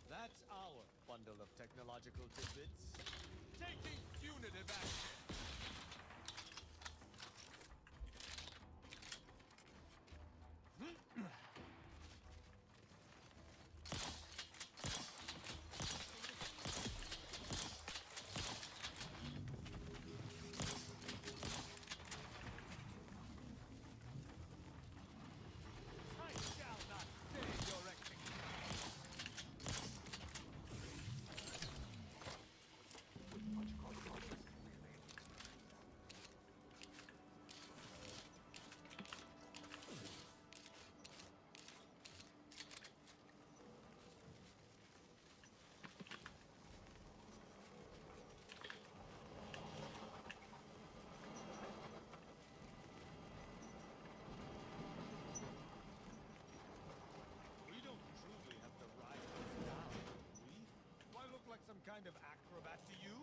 That's our bundle of technological tidbits. Taking punitive action. I shall not stay your We don't truly have to ride this down, do we? Do I look like some kind of acrobat to you?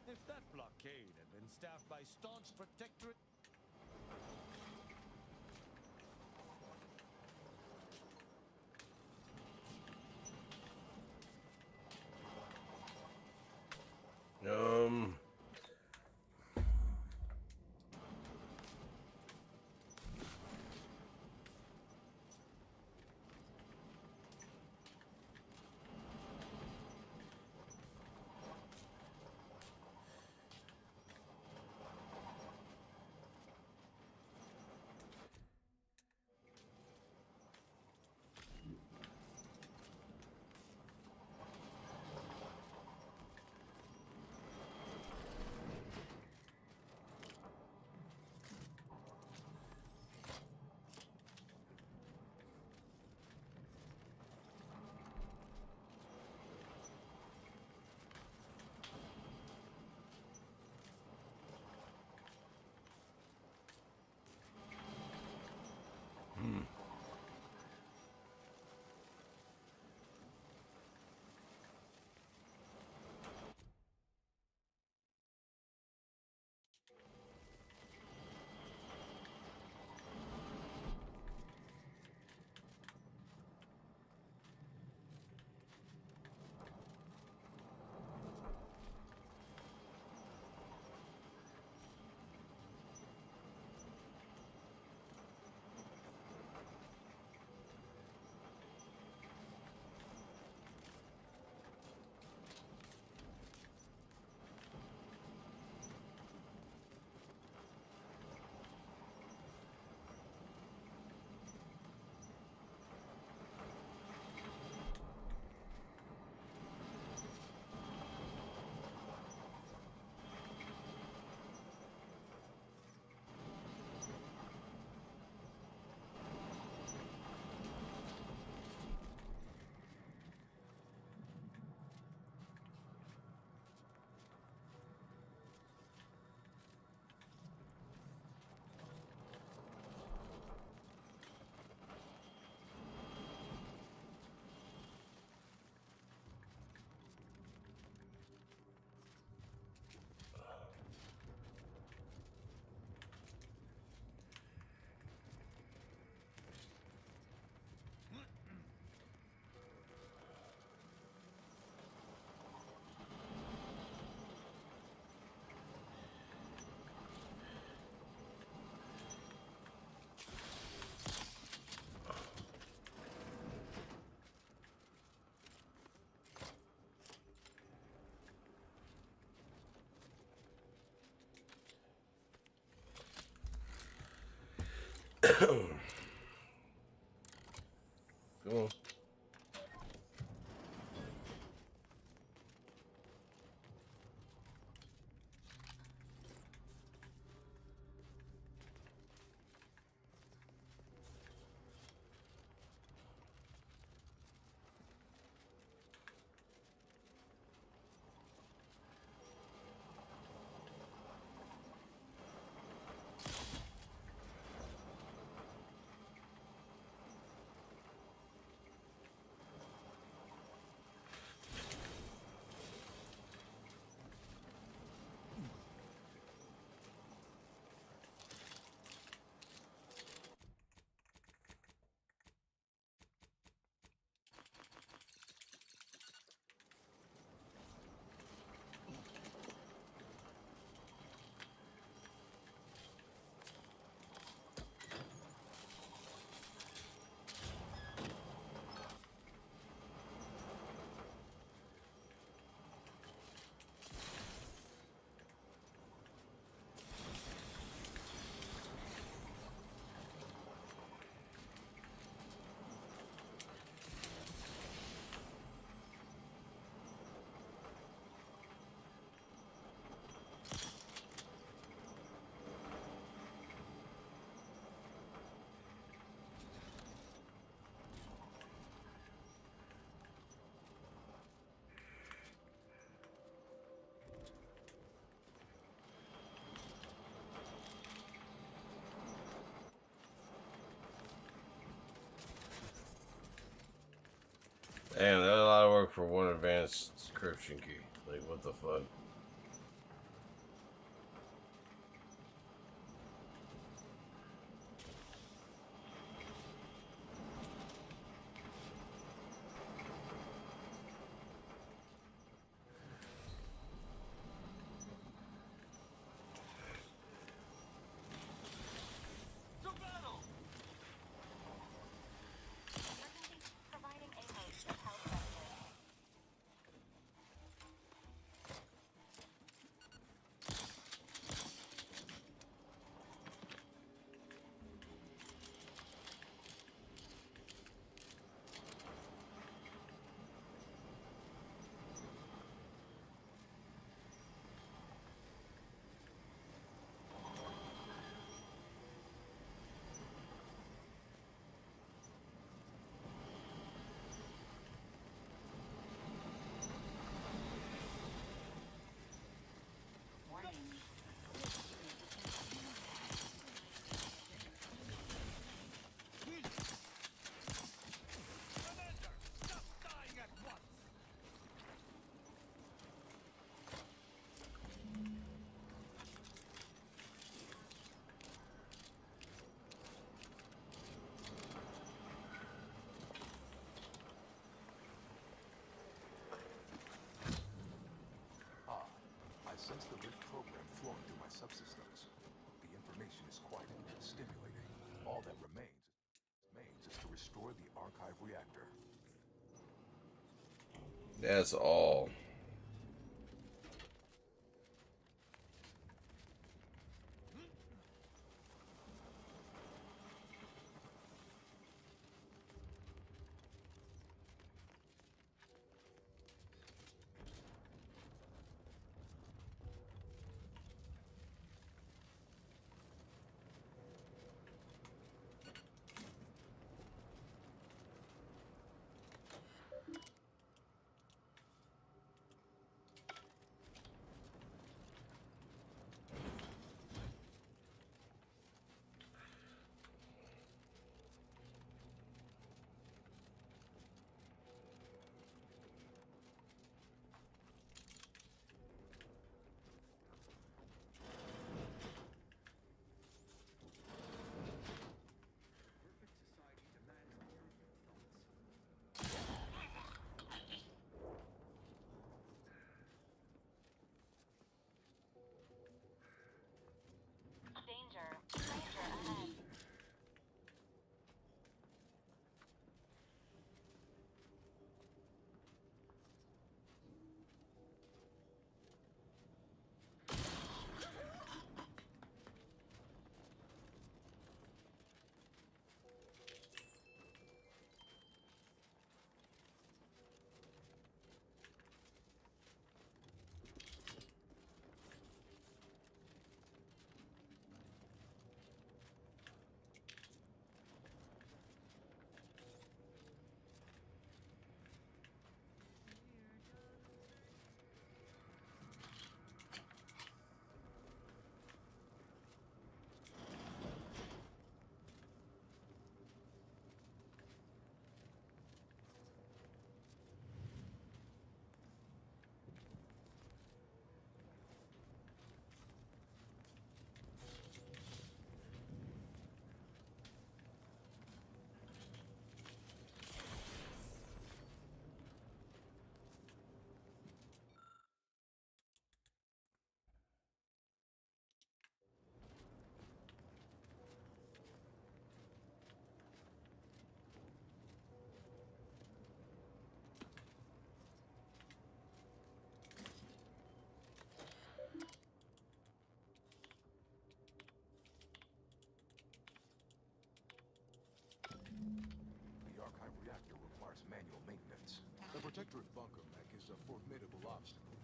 If that blockade had been staffed by staunch protectorate... Um. Come on. Damn, that's a lot of work for one advanced encryption key. Like, what the fuck? I sense the lift program flowing through my subsystems. The information is quite stimulating. All that remains is to restore the archive reactor. That's all. electric bunker mech is a formidable obstacle,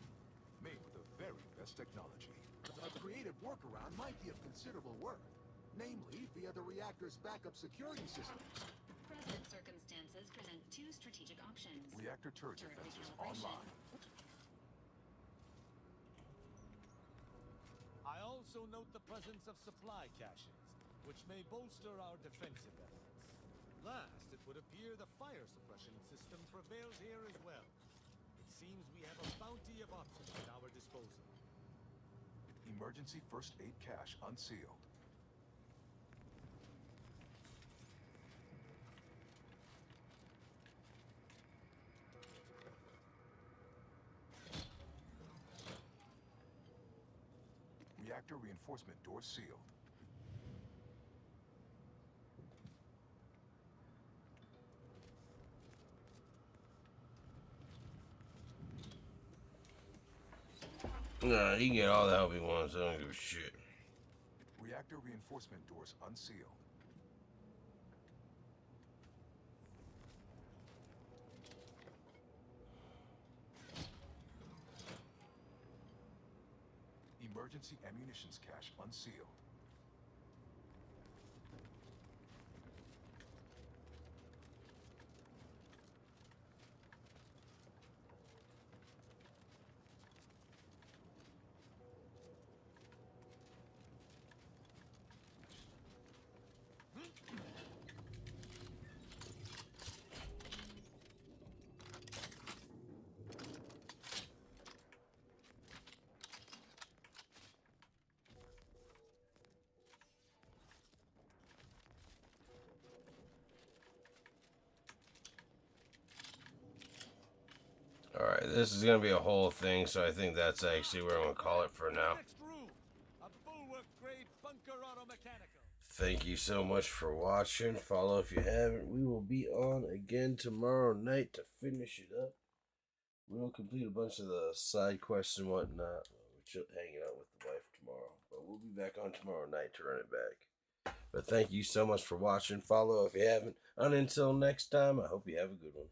made with the very best technology. A creative workaround might be of considerable worth, namely via the reactor's backup security system. Present circumstances present two strategic options. Reactor turret defenses recalibration. online. I also note the presence of supply caches, which may bolster our defensive efforts. Last, it would appear the fire suppression system prevails here as well. It seems we have a bounty of options at our disposal. Emergency first aid cache unsealed. Reactor reinforcement door sealed. Nah, he can get all the help he wants. I don't give a shit. Reactor reinforcement doors unsealed. Emergency ammunitions cache unsealed. Alright, this is going to be a whole thing, so I think that's actually where I'm going to call it for now. Next room, a bulwark-grade bunker auto-mechanical. Thank you so much for watching. Follow if you haven't. We will be on again tomorrow night to finish it up. We'll complete a bunch of the side quests and whatnot. We're hanging out with the wife tomorrow. But we'll be back on tomorrow night to run it back. But thank you so much for watching. Follow if you haven't. And until next time, I hope you have a good one.